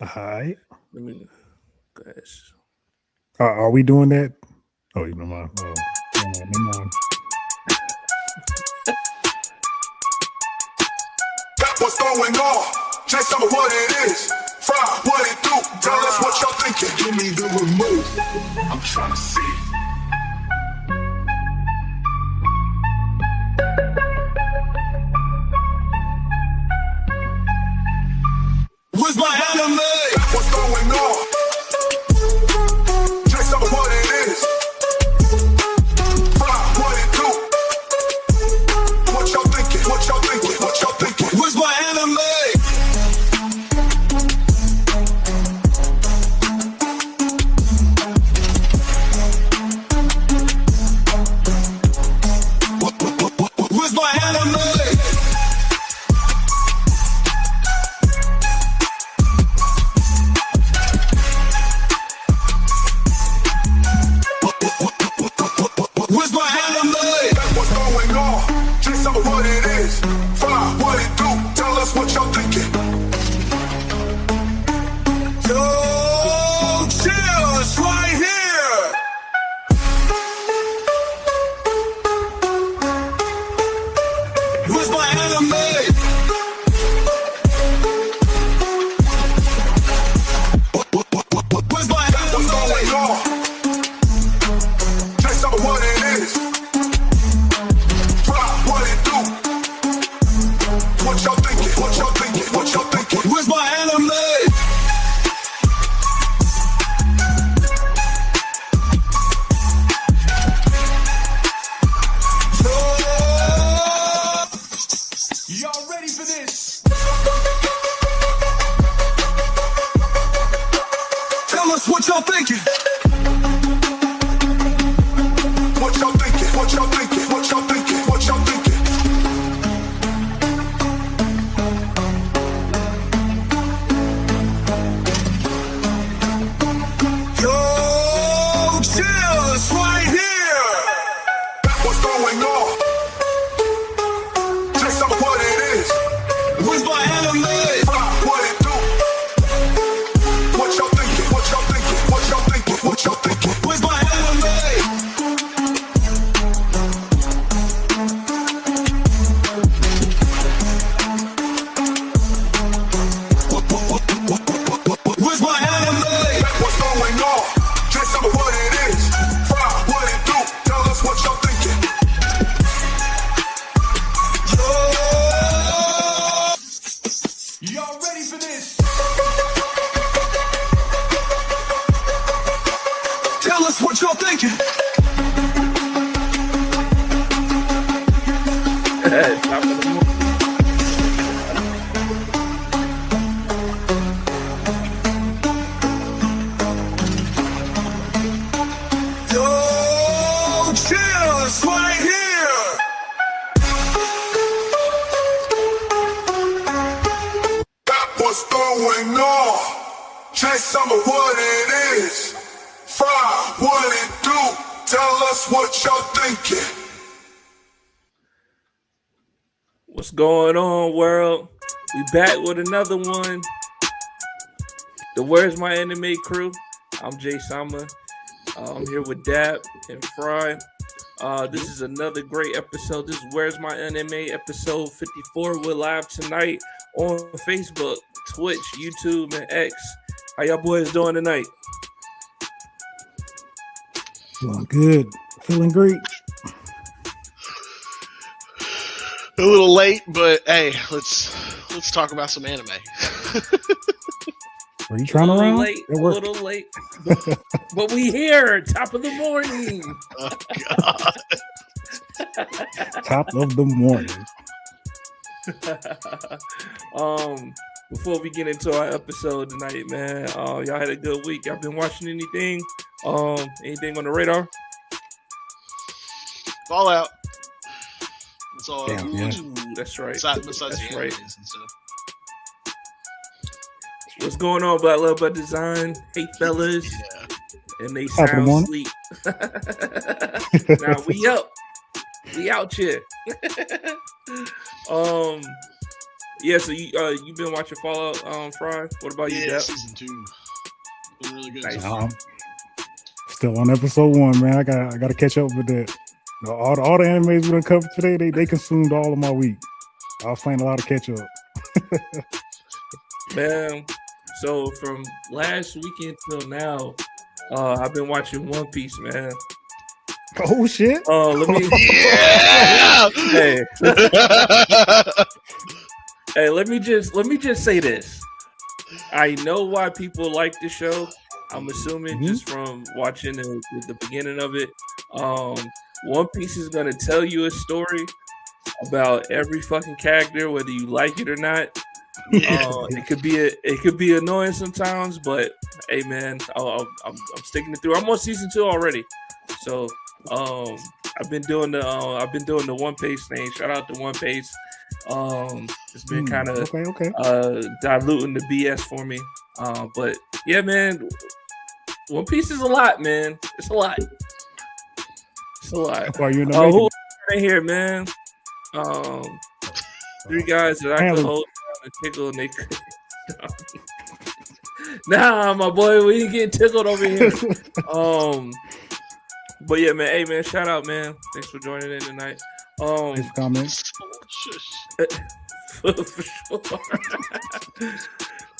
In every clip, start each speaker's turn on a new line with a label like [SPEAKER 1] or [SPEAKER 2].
[SPEAKER 1] Hi.
[SPEAKER 2] Let me, guys.
[SPEAKER 1] Are we doing that? Oh, you know my. Oh, never mind.
[SPEAKER 3] Got what's going on? Just tell me what it is. Fry, what it do? Tell us what y'all thinking. Give me the remote. I'm trying to see. Where's my anime? Got what's going on? Just tell me what it is. Fry, what it do? What y'all thinking? What y'all thinking? What y'all thinking? Where's my anime? Where's my anime? Where's my anime? What's going on? Just tell me what it is. Fly, what it do? Tell us what y'all thinking. Yo, chill, it's right here. Where's my anime? Where's my anime? What's going on? Just tell me what it is. Fly, what it do? What y'all thinking? What y'all thinking? What y'all thinking? Where's my anime? Y'all ready for this? Tell us what y'all thinking. What y'all thinking? What y'all thinking? What y'all thinking? What y'all thinking? Yo, chill, it's right here. What's going on? Just tell me what it is. Where's my anime? What it do? What y'all thinking? What y'all thinking? What y'all thinking? What y'all thinking? Where's my anime? Where's my anime? What's going on? Just tell me what it is. Fry, what it do? Tell us what y'all thinking. Y'all ready for this? Tell us what y'all thinking.
[SPEAKER 2] Top of the morning.
[SPEAKER 3] Yo, chill, it's right here. That what's going on? Just tell me what it is. Fry, what it do? Tell us what y'all thinking.
[SPEAKER 2] What's going on, world? We back with another one. The Where's My Anime crew. I'm Jay Sama. I'm here with Dap and Fry. This is another great episode. This is Where's My Anime episode 54. We're live tonight on Facebook, Twitch, YouTube, and X. How y'all boys doing tonight?
[SPEAKER 1] Feeling good. Feeling great.
[SPEAKER 4] A little late, but hey, let's talk about some anime.
[SPEAKER 1] Are you trying to
[SPEAKER 2] A
[SPEAKER 1] run?
[SPEAKER 2] little late, but we here, top of the morning.
[SPEAKER 4] Oh God!
[SPEAKER 1] Top of the morning.
[SPEAKER 2] Before we get into our episode tonight, man, y'all had a good week. Y'all been watching anything? Anything on the radar?
[SPEAKER 4] Fallout. That's all.
[SPEAKER 1] Damn, yeah.
[SPEAKER 2] Ooh, that's right.
[SPEAKER 4] Besides
[SPEAKER 2] That's
[SPEAKER 4] the
[SPEAKER 2] right.
[SPEAKER 4] animes and stuff.
[SPEAKER 2] What's going on, Black Love by Design? Hey, fellas.
[SPEAKER 4] Yeah.
[SPEAKER 2] And they
[SPEAKER 1] Top of the
[SPEAKER 2] sound
[SPEAKER 1] morning.
[SPEAKER 2] sleep. Now we up. We out here. Yeah, so you been watching Fallout, Fry? What about you,
[SPEAKER 4] Yeah,
[SPEAKER 2] Depp?
[SPEAKER 4] season 2. Been really good.
[SPEAKER 2] Nice.
[SPEAKER 4] So far.
[SPEAKER 1] Still on episode 1, man. I got to catch up with that. All the animes we done covered today, they consumed all of my week. I was playing a lot of catch up.
[SPEAKER 2] Man, so from last weekend till now, I've been watching One Piece, man.
[SPEAKER 1] Oh shit!
[SPEAKER 2] Let me.
[SPEAKER 4] Yeah.
[SPEAKER 2] Hey, let me just say this. I know why people like the show. I'm assuming just from watching the beginning of it. One Piece is gonna tell you a story about every fucking character, whether you like it or not. It could be annoying sometimes, but hey, man, I'm sticking it through. I'm on season 2 already, so I've been doing the One Piece thing. Shout out to One Piece. It's been kind of diluting the BS for me. But yeah, man, One Piece is a lot, man. It's a lot. It's a lot.
[SPEAKER 1] Are you in the
[SPEAKER 2] who in here, man? 3 guys that I could hold down and tickle, and they could. Nah, my boy, we ain't getting tickled over here. But yeah, man. Hey, man. Shout out, man. Thanks for joining in tonight.
[SPEAKER 1] Thanks for comments.
[SPEAKER 2] For sure.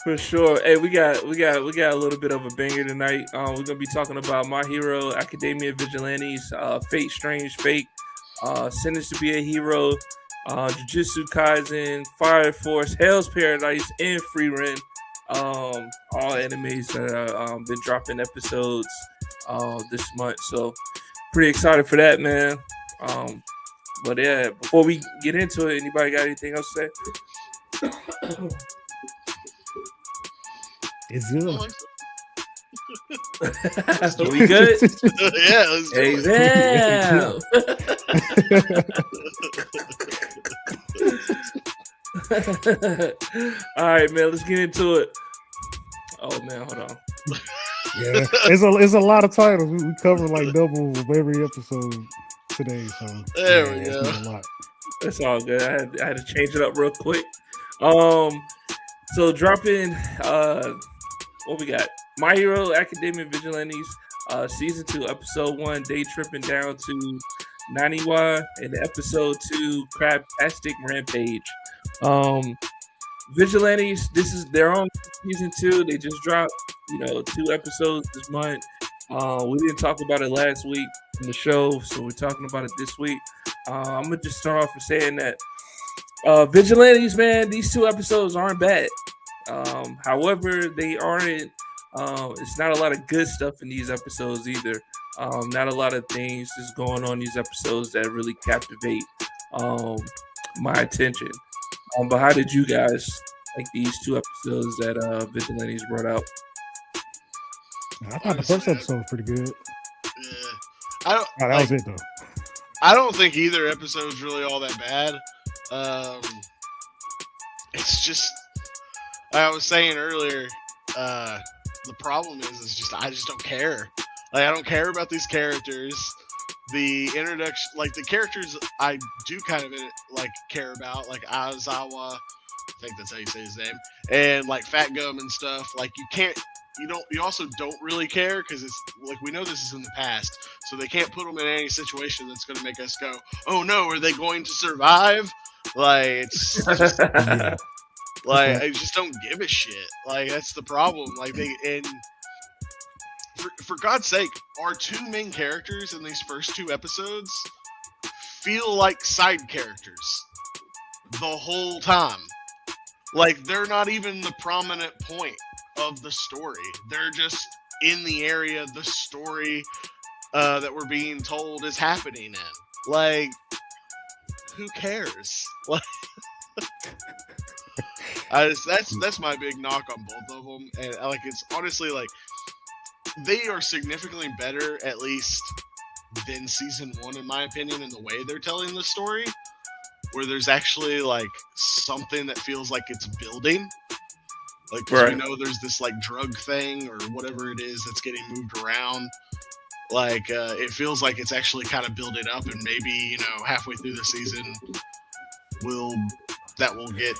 [SPEAKER 2] For sure. Hey, we got a little bit of a banger tonight. We're gonna be talking about My Hero Academia Vigilantes, Fate Strange Fate, Sentenced to be a Hero, Jujutsu Kaisen, Fire Force, Hell's Paradise, and Free Run. All animes that have been dropping episodes this month. So pretty excited for that, man. But yeah, before we get into it, anybody got anything else to say?
[SPEAKER 1] It's good.
[SPEAKER 2] We good?
[SPEAKER 4] Yeah, let's do it.
[SPEAKER 2] All right, man, let's get into it. Oh man, hold on.
[SPEAKER 1] Yeah, it's a lot of titles. We cover like double of every episode today, so
[SPEAKER 4] there we go.
[SPEAKER 1] A lot.
[SPEAKER 2] That's all good. I had to change it up real quick. So dropping what we got? My Hero Academia Vigilantes, season 2, episode 1, Day Tripping Down to Naniwa, and episode 2, Crabtastic Rampage. Vigilantes, they're on season 2. They just dropped, 2 episodes this month. We didn't talk about it last week in the show, so we're talking about it this week. I'm gonna just start off with saying that Vigilantes, man, these 2 episodes aren't bad. However, they aren't. It's not a lot of good stuff in these episodes either. Not a lot of things just going on in these episodes that really captivate my attention. But how did you guys like these 2 episodes that Vigilantes brought out?
[SPEAKER 1] I thought the first episode was pretty good.
[SPEAKER 4] Yeah,
[SPEAKER 1] that was it though.
[SPEAKER 4] I don't think either episode's really all that bad. It's just, like I was saying earlier, the problem is just I just don't care. Like, I don't care about these characters. The introduction, like the characters I do kind of care about, like Aizawa, I think that's how you say his name, and like Fat Gum and stuff. Like you also don't really care because it's like we know this is in the past, so they can't put them in any situation that's going to make us go, oh no, are they going to survive? Like it's just, like I just don't give a shit. Like that's the problem. Like for God's sake, our 2 main characters in these first 2 episodes feel like side characters the whole time. Like they're not even the prominent point of the story. They're just in the area the story that we're being told is happening in. Like, who cares? Like, that's my big knock on both of them, and like it's honestly like they are significantly better, at least, than season 1 in my opinion, in the way they're telling the story, where there's actually like something that feels like it's building. Like, because we know there's this like drug thing or whatever it is that's getting moved around. Like, it feels like it's actually kind of building up, and maybe halfway through the season, we'll get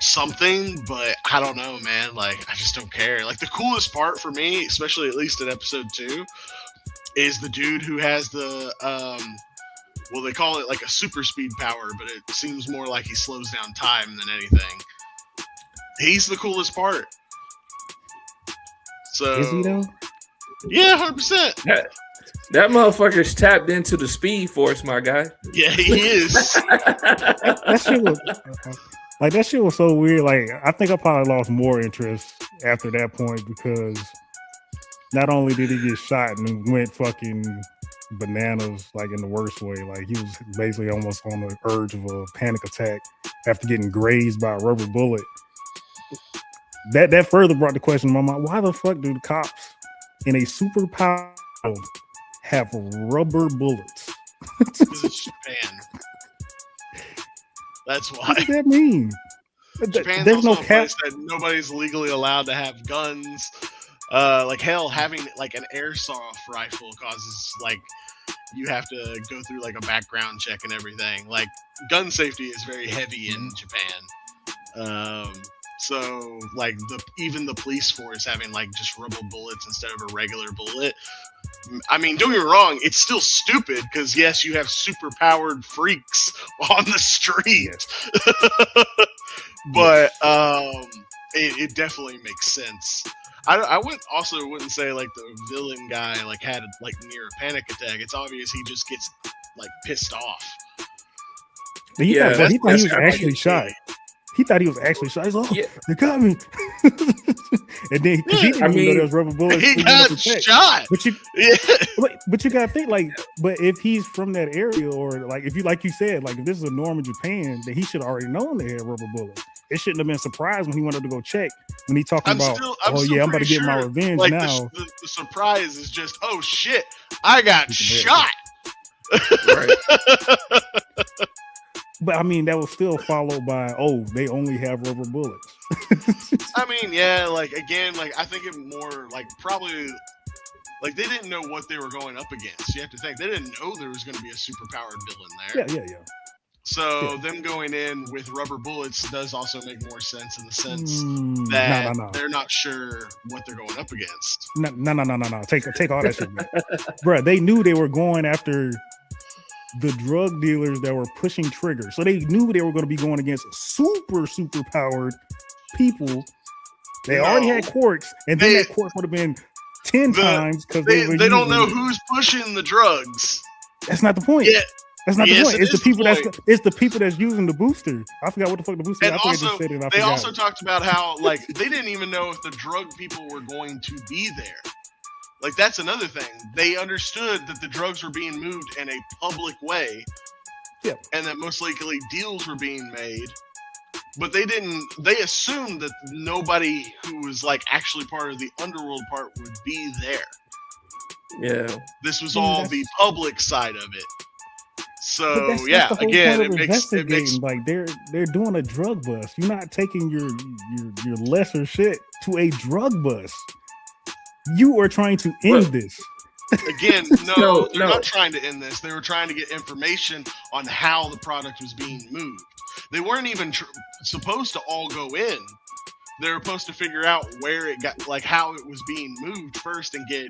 [SPEAKER 4] something, but I don't know, man. Like, I just don't care. Like, the coolest part for me, especially at least in episode 2, is the dude who has the well, they call it like a super speed power, but it seems more like he slows down time than anything. He's the coolest part. So
[SPEAKER 1] Is he though?
[SPEAKER 4] Yeah, 100%.
[SPEAKER 2] That motherfucker's tapped into the speed force, my guy.
[SPEAKER 4] Yeah, he is.
[SPEAKER 1] That shit was like, that shit was so weird. Like, I think I probably lost more interest after that point, because not only did he get shot and went fucking bananas, like in the worst way, like he was basically almost on the urge of a panic attack after getting grazed by a rubber bullet. That further brought the question to my mind: why the fuck do the cops in a superpower have rubber bullets?
[SPEAKER 4] Because it's Japan. That's why.
[SPEAKER 1] What does that mean?
[SPEAKER 4] Japan's
[SPEAKER 1] There's
[SPEAKER 4] also
[SPEAKER 1] no
[SPEAKER 4] a place that nobody's legally allowed to have guns. Like, hell, having like an airsoft rifle causes, like, you have to go through like a background check and everything. Like, gun safety is very heavy in Japan. So like even the police force having like just rubber bullets instead of a regular bullet. I mean, don't get me wrong, it's still stupid because yes, you have super powered freaks on the street. But it definitely makes sense. I wouldn't say like the villain guy like had like near a panic attack. It's obvious he just gets like pissed off.
[SPEAKER 1] He thought he was actually shot. He thought he was actually shot. He's like, oh, they got me. And then, because he didn't even know there was rubber bullets.
[SPEAKER 4] He got shot.
[SPEAKER 1] But you gotta think, like, but if he's from that area, or like if you, like you said, like if this is a norm in Japan, then he should have already known they had rubber bullets. It shouldn't have been surprised when he wanted to go check, when he talking about, I'm about to get my revenge
[SPEAKER 4] like
[SPEAKER 1] now.
[SPEAKER 4] The surprise is just, oh shit, I got shot.
[SPEAKER 2] Right.
[SPEAKER 1] But I mean, that was still followed by, oh, they only have rubber bullets.
[SPEAKER 4] I mean, yeah, like, again, like, I think it more, like, probably, like, they didn't know what they were going up against. You have to think, they didn't know there was going to be a superpowered villain there.
[SPEAKER 1] Yeah.
[SPEAKER 4] So them going in with rubber bullets does also make more sense in the sense that they're not sure what they're going up against.
[SPEAKER 1] No. Take all that shit, man. Bruh, they knew they were going after the drug dealers that were pushing triggers. So they knew they were going to be going against super powered people. They already had quirks, and then that quirk would have been 10 times, because they don't
[SPEAKER 4] know who's pushing the drugs.
[SPEAKER 1] That's not the point.
[SPEAKER 4] Yeah.
[SPEAKER 1] That's not the point. It's the people that's using the booster. I forgot what the fuck the booster is.
[SPEAKER 4] And also, they also talked about how, like, they didn't even know if the drug people were going to be there. Like, that's another thing. They understood that the drugs were being moved in a public way.
[SPEAKER 1] Yeah.
[SPEAKER 4] And that most likely deals were being made. But they assumed that nobody who was, like, actually part of the underworld part would be there.
[SPEAKER 2] Yeah.
[SPEAKER 4] This was all the public side of it. So yeah, again, it makes
[SPEAKER 1] like they're doing a drug bust. You're not taking your lesser shit to a drug bust. You are trying to end this.
[SPEAKER 4] Again, no, they're not trying to end this. They were trying to get information on how the product was being moved. They weren't even supposed to all go in. They were supposed to figure out where it got, like how it was being moved first, and get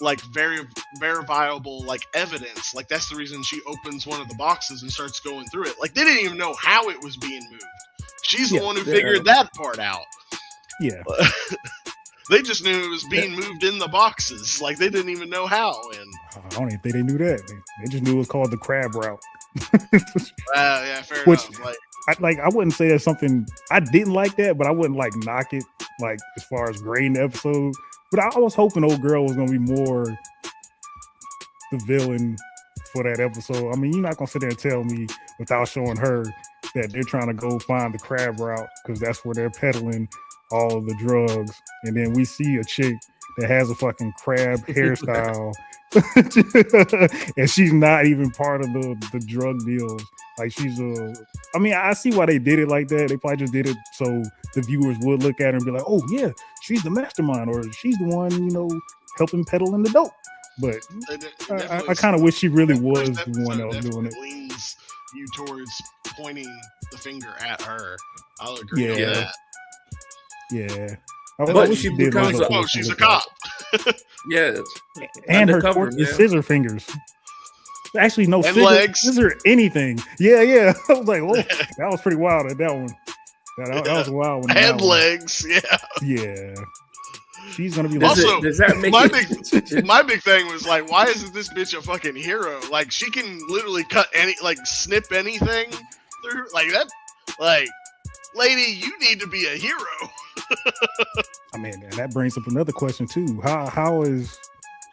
[SPEAKER 4] like very verifiable like evidence. Like, that's the reason she opens one of the boxes and starts going through it. Like, they didn't even know how it was being moved. She's the one who figured that part out.
[SPEAKER 1] Yeah.
[SPEAKER 4] They just knew it was being moved in the boxes. Like, they didn't even know how. And
[SPEAKER 1] I don't even think they knew that. They just knew it was called the crab route.
[SPEAKER 4] Yeah, fair enough.
[SPEAKER 1] I wouldn't say that's something I didn't like that, but I wouldn't like knock it, like, as far as grading the episode. But I was hoping old girl was gonna be more the villain for that episode. I mean, you're not gonna sit there and tell me without showing her that they're trying to go find the crab route, because that's where they're peddling all of the drugs. And then we see a chick that has a fucking crab hairstyle and she's not even part of the drug deals. Like, I mean, I see why they did it like that. They probably just did it so the viewers would look at her and be like, oh yeah, she's the mastermind, or she's the one, helping peddle in the dope. But I kind of wish she really was the one that was doing it.
[SPEAKER 4] Leans you towards pointing the finger at her. I'll agree on
[SPEAKER 1] Yeah.
[SPEAKER 4] that.
[SPEAKER 1] Yeah.
[SPEAKER 2] But she becomes a-
[SPEAKER 4] Oh, she's a cop.
[SPEAKER 2] Yeah,
[SPEAKER 1] And her
[SPEAKER 2] undercover,
[SPEAKER 1] torch is
[SPEAKER 2] man.
[SPEAKER 1] scissor fingers. Actually, no
[SPEAKER 4] And
[SPEAKER 1] scissor,
[SPEAKER 4] legs.
[SPEAKER 1] scissor anything. Yeah. I was like, oh, that was pretty wild at that one. That was a wild one.
[SPEAKER 4] And legs, yeah.
[SPEAKER 1] Yeah. She's gonna be
[SPEAKER 2] Does that make
[SPEAKER 4] my big thing was like, why isn't this bitch a fucking hero? Like, she can literally cut snip anything through like that. Like, lady, you need to be a hero.
[SPEAKER 1] I mean, and that brings up another question too. How is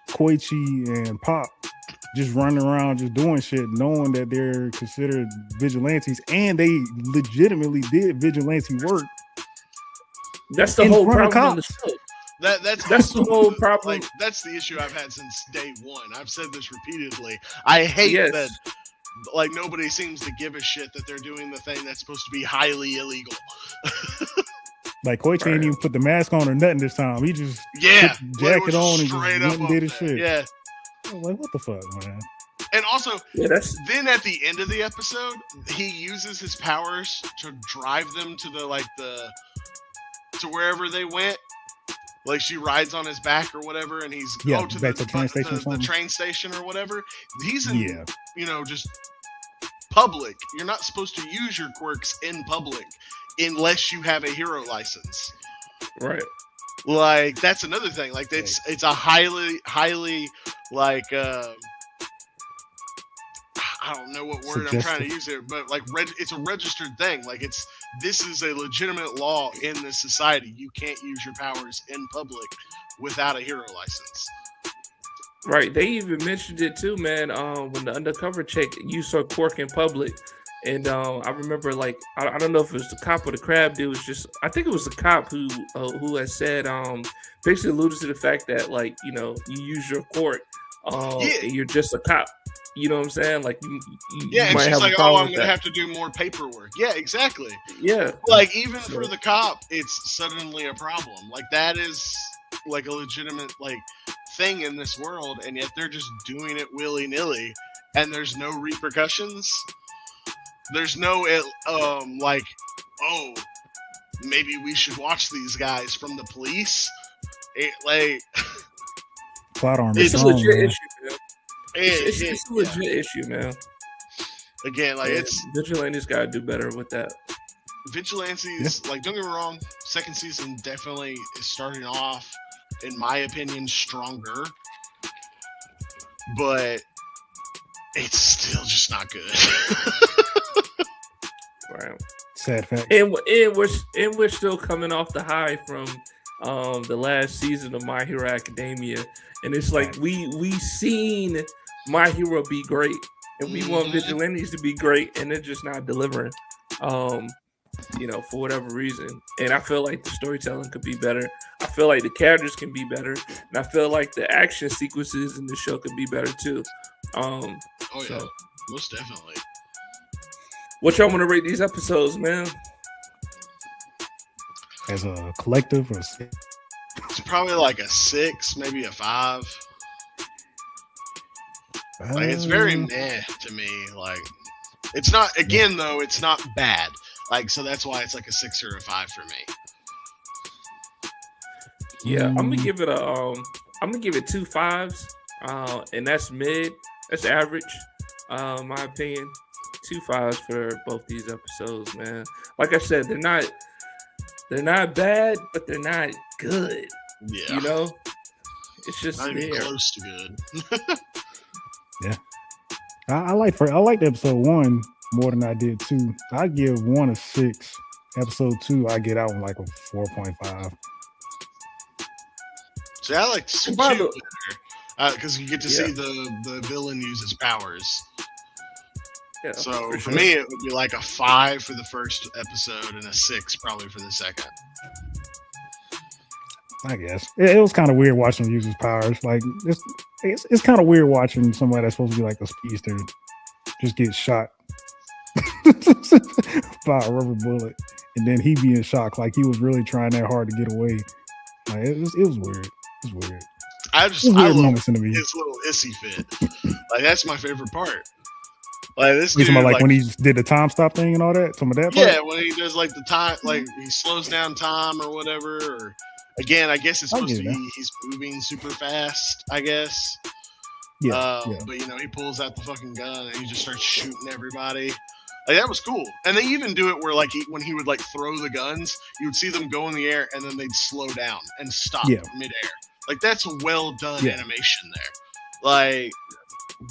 [SPEAKER 1] Koichi and Pop just running around just doing shit, knowing that they're considered vigilantes, and they legitimately did vigilante work?
[SPEAKER 2] That's the
[SPEAKER 1] in
[SPEAKER 2] whole
[SPEAKER 1] front of
[SPEAKER 2] problem in the
[SPEAKER 1] cops.
[SPEAKER 2] show.
[SPEAKER 4] That's
[SPEAKER 2] the whole problem.
[SPEAKER 4] Like, that's the issue I've had since day one. I've said this repeatedly. I hate that like nobody seems to give a shit that they're doing the thing that's supposed to be highly illegal.
[SPEAKER 1] Like Koichi ain't even put the mask on or nothing this time. He just put the jacket on and just went and did his shit.
[SPEAKER 4] Yeah.
[SPEAKER 1] I'm like, what the fuck, man?
[SPEAKER 4] And also,
[SPEAKER 2] then
[SPEAKER 4] at the end of the episode, he uses his powers to drive them to to wherever they went. Like, she rides on his back or whatever, and he's
[SPEAKER 1] to
[SPEAKER 4] the
[SPEAKER 1] train station or
[SPEAKER 4] the
[SPEAKER 1] something.
[SPEAKER 4] train station or whatever. He's in, just public. You're not supposed to use your quirks in public unless you have a hero license.
[SPEAKER 2] Right.
[SPEAKER 4] Like, that's another thing. Like, it's a highly like I don't know what word I'm trying to use here, but like it's a registered thing. Like, this is a legitimate law in this society. You can't use your powers in public without a hero license.
[SPEAKER 2] Right. They even mentioned it too, man. When the undercover chick used her quirk in public. And I remember, like, I don't know if it was the cop or the crab dude. I think it was the cop who had said, basically alluded to the fact that, like, you use your quirk, and you're just a cop. You know what I'm saying? Like, you
[SPEAKER 4] and
[SPEAKER 2] might
[SPEAKER 4] she's
[SPEAKER 2] have
[SPEAKER 4] like,
[SPEAKER 2] a problem
[SPEAKER 4] I'm
[SPEAKER 2] with
[SPEAKER 4] gonna
[SPEAKER 2] that.
[SPEAKER 4] have to do more paperwork. Yeah, exactly.
[SPEAKER 2] Yeah.
[SPEAKER 4] Like, even for the cop, it's suddenly a problem. Like, that is like a legitimate thing in this world, and yet they're just doing it willy-nilly, and there's no repercussions. There's no maybe we should watch these guys from the police.
[SPEAKER 1] Plot armor.
[SPEAKER 2] It's a legit issue, man.
[SPEAKER 4] It's
[SPEAKER 2] a legit issue, man.
[SPEAKER 4] Again, it's
[SPEAKER 2] vigilantes gotta do better with that.
[SPEAKER 4] Vigilantes, don't get me wrong, second season definitely is starting off, in my opinion, stronger, but it's still just not good.
[SPEAKER 2] Right.
[SPEAKER 1] Sad fact.
[SPEAKER 2] And we're still coming off the high from the last season of My Hero Academia, and it's like we seen My Hero be great, and we want vigilantes to be great, and they're just not delivering. For whatever reason. And I feel like the storytelling could be better. I feel like the characters can be better, and I feel like the action sequences in the show could be better too.
[SPEAKER 4] Most definitely.
[SPEAKER 2] What y'all want to rate these episodes, man?
[SPEAKER 1] As a collective,
[SPEAKER 4] it's probably like a 6, maybe a 5. It's very meh to me. Like, it's not. Again, though, it's not bad. So that's why it's like a 6 or a 5 for me.
[SPEAKER 2] Yeah, I'm gonna give it I'm gonna give it 2 5s, and that's mid. That's average, my opinion. 2 5s for both these episodes, man. Like I said, they're not bad, but they're not good. Yeah, it's just
[SPEAKER 4] not even close to good.
[SPEAKER 1] Yeah, I like the episode 1 more than I did 2. I give 1 a 6. Episode 2, I get out like a 4.5.
[SPEAKER 4] See, I like 2 better because you get to see the villain use his powers.
[SPEAKER 2] Yeah,
[SPEAKER 4] so for me, it would be like a 5 for the first episode and a 6 probably for the second.
[SPEAKER 1] I guess it was kind of weird watching him use his powers. Like, it's kind of weird watching somebody that's supposed to be like a speedster just get shot by a rubber bullet, and then he be in shock, like he was really trying that hard to get away. Like, it was weird. It was weird. I love
[SPEAKER 4] his little issy fit. Like, that's my favorite part. Like this
[SPEAKER 1] You
[SPEAKER 4] dude,
[SPEAKER 1] talking about like when he did the time stop thing and all that? Some of that.
[SPEAKER 4] yeah,
[SPEAKER 1] part?
[SPEAKER 4] when he does like the time, like he slows down time or whatever. Or again, I guess it's
[SPEAKER 1] I
[SPEAKER 4] supposed to
[SPEAKER 1] get
[SPEAKER 4] be
[SPEAKER 1] that.
[SPEAKER 4] he's moving super fast. I guess.
[SPEAKER 1] Yeah, yeah.
[SPEAKER 4] But you know, he pulls out the fucking gun and he just starts shooting everybody. Like that was cool. And they even do it where like when he would like throw the guns, you would see them go in the air and then they'd slow down and stop
[SPEAKER 1] Yeah.
[SPEAKER 4] midair. Like that's well done
[SPEAKER 1] Yeah.
[SPEAKER 4] animation there. Like,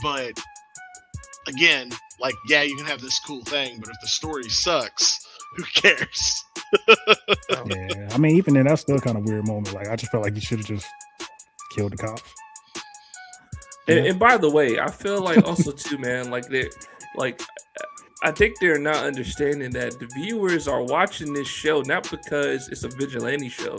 [SPEAKER 4] but again, like yeah, you can have this cool thing, but if the story sucks, who cares?
[SPEAKER 1] Yeah, I mean, even then, that's still kind of weird moment. Like, I just felt like you should have just killed the cops.
[SPEAKER 2] And by the way, I feel like also too, man, like they, like I think they're not understanding that the viewers are watching this show not because it's a vigilante show,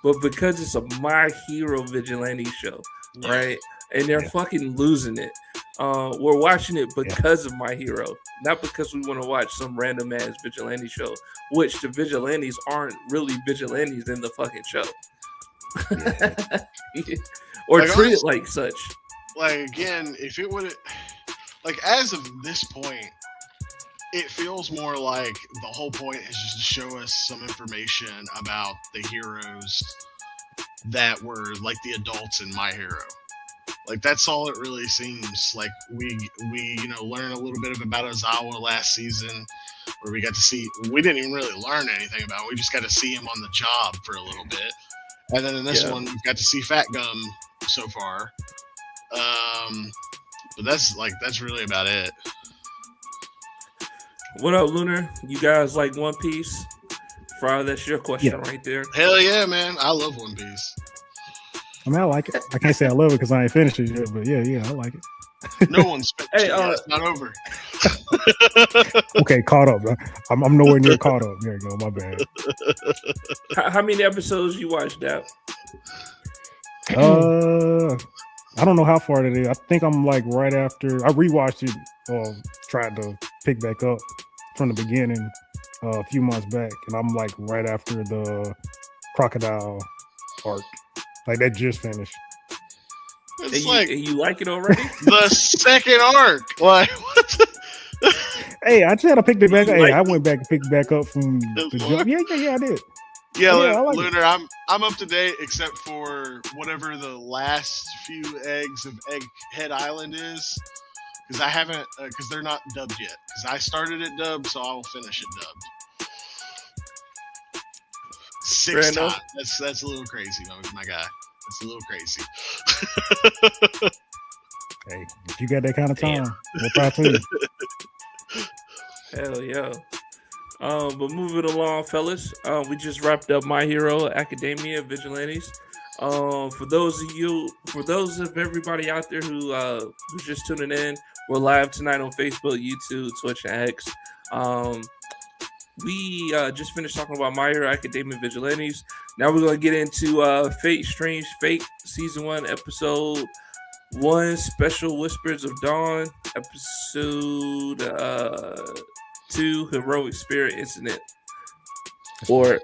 [SPEAKER 2] but because it's a My Hero vigilante show, right? And they're fucking losing it. We're watching it because of My Hero, not because we want to watch some random ass vigilante show, which the vigilantes aren't really vigilantes in the fucking show, or
[SPEAKER 4] Like,
[SPEAKER 2] treated like such.
[SPEAKER 4] Like again, if it would, like as of this point, it feels more like the whole point is just to show us some information about the heroes that were like the adults in My Hero. Like that's all it really seems like. We you know learn a little bit about Ozawa last season, where we got to see. We didn't even really learn anything about it. We just got to see him on the job for a little bit, and then in this one we've got to see Fat Gum so far. But that's really about it.
[SPEAKER 2] What up, Lunar? You guys like One Piece? Fry, that's your question right there.
[SPEAKER 4] Hell yeah, man! I love One Piece.
[SPEAKER 1] I mean, I like it. I can't say I love it because I ain't finished it yet, but yeah, I like it.
[SPEAKER 4] No one's finished it yet. It's not over.
[SPEAKER 1] Okay, caught up. I'm nowhere near caught up. There you go. My bad.
[SPEAKER 2] How many episodes you watched, Dap?
[SPEAKER 1] I don't know how far it is. I think I'm like right after I rewatched it. Tried to pick back up from the beginning a few months back, and I'm like right after the crocodile arc. Like that just finished.
[SPEAKER 4] It's
[SPEAKER 2] you like it already?
[SPEAKER 4] The second arc. Like what?
[SPEAKER 1] Hey, I just had to pick it back up. Hey, I went back and picked it back up from the jump. Yeah, I did.
[SPEAKER 4] Yeah,
[SPEAKER 1] I like
[SPEAKER 4] Lunar, I'm up to date except for whatever the last few eggs of Egghead Island is, because I haven't, because they're not dubbed yet. Because I started it dubbed, so I will finish it dubbed. 6 times. That's a little crazy, my guy. That's a little crazy.
[SPEAKER 1] Hey, if you got that kind of time, we'll try to.
[SPEAKER 2] Hell yeah. But moving along, fellas, we just wrapped up My Hero Academia Vigilantes. For those of everybody out there who's just tuning in, we're live tonight on Facebook, YouTube, Twitch, and X. We just finished talking about My Hero Academia Vigilantes. Now we're gonna get into Fate Strange Fate Season 1, Episode 1, Special Whispers of Dawn, Episode 2, Heroic Spirit Incident. Or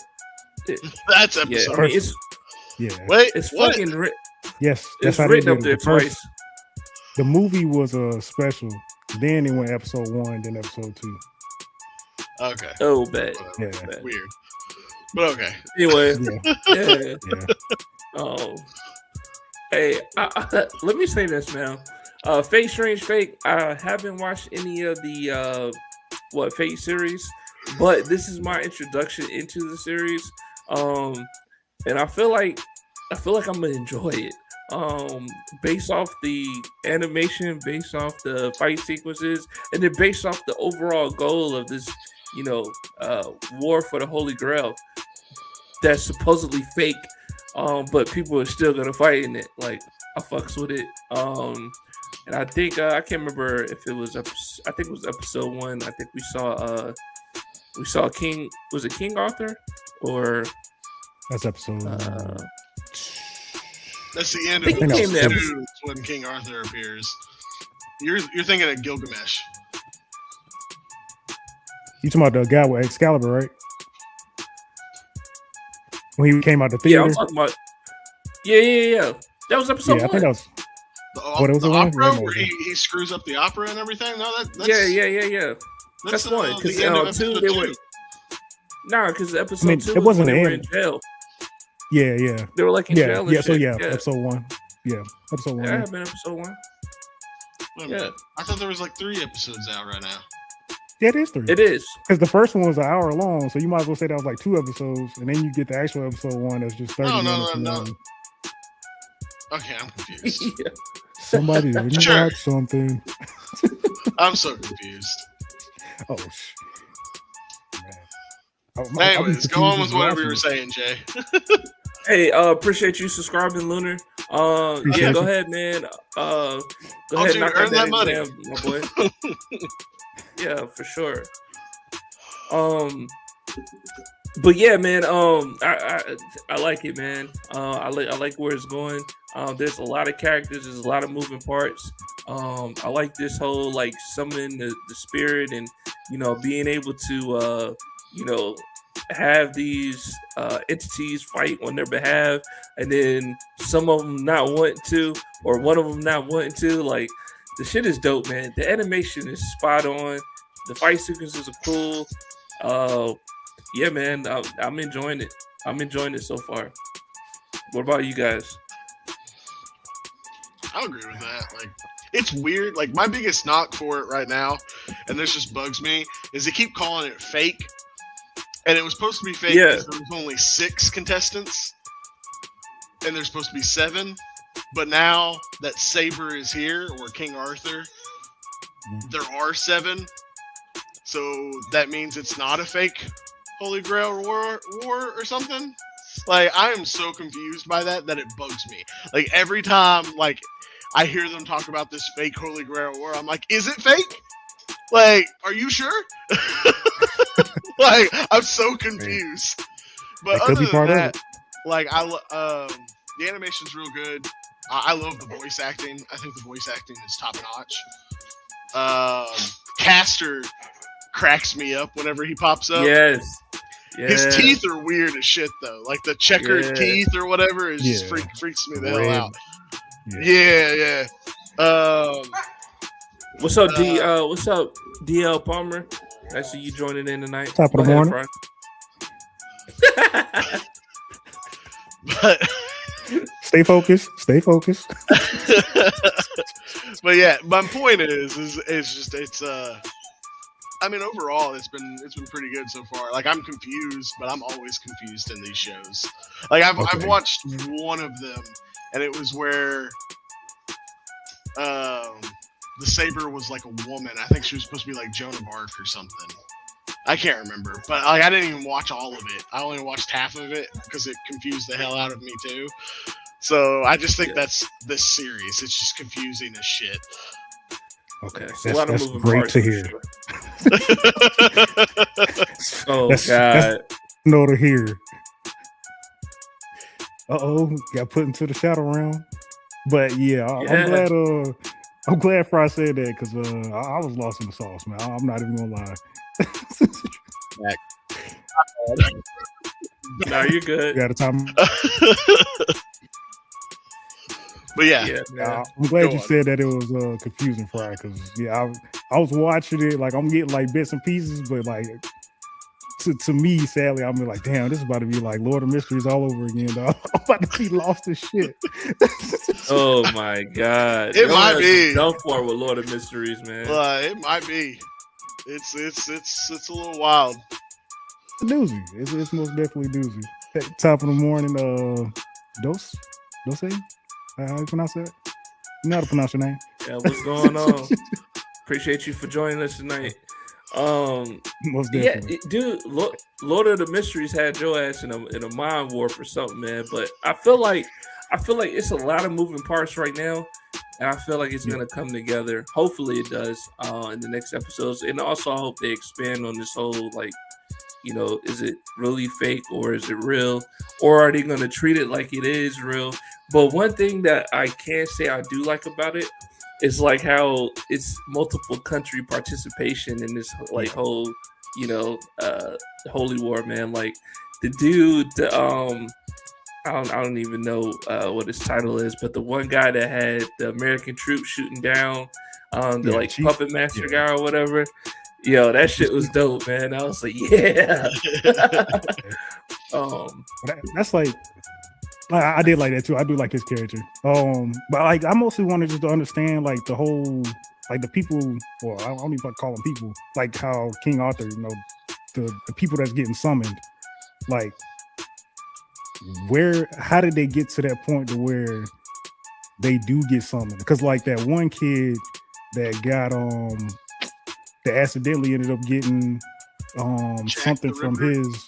[SPEAKER 4] that's episode.
[SPEAKER 1] Yeah,
[SPEAKER 2] it's
[SPEAKER 4] what?
[SPEAKER 2] fucking
[SPEAKER 1] yes,
[SPEAKER 2] it's
[SPEAKER 1] that's how
[SPEAKER 2] written
[SPEAKER 1] they
[SPEAKER 2] up
[SPEAKER 1] did
[SPEAKER 2] there
[SPEAKER 1] it. First,
[SPEAKER 2] twice.
[SPEAKER 1] the movie was a special. Then it went episode 1, then episode 2.
[SPEAKER 4] Okay.
[SPEAKER 2] Oh, bad.
[SPEAKER 1] Yeah.
[SPEAKER 2] Bad.
[SPEAKER 4] Weird. But okay.
[SPEAKER 2] Anyway,
[SPEAKER 1] Yeah.
[SPEAKER 2] Hey, let me say this, man. Fate Strange Fate. I haven't watched any of the Fate series, but this is my introduction into the series. And I feel like I'm gonna enjoy it. Based off the animation, based off the fight sequences, and then based off the overall goal of this, war for the Holy Grail that's supposedly fake, but people are still gonna fight in it. Like, I fucks with it. And I think I can't remember if it was I think it was episode 1. I think we saw King. Was it King Arthur or?
[SPEAKER 1] That's episode.
[SPEAKER 4] That's the end
[SPEAKER 2] I
[SPEAKER 4] of
[SPEAKER 2] think it came to
[SPEAKER 4] episode
[SPEAKER 2] episode-
[SPEAKER 4] 2 when King Arthur appears. You're thinking of Gilgamesh.
[SPEAKER 1] You talking about the guy with Excalibur, right? When he came out the
[SPEAKER 2] Yeah,
[SPEAKER 1] theater.
[SPEAKER 2] I'm talking about. Yeah. That was episode
[SPEAKER 1] Yeah, I
[SPEAKER 2] 1.
[SPEAKER 1] think that was.
[SPEAKER 4] The opera where he screws up the opera and everything. No, that's
[SPEAKER 2] yeah. That's one because
[SPEAKER 4] the end of
[SPEAKER 2] two
[SPEAKER 4] episode
[SPEAKER 2] they
[SPEAKER 4] 2.
[SPEAKER 2] were because episode 2
[SPEAKER 1] it wasn't
[SPEAKER 2] when they
[SPEAKER 1] the
[SPEAKER 2] were
[SPEAKER 1] end.
[SPEAKER 2] in jail.
[SPEAKER 1] Yeah.
[SPEAKER 2] They were like in jail. And
[SPEAKER 1] so
[SPEAKER 2] shit.
[SPEAKER 1] episode 1. Yeah, episode 1.
[SPEAKER 2] Yeah, I've been episode 1.
[SPEAKER 4] Yeah, I thought there was like 3 episodes out right now.
[SPEAKER 1] Yeah, it is 3.
[SPEAKER 2] It is
[SPEAKER 1] because the first one was an hour long, so you might as well say that was like 2 episodes, and then you get the actual episode 1 that's just 30 minutes.
[SPEAKER 4] No. Okay, I'm confused.
[SPEAKER 2] yeah.
[SPEAKER 1] Somebody didn't
[SPEAKER 4] Sure.
[SPEAKER 1] watch something.
[SPEAKER 4] I'm so confused.
[SPEAKER 1] Oh, man.
[SPEAKER 4] Anyways, go on with whatever you were saying, Jay.
[SPEAKER 2] Hey, appreciate you subscribing, Lunar. Yeah, go ahead, man. Go ahead, knock
[SPEAKER 4] earn that
[SPEAKER 2] exam,
[SPEAKER 4] money,
[SPEAKER 2] my boy. Yeah, for sure. But yeah, man. I like it, man. I like where it's going. There's a lot of characters. There's a lot of moving parts. I like this whole like summoning the spirit and being able to have these entities fight on their behalf, and then some of them not wanting to, or one of them not wanting to. Like the shit is dope, man. The animation is spot on. The fight sequences are cool. Yeah, man, I'm enjoying it. I'm enjoying it so far. What about you guys?
[SPEAKER 4] I agree with that. Like, it's weird. Like, my biggest knock for it right now, and this just bugs me, is they keep calling it fake. And it was supposed to be fake because there was only 6 contestants, and there's supposed to be 7. But now that Saber is here, or King Arthur, there are 7. So that means it's not a fake Holy Grail war or something. Like, I am so confused by that it bugs me. Like, every time like I hear them talk about this fake Holy Grail war, I'm like, is it fake? Like, are you sure? Like, I'm so confused. But other than that, like, the animation's real good. I love the voice acting. I think the voice acting is top notch. Caster cracks me up whenever he pops up.
[SPEAKER 2] Yes.
[SPEAKER 4] His teeth are weird as shit, though. Like the checkered teeth or whatever is just freaks me the hell out. Yeah.
[SPEAKER 2] What's up, What's up, DL Palmer? I see you joining in tonight.
[SPEAKER 1] Top of the morning.
[SPEAKER 4] But
[SPEAKER 1] stay focused.
[SPEAKER 4] But yeah, my point is I mean, overall, it's been pretty good so far. Like, I'm confused, but I'm always confused in these shows. Like, I've watched one of them, and it was where the Saber was like a woman. I think she was supposed to be like Joan of Arc or something. I can't remember, but like I didn't even watch all of it. I only watched half of it because it confused the hell out of me too. So I just think that's this series. It's just confusing as shit.
[SPEAKER 1] Okay,
[SPEAKER 2] that's
[SPEAKER 1] great to hear.
[SPEAKER 2] Sure. God,
[SPEAKER 1] no to hear. Got put into the shadow realm. But yeah, I'm glad Fry said that because I was lost in the sauce, man. I'm not even gonna lie.
[SPEAKER 2] No, you're good.
[SPEAKER 1] You got a time.
[SPEAKER 4] But yeah,
[SPEAKER 1] I'm glad you said that it was confusing, Fry, because I was watching it like I'm getting like bits and pieces, but like to me, sadly, I'm like, damn, this is about to be like Lord of Mysteries all over again, dog. I'm about to be lost as shit.
[SPEAKER 2] Oh my god,
[SPEAKER 4] it might be
[SPEAKER 2] done for with Lord of Mysteries, man.
[SPEAKER 4] It might be. It's a little wild.
[SPEAKER 1] It's doozy. It's most definitely doozy. Top of the morning, Dose? How you pronounce that? You know how to pronounce your name.
[SPEAKER 2] Yeah, what's going on? Appreciate you for joining us tonight.
[SPEAKER 1] Most definitely.
[SPEAKER 2] Yeah, dude, Lord of the Mysteries had your ass in a mind warp or something, man. But I feel like it's a lot of moving parts right now, and I feel like it's gonna come together. Hopefully, it does in the next episodes, and also I hope they expand on this whole like, is it really fake or is it real, or are they gonna treat it like it is real? But one thing that I can say I do like about it is like how it's multiple country participation in this like whole, holy war, man. Like the dude, I don't even know what his title is, but the one guy that had the American troops shooting down the
[SPEAKER 1] Chief,
[SPEAKER 2] puppet master guy or whatever. Yo, that shit was dope, man. I was like, yeah.
[SPEAKER 1] That's like I did like that too. I do like his character. But like I mostly wanted just to understand like the whole like the people. Well, I don't even call them people. Like how King Arthur, the people that's getting summoned. Like how did they get to that point to where they do get summoned? Because like that one kid that got that accidentally ended up getting something from his.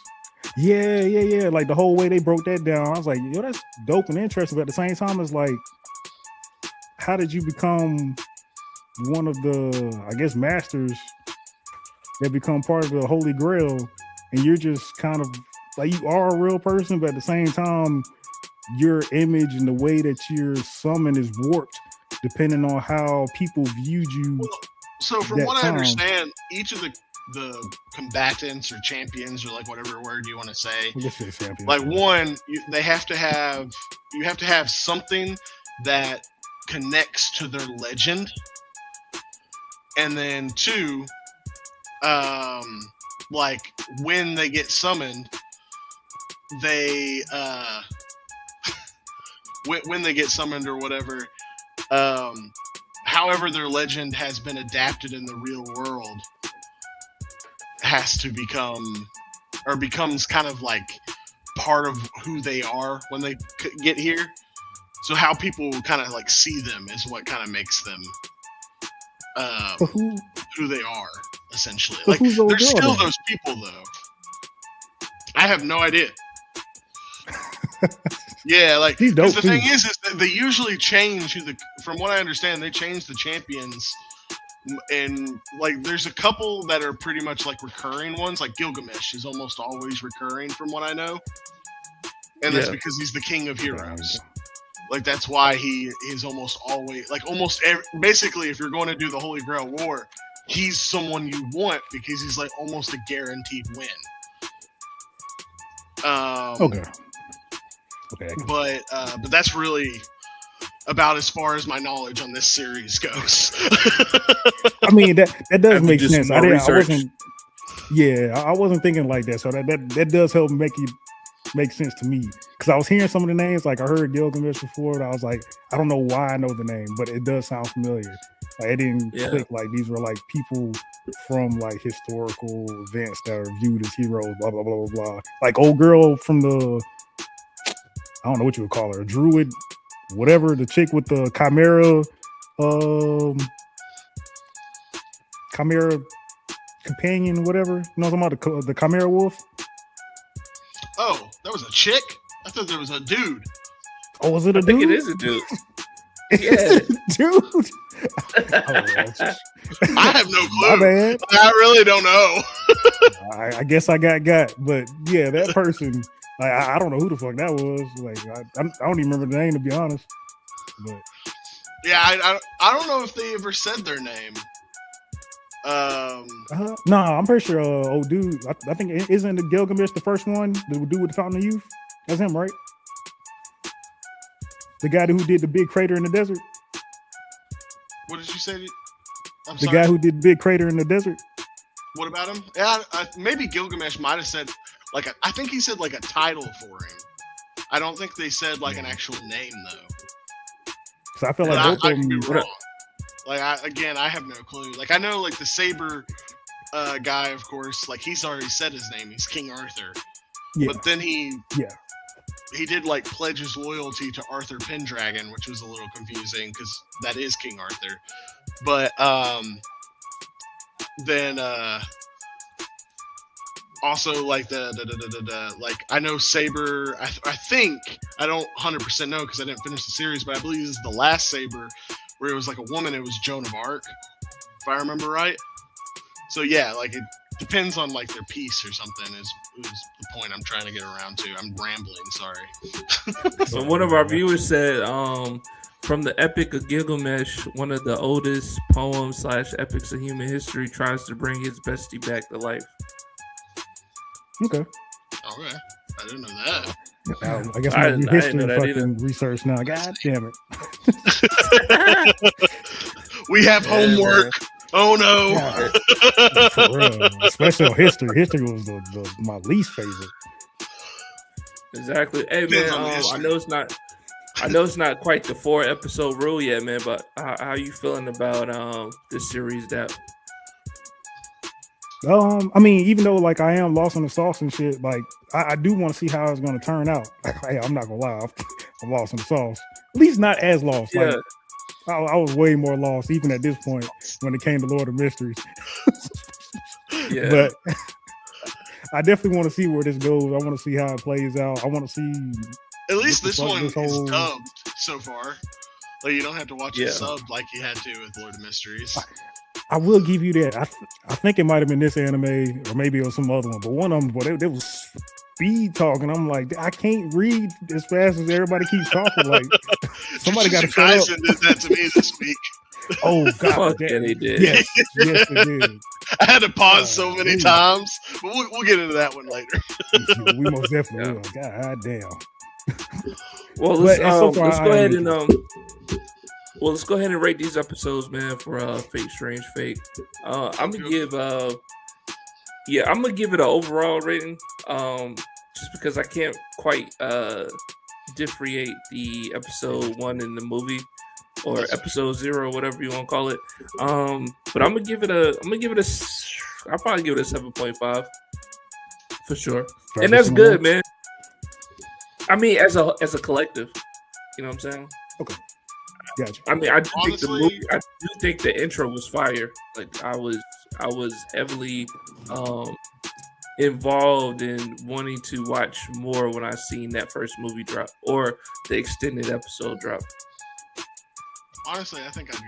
[SPEAKER 1] Yeah. Like the whole way they broke that down, I was like, yo, that's dope and interesting. But at the same time, it's like, how did you become one of the, I guess, masters that become part of the Holy Grail? And you're just kind of like, you are a real person, but at the same time, your image and the way that you're summoned is warped depending on how people viewed you.
[SPEAKER 4] So from what I understand, each of the combatants or champions or like whatever word you want to say, like one, you have to have something that connects to their legend, and then two, like when they get summoned, they when they get summoned or whatever, however their legend has been adapted in the real world has to becomes kind of like part of who they are when they get here. So how people kind of like see them is what kind of makes them who they are, essentially. Like they're still those people though. I have no idea. Yeah, like the thing is that they usually change from what I understand, they change the champions. And like there's a couple that are pretty much like recurring ones, like Gilgamesh is almost always recurring from what I know, and that's because he's the king of heroes. Like that's why he is almost always like basically if you're going to do the Holy Grail War, he's someone you want because he's like almost a guaranteed win.
[SPEAKER 1] Okay,
[SPEAKER 4] but that's really about as far as my knowledge on this series goes.
[SPEAKER 1] I mean that does make sense. I wasn't thinking like that, so that does help make sense to me, because I was hearing some of the names. Like I heard Gilgamesh before, but I was like, I don't know why I know the name, but it does sound familiar. Like it didn't click like these were like people from like historical events that are viewed as heroes, blah blah blah blah blah. Like old girl from the, I don't know what you would call her, a druid, whatever, the chick with the chimera companion, whatever. You know what I'm talking about, the chimera wolf?
[SPEAKER 4] Oh, that was a chick? I thought there was a dude.
[SPEAKER 1] Oh, was it a dude?
[SPEAKER 2] I think it is a dude.
[SPEAKER 1] Yeah. Dude.
[SPEAKER 4] I have no clue. I really don't know.
[SPEAKER 1] I guess I got, but yeah, that person, like, I don't know who the fuck that was. Like, I don't even remember the name, to be honest. But
[SPEAKER 4] yeah, I don't know if they ever said their name.
[SPEAKER 1] No, I'm pretty sure. Old dude, I think isn't the Gilgamesh the first one? The dude with the Fountain of Youth? That's him, right? The guy who did the big crater in the desert.
[SPEAKER 4] What did you say?
[SPEAKER 1] The guy who did the big crater in the desert.
[SPEAKER 4] What about him? Yeah, maybe Gilgamesh might have said like I think he said like a title for him. I don't think they said like an actual name though.
[SPEAKER 1] So I feel like both of them.
[SPEAKER 4] Could be wrong. Like I have no clue. Like I know like the saber guy, of course. Like he's already said his name. He's King Arthur. Yeah. But then he did like pledge his loyalty to Arthur Pendragon, which was a little confusing because that is King Arthur. But then also like the like I know Saber. I think I don't 100% know because I didn't finish the series, but I believe this is the last Saber where it was like a woman. It was Joan of Arc, if I remember right. So yeah, like it depends on like their piece or something is the point I'm trying to get around to. I'm rambling, sorry.
[SPEAKER 2] So one of our viewers said from the Epic of Gilgamesh, one of the oldest poems / epics of human history, tries to bring his bestie back to life.
[SPEAKER 1] Okay.
[SPEAKER 4] I didn't know that.
[SPEAKER 1] I guess my
[SPEAKER 2] I didn't
[SPEAKER 1] history
[SPEAKER 2] know that
[SPEAKER 1] fucking research now. God damn it.
[SPEAKER 4] We have homework.
[SPEAKER 2] Man.
[SPEAKER 4] Oh no.
[SPEAKER 1] God, for real. Especially on history. History was my least favorite.
[SPEAKER 2] Exactly. Hey
[SPEAKER 4] Depends
[SPEAKER 2] man,
[SPEAKER 4] on the
[SPEAKER 2] I
[SPEAKER 4] history.
[SPEAKER 2] know it's not quite the 4-episode rule yet, man. But how you feeling about this series? That
[SPEAKER 1] I mean, even though like I am lost in the sauce and shit, like I do want to see how it's gonna turn out. Hey, I'm not gonna lie, I'm lost in the sauce. At least not as lost.
[SPEAKER 2] yeah,
[SPEAKER 1] Like I was way more lost even at this point when it came to Lord of Mysteries.
[SPEAKER 2] yeah.
[SPEAKER 1] But I definitely want to see where this goes. I want to see how it plays out. I want to see.
[SPEAKER 4] At least
[SPEAKER 1] what the
[SPEAKER 4] this
[SPEAKER 1] fuck
[SPEAKER 4] one
[SPEAKER 1] this
[SPEAKER 4] is
[SPEAKER 1] whole-
[SPEAKER 4] dubbed so far. Like you don't have to watch
[SPEAKER 2] Yeah.
[SPEAKER 4] it subbed like you had to with Lord of Mysteries.
[SPEAKER 1] I will give you that. I think it might have been this anime or maybe it was some other one, but one of them, but they was speed talking. I'm like, I can't read as fast as everybody keeps talking. Like, somebody got to shut up.
[SPEAKER 4] Kaisen did that to me this week.
[SPEAKER 1] Oh God,
[SPEAKER 2] Fuck yeah, they did.
[SPEAKER 1] Yes, yes, they did.
[SPEAKER 4] I had to pause so many
[SPEAKER 1] Golly.
[SPEAKER 4] times, but we'll get into that one later.
[SPEAKER 1] We most definitely
[SPEAKER 2] Yeah.
[SPEAKER 1] will. God damn.
[SPEAKER 2] Well,
[SPEAKER 1] But so far,
[SPEAKER 2] let's
[SPEAKER 1] I
[SPEAKER 2] go
[SPEAKER 1] am
[SPEAKER 2] ahead and
[SPEAKER 1] interested.
[SPEAKER 2] let's go ahead and rate these episodes, man, for Fate Strange Fate. I'm gonna give I'm gonna give it an overall rating. Just because I can't quite differentiate the episode 1 in the movie or episode 0, whatever you want to call it. But I'm gonna give it a I'll probably give it a 7.5 for sure. And that's good, man. I mean, as a collective, you know what I'm saying?
[SPEAKER 1] Gotcha.
[SPEAKER 2] I mean, I do think the
[SPEAKER 4] Honestly-
[SPEAKER 2] movie. I do think the intro was fire. Like I was heavily involved in wanting to watch more when I seen that first movie drop or the extended episode drop.
[SPEAKER 4] Honestly, I think I'm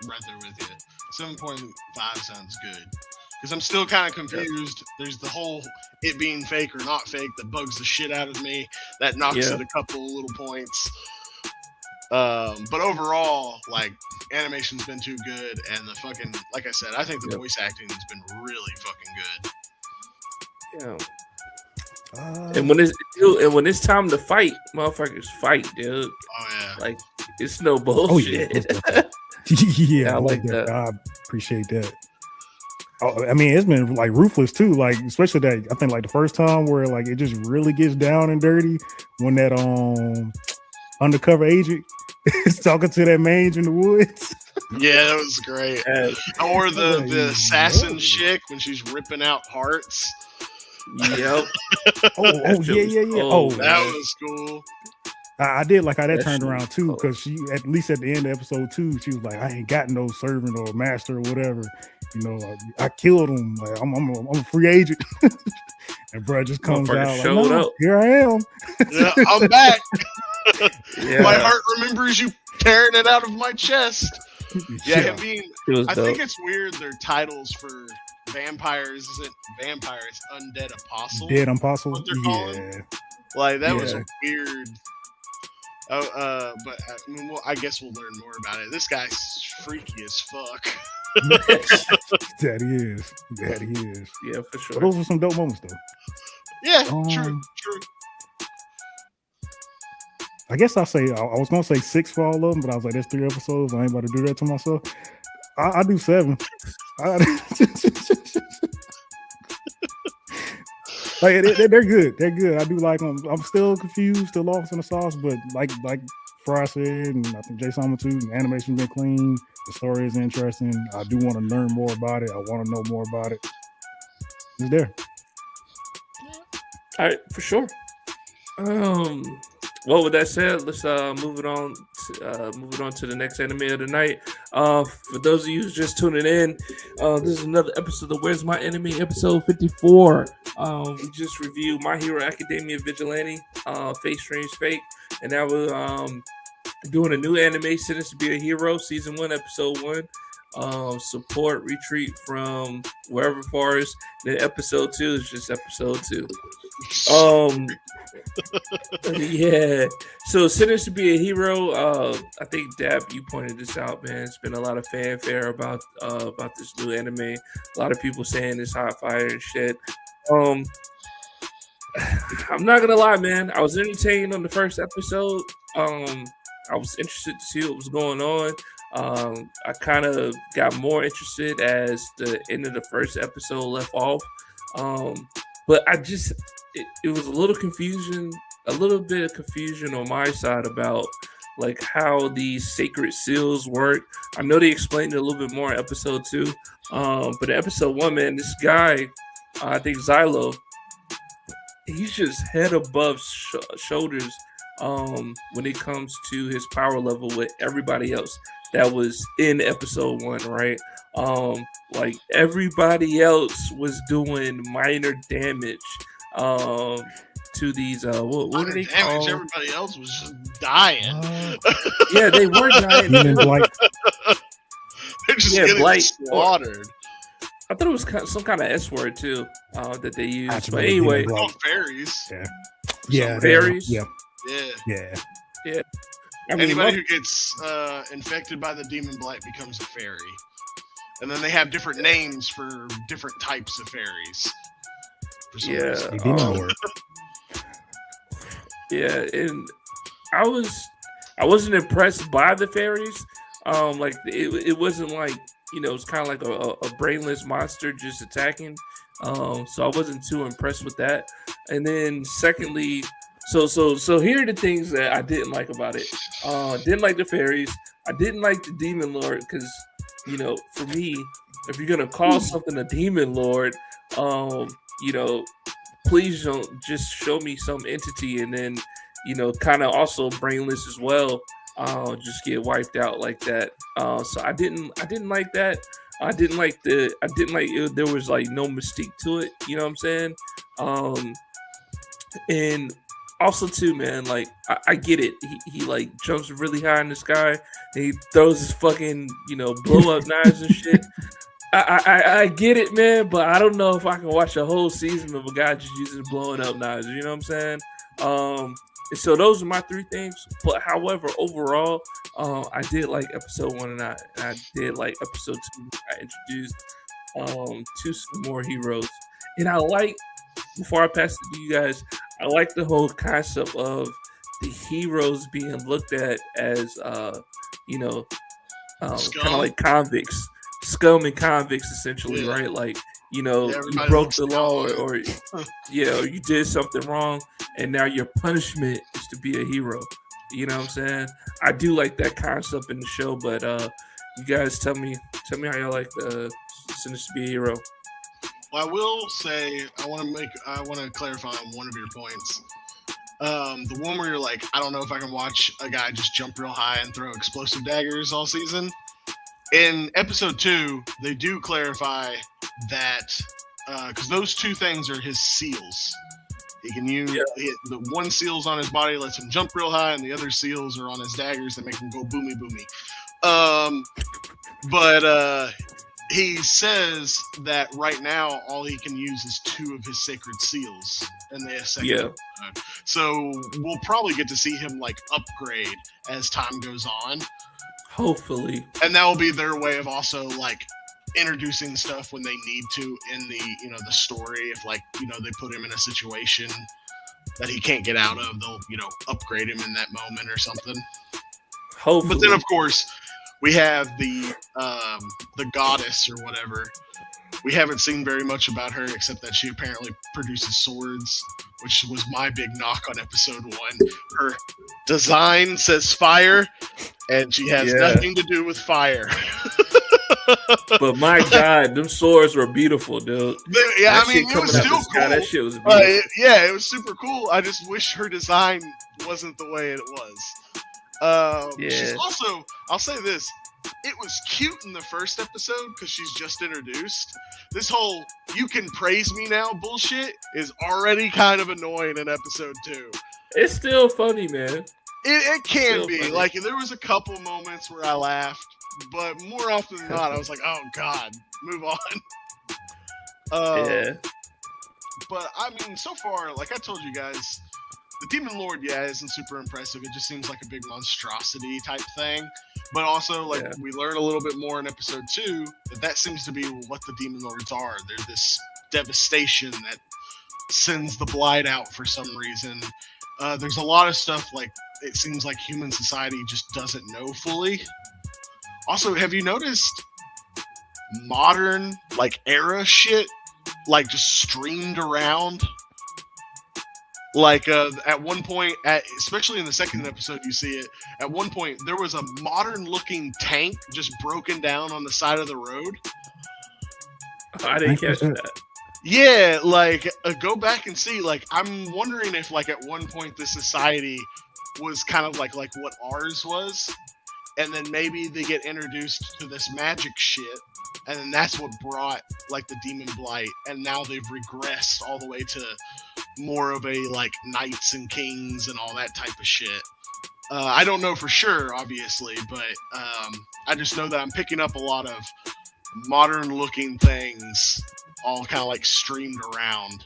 [SPEAKER 4] right there with you. 7.5 sounds good because I'm still kind of confused. There's the whole it being fake or not fake that bugs the shit out of me. That knocks
[SPEAKER 2] Yeah.
[SPEAKER 4] at a couple little points. But overall, like animation's been too good, and the fucking like I said, I think the
[SPEAKER 2] Yep.
[SPEAKER 4] voice acting has been really fucking good.
[SPEAKER 2] Yeah.
[SPEAKER 1] Uh,
[SPEAKER 2] And when it's time to fight, motherfuckers fight, dude.
[SPEAKER 4] Oh yeah.
[SPEAKER 2] Like it's no
[SPEAKER 1] oh yeah,
[SPEAKER 2] bullshit.
[SPEAKER 1] yeah,
[SPEAKER 2] I
[SPEAKER 1] I
[SPEAKER 2] like
[SPEAKER 1] like that.
[SPEAKER 2] that.
[SPEAKER 1] I appreciate that. Oh, I mean, it's been like ruthless too. Like especially that I think like the first time where like it just really gets down and dirty when that undercover agent is talking to that mange in the woods.
[SPEAKER 4] Yeah, that was great.
[SPEAKER 2] Yeah.
[SPEAKER 4] Or the
[SPEAKER 1] Like,
[SPEAKER 4] assassin
[SPEAKER 1] no.
[SPEAKER 4] chick when she's ripping out hearts.
[SPEAKER 2] Yep.
[SPEAKER 1] Oh,
[SPEAKER 2] shit
[SPEAKER 1] yeah.
[SPEAKER 2] was
[SPEAKER 1] Oh,
[SPEAKER 2] cold,
[SPEAKER 4] That
[SPEAKER 2] man.
[SPEAKER 4] was cool.
[SPEAKER 1] I did like how that
[SPEAKER 2] That
[SPEAKER 1] turned
[SPEAKER 2] shit
[SPEAKER 1] around
[SPEAKER 2] was
[SPEAKER 1] too,
[SPEAKER 2] cold.
[SPEAKER 1] because she at least at the end of episode 2, she was like, "I ain't got no servant or master or whatever." You know, I killed him. Like I'm a free agent, and bro just comes
[SPEAKER 2] Motherfucker
[SPEAKER 1] out like,
[SPEAKER 2] showed
[SPEAKER 1] "No,
[SPEAKER 2] up.
[SPEAKER 1] here I am."
[SPEAKER 4] Yeah, I'm back.
[SPEAKER 2] Yeah.
[SPEAKER 4] My heart remembers you tearing it out of my chest. Yeah, him being.
[SPEAKER 2] It was
[SPEAKER 4] I
[SPEAKER 2] dope.
[SPEAKER 4] think it's weird their titles for vampires isn't vampire, it's undead apostle.
[SPEAKER 1] Dead impossible.
[SPEAKER 4] What they're calling?
[SPEAKER 1] Yeah,
[SPEAKER 4] Like that was
[SPEAKER 2] Yeah.
[SPEAKER 4] weird. Oh, but I mean, I guess we'll learn more about it. This guy's freaky as fuck.
[SPEAKER 1] that he is. That he is.
[SPEAKER 2] Yeah, for
[SPEAKER 1] But
[SPEAKER 2] sure.
[SPEAKER 1] those were some dope moments though.
[SPEAKER 4] Yeah, true,
[SPEAKER 1] Um,
[SPEAKER 4] true.
[SPEAKER 1] I guess I was gonna say 6 for all of them, but I was like, "There's 3 episodes. I ain't about to do that to myself." I do 7. Like they're good. They're good. I do like them. I'm still confused, still lost in the sauce, but like Fry said, and I think Jay Sama too. The animation's been clean. The story is interesting. I do want to learn more about it. I want to know more about it. It's there.
[SPEAKER 2] All right, for sure. Well, with that said, let's move it on to the next anime of the night. For those of you who's just tuning in, this is another episode of Where's My Anime, episode 54. We just reviewed My Hero Academia Vigilante, Fate Strange Fate, and now we're doing a new anime, Sentenced to Be a Hero, season 1, episode 1. Support retreat from wherever forest. Then episode 2 is just episode 2. Yeah. So Sentenced to Be a Hero. I think Dab, you pointed this out, man. It's been a lot of fanfare about this new anime. A lot of people saying it's hot fire and shit. I'm not gonna lie, man. I was entertained on the first episode. I was interested to see what was going on. I kind of got more interested as the end of the first episode left off. But it was a little confusion, a little bit of confusion on my side about like how these sacred seals work. I know they explained it a little bit more in episode 2. But in episode 1, man, this guy, I think Xylo, he's just head above shoulders when it comes to his power level with everybody else that was in episode 1, right? Like everybody else was doing minor damage to these what are they called?
[SPEAKER 4] Everybody else was just dying.
[SPEAKER 2] Yeah, they were dying.
[SPEAKER 1] They're
[SPEAKER 4] just getting slaughtered.
[SPEAKER 2] I thought it was some kind of S word too that they used. But anyway,
[SPEAKER 4] fairies.
[SPEAKER 1] Yeah,
[SPEAKER 2] fairies.
[SPEAKER 1] Yeah.
[SPEAKER 2] I mean,
[SPEAKER 4] anybody who gets infected by the demon blight becomes a fairy, and then they have different names for different types of fairies.
[SPEAKER 2] Yeah, and I wasn't impressed by the fairies. Like it wasn't like, you know, it's kind of like a brainless monster just attacking. So I wasn't too impressed with that. And then secondly, so here are the things that I didn't like about it. Didn't like the fairies. I didn't like the demon lord because, you know, for me, if you're gonna call something a demon lord, you know, please don't just show me some entity and then, you know, kind of also brainless as well. Just get wiped out like that. So I didn't like that. I didn't like it. There was like no mystique to it. You know what I'm saying? And also too, man, like I get it. He like jumps really high in the sky and he throws his fucking, you know, blow up knives and shit. I get it, man, but I don't know if I can watch a whole season of a guy just using blowing up knives. You know what I'm saying? And so those are my 3 things. But however, overall, I did like episode 1, and I did like episode 2. I introduced 2 more heroes, and I like. Before I pass it to you guys, I like the whole concept of the heroes being looked at as, you know, kind of like convicts, scum and convicts, essentially, right? Like, you know, you broke the law, or you did something wrong, and now your punishment is to be a hero. You know what I'm saying? I do like that concept in the show, but you guys tell me how y'all like the Sinister to be a hero.
[SPEAKER 4] Well, I will say I want to clarify on one of your points. The one where you're like, I don't know if I can watch a guy just jump real high and throw explosive daggers all season. In episode 2, they do clarify that because those 2 things are his seals. He can use the one seal's on his body, lets him jump real high, and the other seals are on his daggers that make him go boomy boomy. But he says that right now all he can use is 2 of his sacred seals, and they second. So we'll probably get to see him like upgrade as time goes on.
[SPEAKER 2] Hopefully,
[SPEAKER 4] and that will be their way of also like introducing stuff when they need to in the, you know, the story. If like, you know, they put him in a situation that he can't get out of, they'll, you know, upgrade him in that moment or something.
[SPEAKER 2] Hopefully.
[SPEAKER 4] But then of course we have the goddess or whatever. We haven't seen very much about her except that she apparently produces swords, which was my big knock on episode 1. Her design says fire, and she has nothing to do with fire.
[SPEAKER 2] But my God, them swords were beautiful, dude.
[SPEAKER 4] I mean, it was still cool.
[SPEAKER 2] That shit was beautiful.
[SPEAKER 4] It was super cool. I just wish her design wasn't the way it was. She's also, I'll say this, it was cute in the first episode because she's just introduced. This whole "you can praise me now" bullshit is already kind of annoying in episode 2.
[SPEAKER 2] It's still funny, man.
[SPEAKER 4] It can be.
[SPEAKER 2] Funny.
[SPEAKER 4] Like, there was a couple moments where I laughed, but more often than not, I was like, oh God, move on. But I mean, so far, like I told you guys, the Demon Lord, isn't super impressive. It just seems like a big monstrosity type thing. But also, like, we learn a little bit more in episode 2 that seems to be what the Demon Lords are. They're this devastation that sends the blight out for some reason. There's a lot of stuff like it seems like human society just doesn't know fully. Also, have you noticed modern like era shit like just streamed around? Like at one point, especially in the second episode, you see it. At one point, there was a modern-looking tank just broken down on the side of the road.
[SPEAKER 2] I didn't catch that.
[SPEAKER 4] Yeah, like go back and see. Like, I'm wondering if, like, at one point, this society was kind of like what ours was, and then maybe they get introduced to this magic shit, and then that's what brought like the demon blight, and now they've regressed all the way to more of a like knights and kings and all that type of shit. I don't know for sure, obviously, but I just know that I'm picking up a lot of modern looking things all kind of like streamed around,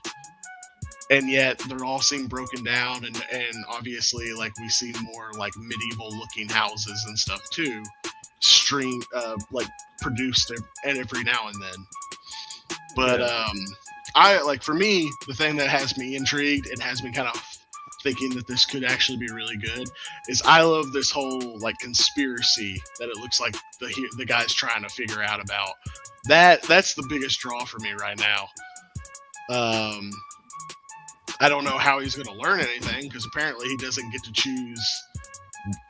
[SPEAKER 4] and yet they're all seem broken down, and obviously like we see more like medieval looking houses and stuff too like produced every now and then. But I like, for me, the thing that has me intrigued and has me kind of thinking that this could actually be really good is I love this whole like conspiracy that it looks like the guy's trying to figure out about. That's the biggest draw for me right now. I don't know how he's going to learn anything, because apparently he doesn't get to choose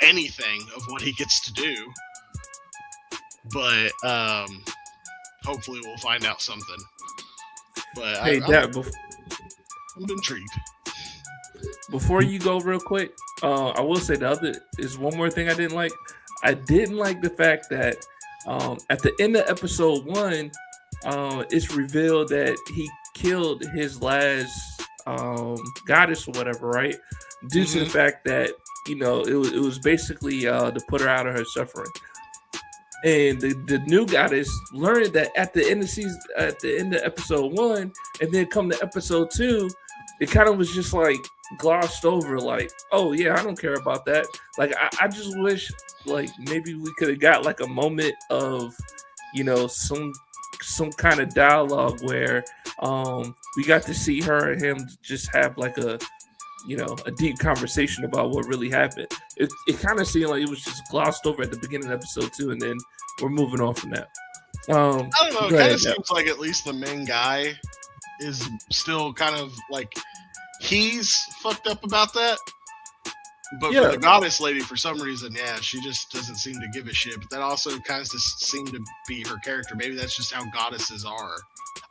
[SPEAKER 4] anything of what he gets to do. But hopefully we'll find out something. But
[SPEAKER 2] hey,
[SPEAKER 4] I'm intrigued.
[SPEAKER 2] Before you go real quick, I will say the other is one more thing I didn't like. I didn't like the fact that at the end of episode 1, it's revealed that he killed his last goddess or whatever, right? Due to the fact that, you know, it was basically to put her out of her suffering. And the new goddess learned that at the end of episode 1, and then come to episode 2, it kind of was just like glossed over, like, oh yeah, I don't care about that. Like, I just wish like maybe we could have got like a moment of, you know, some kind of dialogue where we got to see her and him just have like a, you know, a deep conversation about what really happened. It kind of seemed like it was just glossed over at the beginning of episode 2, and then we're moving on from that.
[SPEAKER 4] I don't know. It kind of seems like at least the main guy is still kind of like he's fucked up about that. But for the goddess lady, for some reason, she just doesn't seem to give a shit. But that also kind of seemed to be her character. Maybe that's just how goddesses are.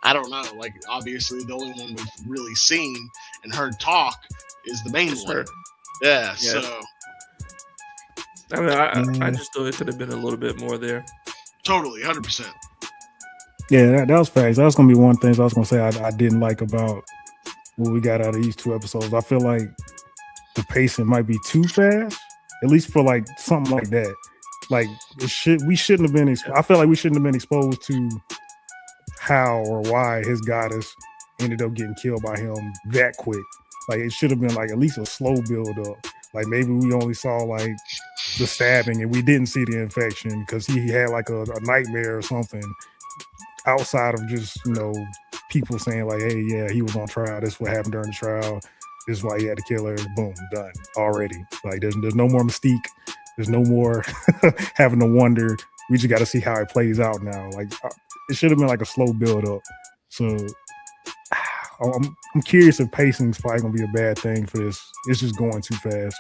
[SPEAKER 4] I don't know. Like, obviously, the only one we've really seen and heard talk is the main one. Her. Yeah, so.
[SPEAKER 2] I mean, I just thought it could have been a little bit more there.
[SPEAKER 4] Totally, 100%.
[SPEAKER 1] Yeah, that was facts. That was going to be one thing I was going to say I didn't like about what we got out of these 2 episodes. I feel like the pacing might be too fast, at least for like something like that. Like, we shouldn't have been. I feel like we shouldn't have been exposed to how or why his goddess ended up getting killed by him that quick. Like, it should have been like at least a slow build up. Like, maybe we only saw like the stabbing and we didn't see the infection because he had like a nightmare or something outside of just, you know, people saying like, hey, yeah, he was on trial. This is what happened during the trial. This is why he had to kill her. Boom, done already. Like, there's no more mystique. There's no more having to wonder. We just got to see how it plays out now. Like, it should have been like a slow build up. So I'm curious if pacing is probably gonna be a bad thing for this. It's just going too fast.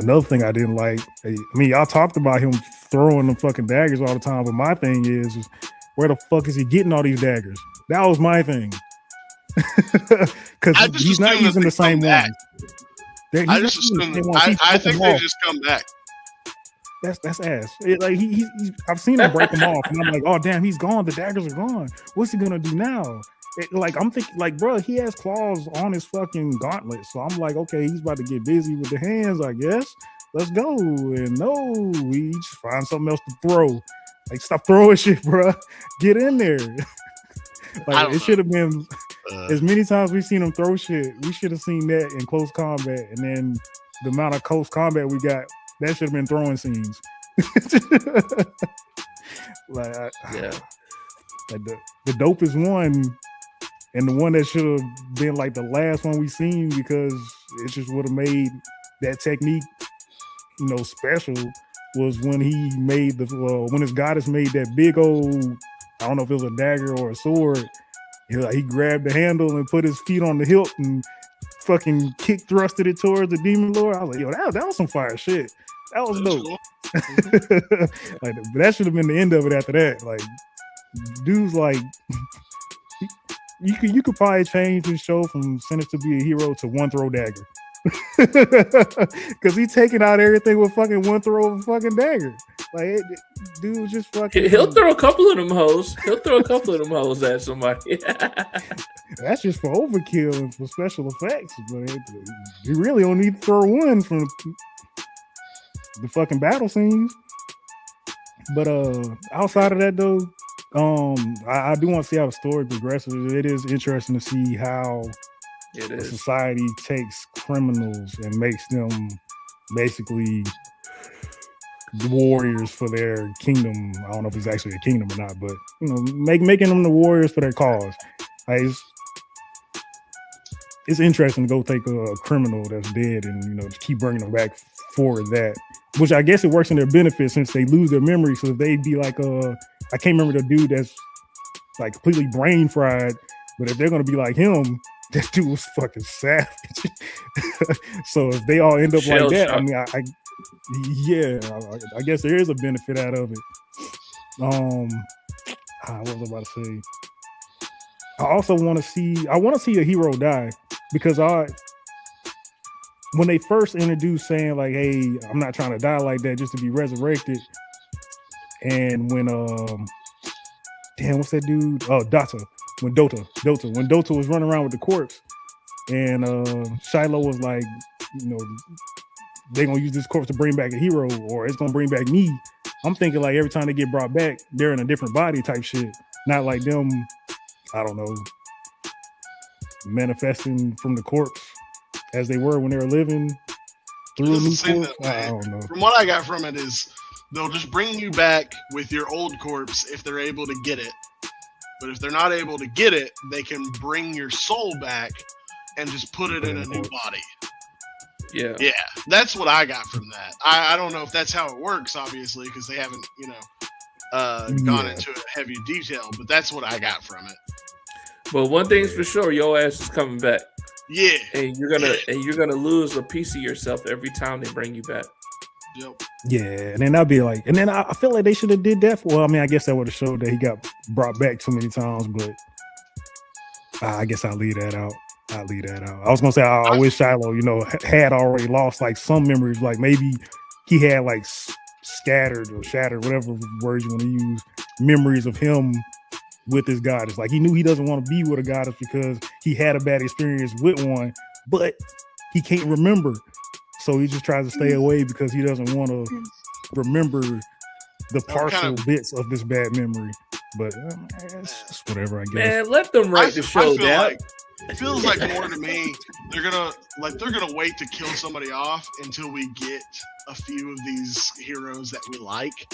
[SPEAKER 1] Another thing I didn't like. I mean, y'all talked about him throwing the fucking daggers all the time, but my thing is where the fuck is he getting all these daggers? That was my thing. Because he's not using the same ones.
[SPEAKER 4] I just assume. I think they just come back.
[SPEAKER 1] That's ass. Like he's I've seen him break them off, and I'm like, oh damn, he's gone. The daggers are gone. What's he gonna do now? Like, I'm thinking, like, bro, he has claws on his fucking gauntlet. So I'm like, okay, he's about to get busy with the hands, I guess. Let's go. And no, we just find something else to throw. Like, stop throwing shit, bro. Get in there. Like, it should have been as many times we've seen him throw shit. We should have seen that in close combat, and then the amount of close combat we got. That should have been throwing scenes. Like,
[SPEAKER 2] yeah.
[SPEAKER 1] Like the dopest one And the one that should have been like the last one we seen because it just would have made that technique, special, was when he made when his goddess made that big old, I don't know if it was a dagger or a sword. He grabbed the handle and put his feet on the hilt and fucking kick thrusted it towards the demon lord. I was like, yo, that was some fire shit. That was dope.
[SPEAKER 4] Cool.
[SPEAKER 1] Like, but that should have been the end of it after that. Like, dude's like, you could probably change this show from Sentenced to Be a Hero to One Throw Dagger. Because he's taking out everything with fucking one throw of a fucking dagger. Like, dude just fucking.
[SPEAKER 2] He'll throw a couple of them hoes. He'll throw a couple of them hoes at somebody.
[SPEAKER 1] That's just for overkill and for special effects. But you really only need to throw one from the fucking battle scenes. But outside of that though, I do want to see how the story progresses. It is interesting to see how the society takes criminals and makes them basically the warriors for their kingdom. I don't know if it's actually a kingdom or not, but making them the warriors for their cause. It's interesting to go take a criminal that's dead and just keep bringing them back for that. Which I guess it works in their benefit since they lose their memory. So if they'd be like, I can't remember the dude that's like completely brain fried, but if they're gonna be like him, that dude was fucking savage. So if they all end up like that, I mean, I guess there is a benefit out of it. What was I about to say? I also want to see a hero die because when they first introduced saying like, hey, I'm not trying to die like that just to be resurrected. And when what's that dude? Oh, Dota. When Dota was running around with the corpse and Shiloh was like, they're gonna use this corpse to bring back a hero or it's gonna bring back me. I'm thinking like every time they get brought back, they're in a different body type shit. Not like them, I don't know, manifesting from the corpse as they were when they were living through a new corpse. I don't know.
[SPEAKER 4] From what I got from it is they'll just bring you back with your old corpse if they're able to get it. But if they're not able to get it, they can bring your soul back and just put it in a new body. Yeah, that's what I got from that. I don't know if that's how it works, obviously, because they haven't, gone into a heavy detail. But that's what I got from it.
[SPEAKER 2] But one thing's for sure, your ass is coming back.
[SPEAKER 4] Yeah,
[SPEAKER 2] and you're gonna lose a piece of yourself every time they bring you back.
[SPEAKER 4] Yep.
[SPEAKER 1] Yeah, and then I'd be like, and then I feel like they should have did that. Well, I mean, I guess that would have showed that he got brought back too many times, but I guess I'll leave that out. I was gonna say I wish Shiloh, had already lost like some memories, like maybe he had like scattered or shattered, whatever word you want to use, memories of him with his goddess. Like he knew he doesn't want to be with a goddess because he had a bad experience with one, but he can't remember. So he just tries to stay away because he doesn't want to remember the partial bits of this bad memory. But it's whatever, I guess.
[SPEAKER 2] Man, let them write the show down.
[SPEAKER 4] It feels like more to me, they're gonna wait to kill somebody off until we get a few of these heroes that we like.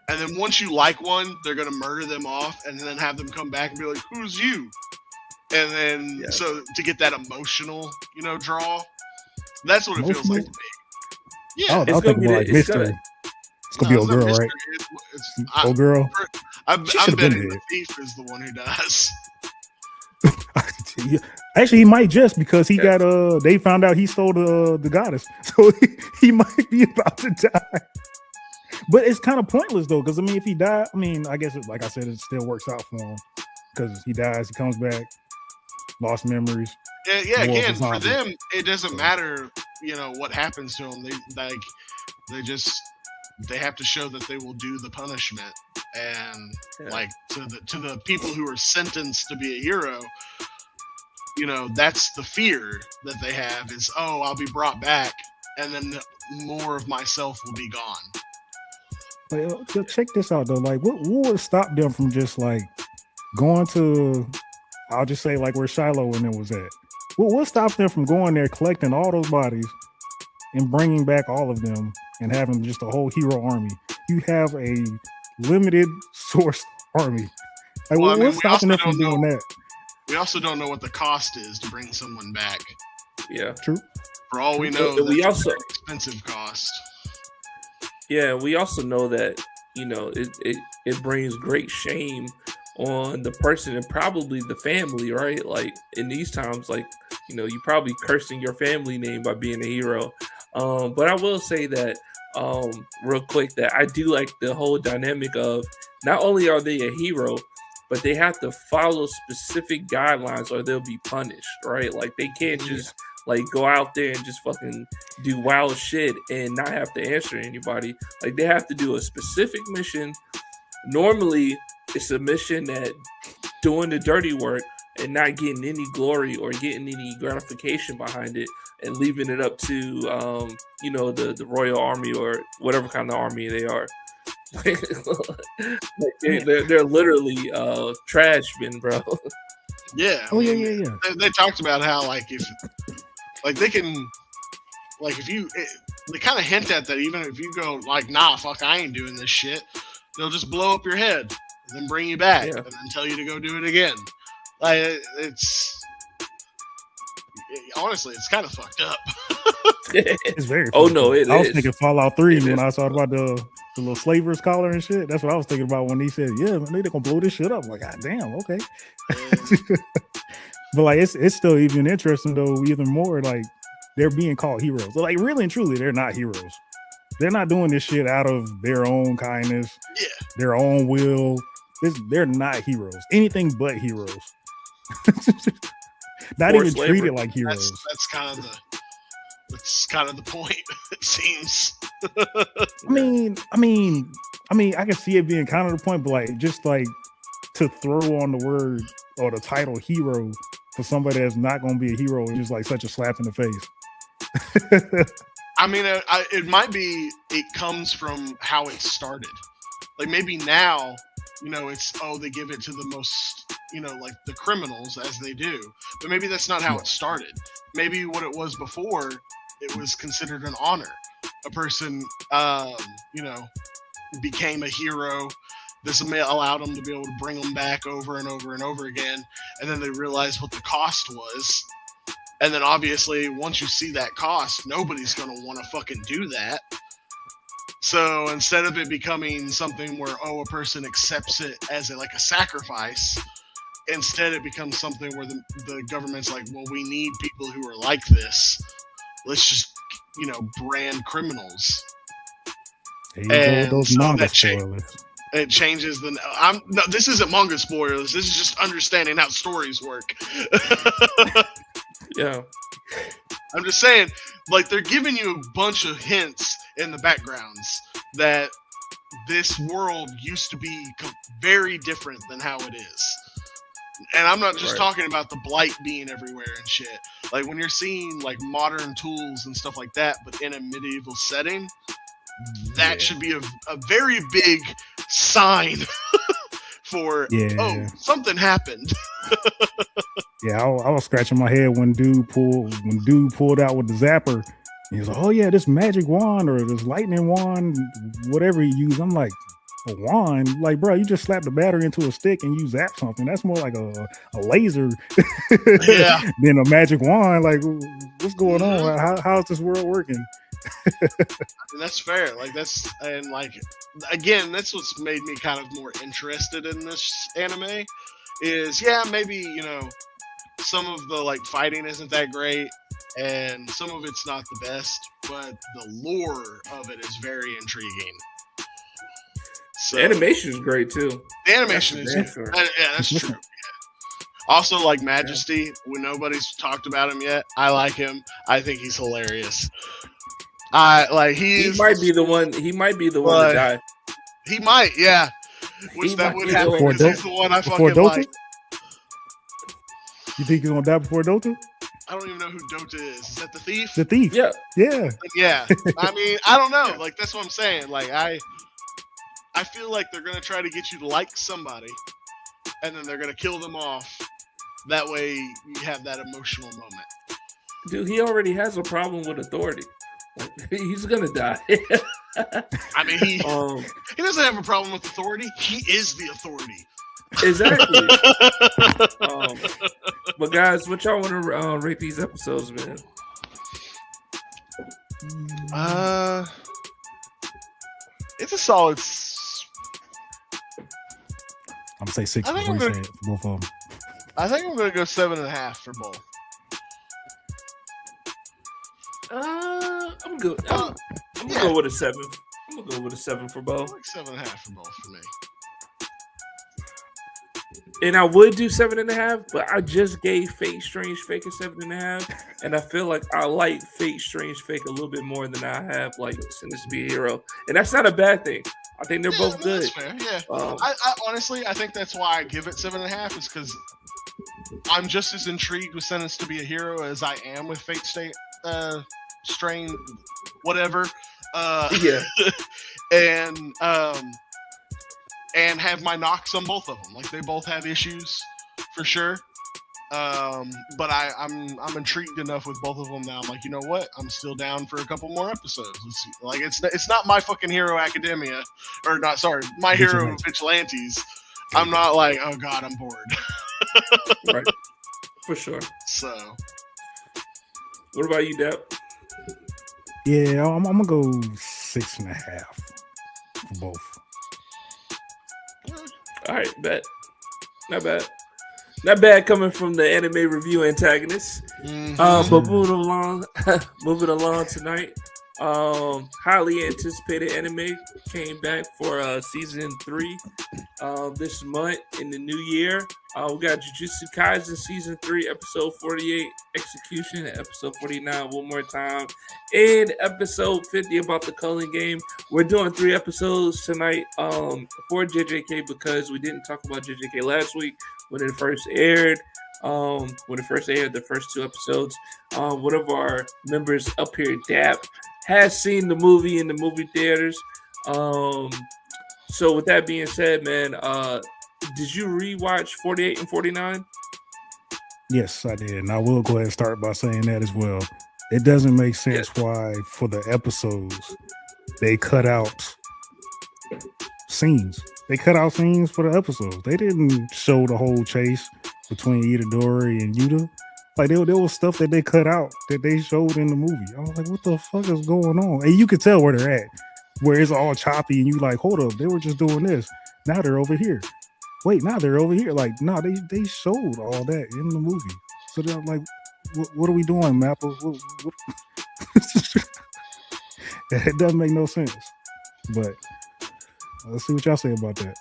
[SPEAKER 4] And then once you like one, they're gonna murder them off and then have them come back and be like, who's you? And then so to get that emotional, draw. That's what it feels like to me. Yeah,
[SPEAKER 1] it's gonna be like mystery. It's gonna be old girl, right? Old girl.
[SPEAKER 4] I'm betting the thief is the one who dies.
[SPEAKER 1] Actually, he might just because he got they found out he stole the goddess, so he might be about to die. But it's kind of pointless though, because I mean, if he died, I guess like I said, it still works out for him because he dies, he comes back, lost memories.
[SPEAKER 4] Yeah, again, for them, it doesn't matter, what happens to them. They have to show that they will do the punishment, and like to the people who are sentenced to be a hero, that's the fear that they have is, I'll be brought back, and then more of myself will be gone.
[SPEAKER 1] But check this out though, like what would stop them from just like going to, I'll just say like where Shiloh and them was at. What stops them from going there, collecting all those bodies, and bringing back all of them, and having just a whole hero army? You have a limited source army. Like, what's stopping them from doing that?
[SPEAKER 4] we also don't know what the cost is to bring someone back.
[SPEAKER 2] Yeah,
[SPEAKER 1] True.
[SPEAKER 4] For all we know,
[SPEAKER 2] we
[SPEAKER 4] that's
[SPEAKER 2] also
[SPEAKER 4] a very expensive cost.
[SPEAKER 2] Yeah, we also know that it brings great shame on the person and probably the family, right? Like in these times, like you probably cursing your family name by being a hero. But I will say that real quick that I do like the whole dynamic of not only are they a hero, but they have to follow specific guidelines or they'll be punished, right? Like they can't just like go out there and just fucking do wild shit and not have to answer anybody. Like they have to do a specific mission. Normally, it's a mission that doing the dirty work and not getting any glory or getting any gratification behind it and leaving it up to the Royal Army or whatever kind of army they are. They're literally trash bin, bro.
[SPEAKER 4] Yeah.
[SPEAKER 1] Oh yeah.
[SPEAKER 4] They talked about how like if like they can like if you they kind of hint at that even if you go like nah fuck I ain't doing this shit, they'll just blow up your head and then bring you back and then tell you to go do it again. Like honestly it's kind of fucked up.
[SPEAKER 1] It's very.
[SPEAKER 2] Oh no,
[SPEAKER 1] I was thinking Fallout 3 when I saw about the little slaver's collar and shit. That's what I was thinking about when he said, "Yeah, they're gonna blow this shit up." I'm like, God damn, okay. But like, it's still even interesting though, even more like they're being called heroes. So, like, really and truly, they're not heroes. They're not doing this shit out of their own kindness, their own will. They're not heroes. Anything but heroes. Not even treated like heroes.
[SPEAKER 4] That's kind of the point. It seems.
[SPEAKER 1] I mean, I can see it being kind of the point, but like, just like to throw on the word or the title hero for somebody that's not going to be a hero is just like such a slap in the face.
[SPEAKER 4] I mean, it might be. It comes from how it started. Like maybe now, it's they give it to the most, like the criminals as they do. But maybe that's not how it started. Maybe what it was before. It was considered an honor. A person, became a hero. This allowed them to be able to bring them back over and over and over again. And then they realized what the cost was. And then obviously, once you see that cost, nobody's going to want to fucking do that. So instead of it becoming something where, a person accepts it as a sacrifice, instead it becomes something where the government's like, well, we need people who are like this. Let's just, brand criminals.
[SPEAKER 1] There you go, those manga spoilers.
[SPEAKER 4] It changes the. No, this isn't manga spoilers. This is just understanding how stories work.
[SPEAKER 2] Yeah.
[SPEAKER 4] I'm just saying, like, they're giving you a bunch of hints in the backgrounds that this world used to be very different than how it is. And I'm not just talking about the blight being everywhere and shit. Like, when you're seeing, like, modern tools and stuff like that, but in a medieval setting, that should be a very big sign for, something happened.
[SPEAKER 1] Yeah, I was scratching my head when dude pulled out with the zapper. He was like, "Oh yeah, this magic wand or this lightning wand, whatever he used." I'm like, "A wand? Like, bro, you just slap the battery into a stick and you zap something. That's more like a laser than a magic wand. Like, what's going on? How's this world working?"
[SPEAKER 4] And that's fair. Like again, that's what's made me kind of more interested in this anime. Is maybe some of the fighting isn't that great, and some of it's not the best, but the lore of it is very intriguing. So,
[SPEAKER 2] the animation is great too.
[SPEAKER 4] The animation is that's true. Yeah. Also, Majesty, when nobody's talked about him yet, I like him. I think he's hilarious. He
[SPEAKER 2] might be the one. He might be the one to die.
[SPEAKER 4] He might, yeah. Which that would happen because he's the one I fucking like.
[SPEAKER 1] You think he's gonna die before Dota?
[SPEAKER 4] I don't even know who Dota is. Is that the thief?
[SPEAKER 1] The thief. Yeah.
[SPEAKER 4] Yeah. I mean, I don't know. That's what I'm saying. I feel like they're gonna try to get you to like somebody, and then they're gonna kill them off. That way, you have that emotional moment.
[SPEAKER 2] Dude, he already has a problem with authority. He's gonna die.
[SPEAKER 4] I mean, he doesn't have a problem with authority. He is the authority.
[SPEAKER 2] Exactly. But guys, what y'all want to rate these episodes, man?
[SPEAKER 4] It's a solid.
[SPEAKER 1] I'm gonna say 6
[SPEAKER 4] I think
[SPEAKER 1] before
[SPEAKER 4] I'm
[SPEAKER 1] you
[SPEAKER 4] gonna-
[SPEAKER 1] say it for both of them.
[SPEAKER 4] I think I'm gonna go 7.5 for both.
[SPEAKER 2] I'm good. I'm gonna go with a 7. I'm gonna go with a 7 for
[SPEAKER 4] I
[SPEAKER 2] both.
[SPEAKER 4] like 7.5 for both for me.
[SPEAKER 2] And I would do 7.5, but I just gave Fate Strange Fake a 7.5, and I feel like I like Fate Strange Fake a little bit more than I have like Sentence to Be a Hero, and that's not a bad thing. I think they're both
[SPEAKER 4] No,
[SPEAKER 2] good.
[SPEAKER 4] that's fair. Yeah.
[SPEAKER 2] Um,
[SPEAKER 4] I honestly, I think that's why I give it 7.5 is because I'm just as intrigued with Sentence to Be a Hero as I am with Fate State Strain, whatever.
[SPEAKER 2] Yeah.
[SPEAKER 4] and have my knocks on both of them. Like they both have issues for sure. But I'm intrigued enough with both of them now. I'm like, you know what? I'm still down for a couple more episodes. Let's see. Like it's not My Fucking Hero Academia, or not. Sorry, My Hero Vigilantes. I'm not like, oh god, I'm bored.
[SPEAKER 2] Right. For sure.
[SPEAKER 4] So,
[SPEAKER 2] what about you, Depp?
[SPEAKER 1] Yeah, I'm gonna go 6.5 for both.
[SPEAKER 2] All right, bet. Not bad. Not bad coming from the anime review antagonist. But moving along tonight. Highly anticipated anime came back for season 3 this month in the new year. We got Jujutsu Kaisen season 3, episode 48, Execution, episode 49, One More Time, and episode 50 about the culling game. We're doing 3 episodes tonight for JJK because we didn't talk about JJK last week when it first aired. The first 2 episodes. One of our members up here, Dap, has seen the movie in the movie theaters. So with that being said, man, did you rewatch 48 and 49?
[SPEAKER 1] Yes, I did. And I will go ahead and start by saying that as well. It doesn't make sense why for the episodes they cut out scenes. They cut out scenes for the episodes. They didn't show the whole chase between Itadori and Yuta. Like there was stuff that they cut out that they showed in the movie. I was like, what the fuck is going on? And you could tell where they're at, where it's all choppy, and you like, hold up, they were just doing this. Now they're over here. Wait, now they're over here. Like, no, they showed all that in the movie. So they're like, what are we doing, Mappa? What? It doesn't make no sense. But let's see what y'all say about that.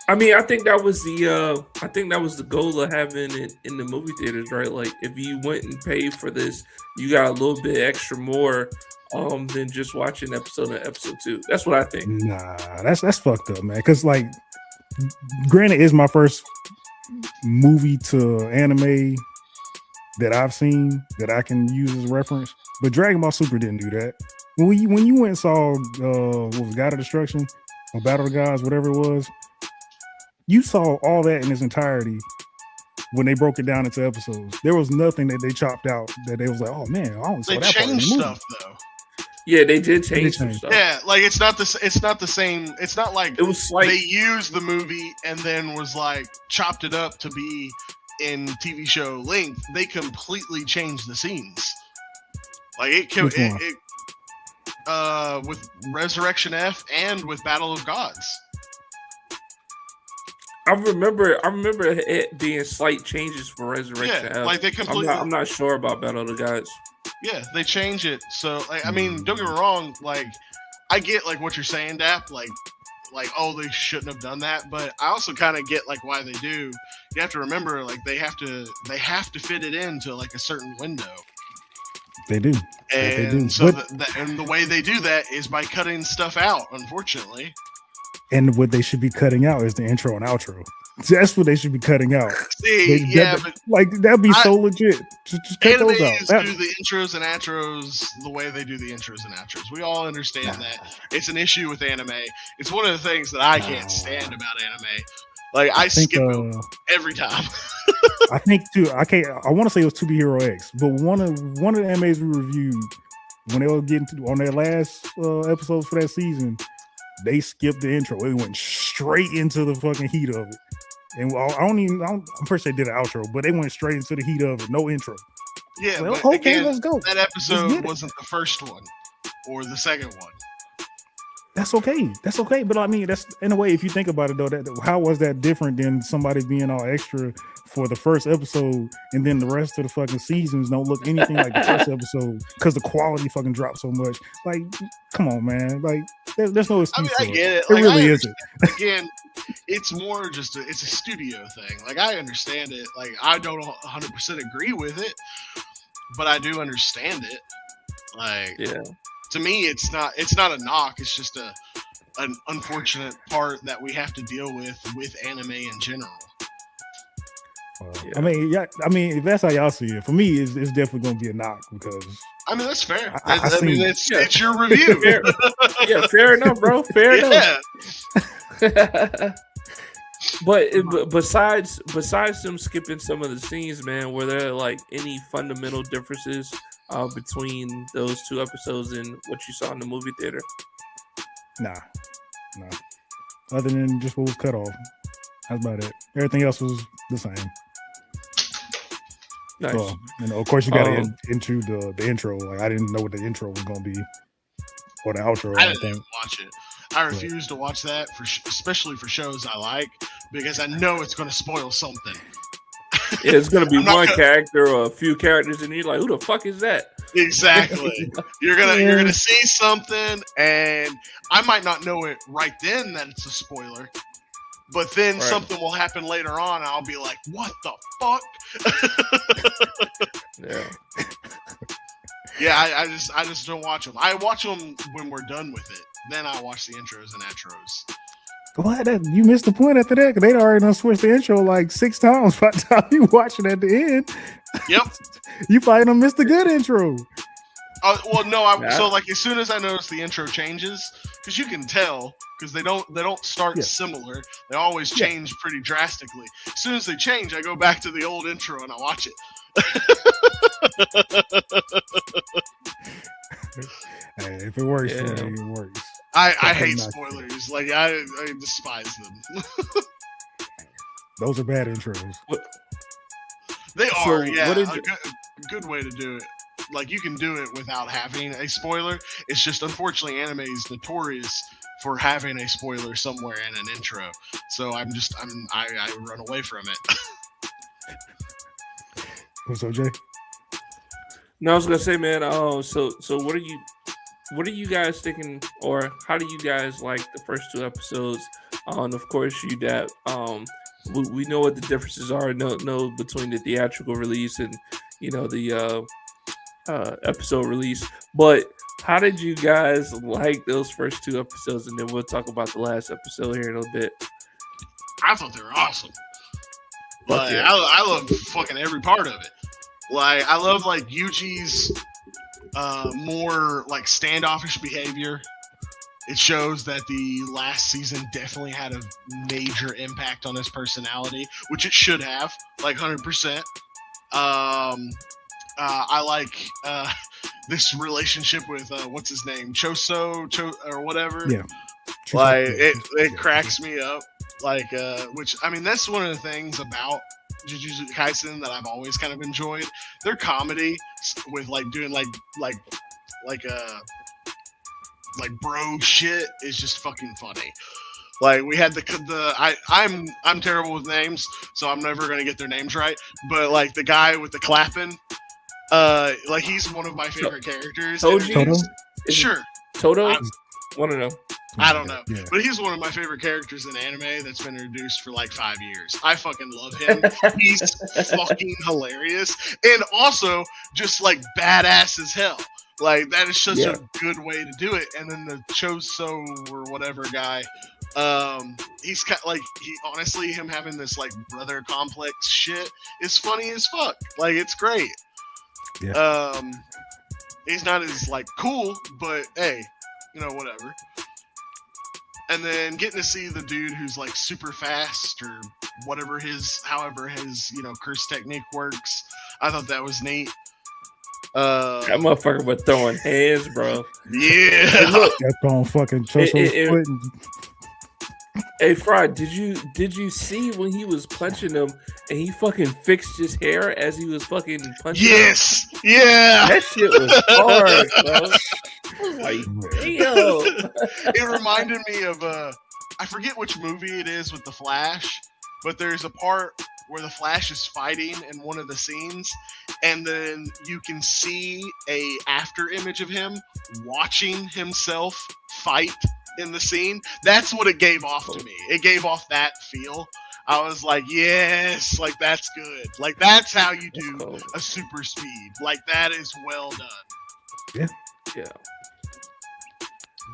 [SPEAKER 2] I mean, I think that was the goal of having it in the movie theaters, right? Like, if you went and paid for this, you got a little bit extra more than just watching episode 2. That's what I think.
[SPEAKER 1] Nah, that's fucked up, man. Because like, granted, it's my first movie to anime that I've seen that I can use as a reference. But Dragon Ball Super didn't do that. When you went and saw what was God of Destruction or Battle of the Gods, whatever it was, you saw all that in its entirety when they broke it down into episodes. There was nothing that they chopped out that they was like, oh man, I only saw that part in the
[SPEAKER 4] changed
[SPEAKER 1] movie.
[SPEAKER 4] stuff though.
[SPEAKER 2] Yeah, they did change some stuff.
[SPEAKER 4] Yeah, like it's not the same. It's not like
[SPEAKER 2] it was like
[SPEAKER 4] they used the movie and then was like chopped it up to be in TV show length. They completely changed the scenes. Like it with Resurrection F and with Battle of Gods.
[SPEAKER 2] I remember it being slight changes for Resurrection F.
[SPEAKER 4] Like they completely.
[SPEAKER 2] I'm not sure about Battle of the Gods.
[SPEAKER 4] Yeah, they change it. So, like, I mean, don't get me wrong. Like, I get like what you're saying, Dap. Like, oh, they shouldn't have done that. But I also kind of get like why they do. You have to remember, like, they have to fit it into like a certain window.
[SPEAKER 1] They do.
[SPEAKER 4] And
[SPEAKER 1] they do.
[SPEAKER 4] So, and the way they do that is by cutting stuff out. Unfortunately.
[SPEAKER 1] And what they should be cutting out is the intro and outro. That's what they should be cutting out.
[SPEAKER 4] See, but
[SPEAKER 1] like that'd be so legit. Just cut those out.
[SPEAKER 4] Do the intros and outros the way they do the intros and outros. We all understand that it's an issue with anime. It's one of the things that I can't stand about anime. Like I skip it every time.
[SPEAKER 1] I think too. I want to say it was To Be Hero X, but one of the animes we reviewed when they were getting on their last episodes for that season. They skipped the intro. It went straight into the fucking heat of it. And I'm pretty sure they did an outro, but they went straight into the heat of it, no intro.
[SPEAKER 4] Yeah,
[SPEAKER 1] Well,
[SPEAKER 4] but
[SPEAKER 1] okay,
[SPEAKER 4] again,
[SPEAKER 1] let's go.
[SPEAKER 4] That episode wasn't the first one or the second one.
[SPEAKER 1] That's okay. That's okay. But I mean, that's in a way, if you think about it though, how was that different than somebody being all extra for the first episode and then the rest of the fucking seasons don't look anything like the first episode because the quality fucking dropped so much? Like, come on, man. Like, there's no excuse.
[SPEAKER 4] I get it.
[SPEAKER 1] It really isn't.
[SPEAKER 4] Again, it's more just it's a studio thing. Like, I understand it. Like, I don't 100% agree with it, but I do understand it. Like, yeah. To me, it's not a knock. It's just an unfortunate part that we have to deal with anime in general.
[SPEAKER 1] I mean, if that's how y'all see it, for me, it's definitely going to be a knock because.
[SPEAKER 4] I mean, that's fair.
[SPEAKER 1] I mean,
[SPEAKER 4] it's your review.
[SPEAKER 2] Yeah, fair enough, bro. Fair enough. But besides them skipping some of the scenes, man, were there like any fundamental differences between those two episodes and what you saw in the movie theater?
[SPEAKER 1] Nah. Other than just what was cut off, that's about it. Everything else was the same.
[SPEAKER 2] Nice.
[SPEAKER 1] Well, of course, you got to into the intro. Like, I didn't know what the intro was going to be or the outro.
[SPEAKER 4] I didn't even watch it. I refuse to watch that especially for shows I like because I know it's going to spoil something.
[SPEAKER 2] Yeah, it's going to be one character or a few characters, and you're like, "Who the fuck is that?"
[SPEAKER 4] Exactly. You're gonna see something, and I might not know it right then that it's a spoiler, but then something will happen later on, and I'll be like, "What the fuck?"
[SPEAKER 2] Yeah.
[SPEAKER 4] Yeah, I just don't watch them. I watch them when we're done with it. Then I watch the intros and outros.
[SPEAKER 1] What? You missed the point after that because they already done switched the intro like 6 times by the time you watch it at the end.
[SPEAKER 4] Yep.
[SPEAKER 1] You probably done missed a good intro.
[SPEAKER 4] Well, no. So like as soon as I notice the intro changes, because you can tell because they don't start similar. They always change pretty drastically. As soon as they change, I go back to the old intro and I watch it.
[SPEAKER 1] Hey, if it works, it works.
[SPEAKER 4] I hate spoilers. Like I despise them.
[SPEAKER 1] Those are bad intros.
[SPEAKER 4] They are. A good way to do it. Like you can do it without having a spoiler. It's just unfortunately anime is notorious for having a spoiler somewhere in an intro. So I run away from it.
[SPEAKER 1] What's up, Jay?
[SPEAKER 2] No, I was gonna say, man. So what are you guys thinking, or how do you guys like the first two episodes? And of course, we know what the differences are. No, between the theatrical release and the episode release. But how did you guys like those first two episodes? And then we'll talk about the last episode here in a bit.
[SPEAKER 4] I thought they were awesome. Like I love fucking every part of it. Like I love like Yuji's more like standoffish behavior. It shows that the last season definitely had a major impact on his personality, which it should have, like 100%. I like this relationship with what's his name, Choso or whatever. Yeah, like it cracks me up. Like, which I mean, that's one of the things about Jujutsu Kaisen that I've always kind of enjoyed. Their comedy with like doing like bro shit is just fucking funny. Like we had I'm terrible with names, so I'm never gonna get their names right. But like the guy with the clapping, like he's one of my favorite characters.
[SPEAKER 2] Toto?
[SPEAKER 4] Sure.
[SPEAKER 2] Toto? Want to know?
[SPEAKER 4] I don't know, but he's one of my favorite characters in anime that's been introduced for like 5 years. I fucking love him. He's fucking hilarious, and also just like badass as hell. Like that is such a good way to do it. And then the Choso or whatever guy, he's kind of like honestly him having this like brother complex shit is funny as fuck. Like it's great. Yeah. He's not as like cool, but hey, whatever. And then getting to see the dude who's like super fast or however his curse technique works, I thought that was neat.
[SPEAKER 2] That motherfucker was throwing hands, bro.
[SPEAKER 4] Yeah.
[SPEAKER 2] Look,
[SPEAKER 1] that's on fucking Choso's foot.
[SPEAKER 2] Hey, Fry, did you see when he was punching him and he fucking fixed his hair as he was fucking punching him?
[SPEAKER 4] Yes, yeah.
[SPEAKER 2] That shit was hard, bro. I was like, damn.
[SPEAKER 4] It reminded me of I forget which movie it is with the Flash, but there's a part where the Flash is fighting in one of the scenes, and then you can see a after image of him watching himself fight in the scene. That's what it gave off to me. It gave off that feel. I was like, yes, like that's good. Like that's how you do
[SPEAKER 2] cool.
[SPEAKER 4] a super speed. Like that is well done.
[SPEAKER 2] Yeah.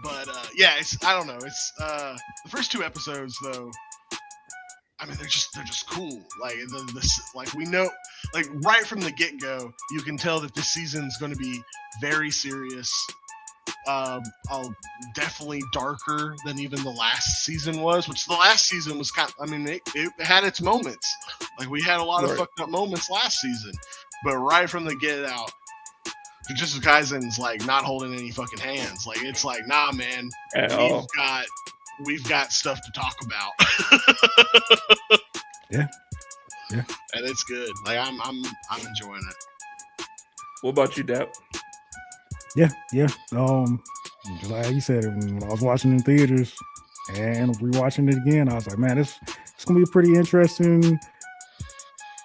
[SPEAKER 4] But yeah, I don't know. It's the first 2 episodes though. I mean, they're just cool. Like like we know, like right from the get go, you can tell that this season's going to be very serious. Definitely darker than even the last season was. Which the last season was kind. I mean, it had its moments. Like we had a lot of fucked up moments last season, but right from the get out, Jujutsu Kaisen's like not holding any fucking hands. Like it's like, nah, man, we've got stuff to talk about.
[SPEAKER 1] Yeah.
[SPEAKER 4] And it's good. Like I'm enjoying it.
[SPEAKER 2] What about you, Dap?
[SPEAKER 1] Yeah. Just like you said, when I was watching in theaters and rewatching it again, I was like, man, it's gonna be a pretty interesting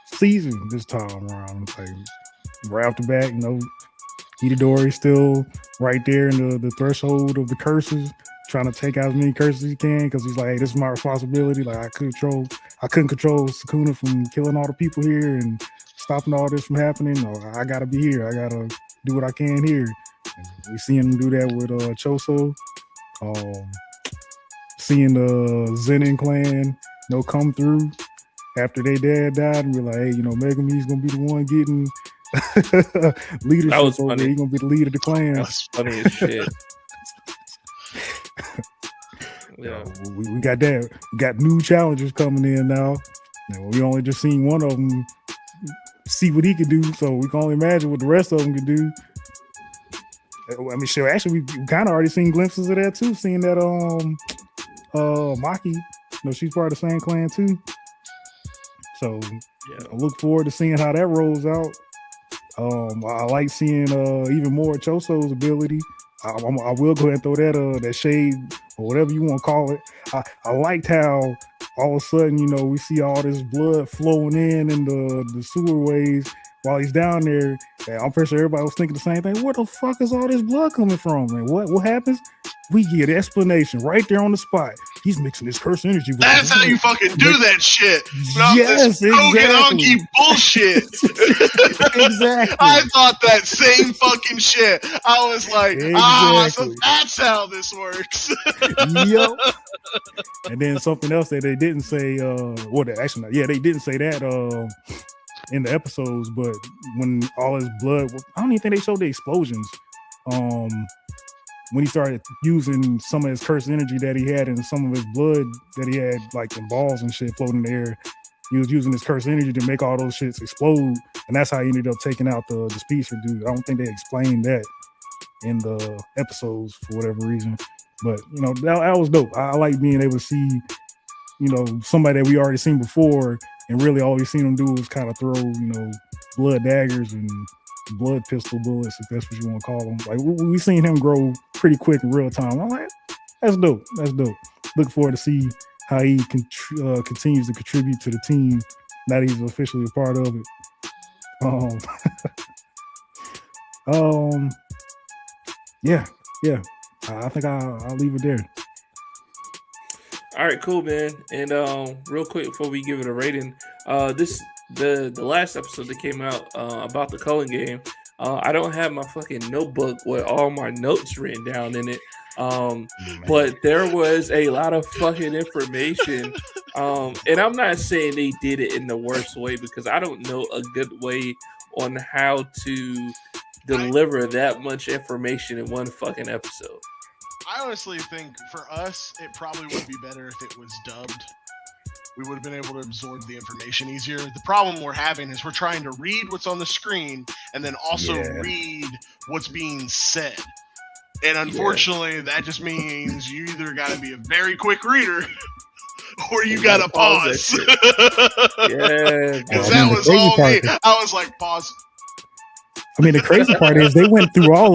[SPEAKER 1] season this time around. Like right off the bat, Itadori's still right there in the threshold of the curses, trying to take out as many curses as he can, because he's like, hey, this is my responsibility. Like I couldn't control Sukuna from killing all the people here and stopping all this from happening. Or I gotta be here. I gotta do what I can here. And we see him do that with Choso. Seeing the Zenin clan, come through after their dad died, and we're like, hey, Megumi's gonna be the one getting leadership.
[SPEAKER 2] That was funny.
[SPEAKER 1] He's gonna be the leader of the clan.
[SPEAKER 2] That's funny as shit. Yeah,
[SPEAKER 1] we got that. We got new challengers coming in now. We only just seen one of them see what he could do, so we can only imagine what the rest of them could do. I mean, sure. Actually, we kind of already seen glimpses of that too. Seeing that Maki, she's part of the same clan too. So I look forward to seeing how that rolls out. I like seeing even more Choso's ability. I will go ahead and throw that shade or whatever you want to call it. I liked how all of a sudden, we see all this blood flowing in the sewerways while he's down there. And I'm pretty sure everybody was thinking the same thing. Where the fuck is all this blood coming from? And what happens? We get an explanation right there on the spot. He's mixing his curse energy with
[SPEAKER 4] That's how you fucking do that shit.
[SPEAKER 1] Yes, exactly.
[SPEAKER 4] Bullshit.
[SPEAKER 1] Exactly.
[SPEAKER 4] I thought that same fucking shit. I was like, so that's how this works.
[SPEAKER 1] Yep. And then something else that they didn't say, they didn't say that in the episodes, but when all his blood, I don't even think they showed the explosions. When he started using some of his cursed energy that he had and some of his blood that he had, like in balls and shit floating in the air, he was using his cursed energy to make all those shits explode, and that's how he ended up taking out the Speedster dude. I don't think they explained that in the episodes for whatever reason, but that was dope. I like being able to see, somebody that we already seen before, and really all we seen him do was kind of throw, blood daggers and blood pistol bullets, if that's what you want to call them. Like we seen him grow pretty quick in real time. I'm like, that's dope. Looking forward to see how he continues to contribute to the team now that he's officially a part of it. Yeah. I think I'll leave it there.
[SPEAKER 2] All right, cool, man. And real quick before we give it a rating, the last episode that came out about the Cullen game, I don't have my fucking notebook with all my notes written down in it. But there was a lot of fucking information. And I'm not saying they did it in the worst way, because I don't know a good way on how to deliver that much information in one fucking episode.
[SPEAKER 4] I honestly think for us, it probably would be better if it was dubbed. We would have been able to absorb the information easier. The problem we're having is we're trying to read what's on the screen and then also read what's being said. And unfortunately, that just means you either got to be a very quick reader or you
[SPEAKER 2] You
[SPEAKER 4] gotta
[SPEAKER 2] gotta pause
[SPEAKER 4] pause.
[SPEAKER 2] Yeah,
[SPEAKER 4] Because
[SPEAKER 1] I mean,
[SPEAKER 4] that
[SPEAKER 1] the
[SPEAKER 4] was
[SPEAKER 1] crazy
[SPEAKER 4] all
[SPEAKER 1] part
[SPEAKER 4] me.
[SPEAKER 1] is-
[SPEAKER 4] I was like, pause.
[SPEAKER 1] I mean, the crazy part is they went through all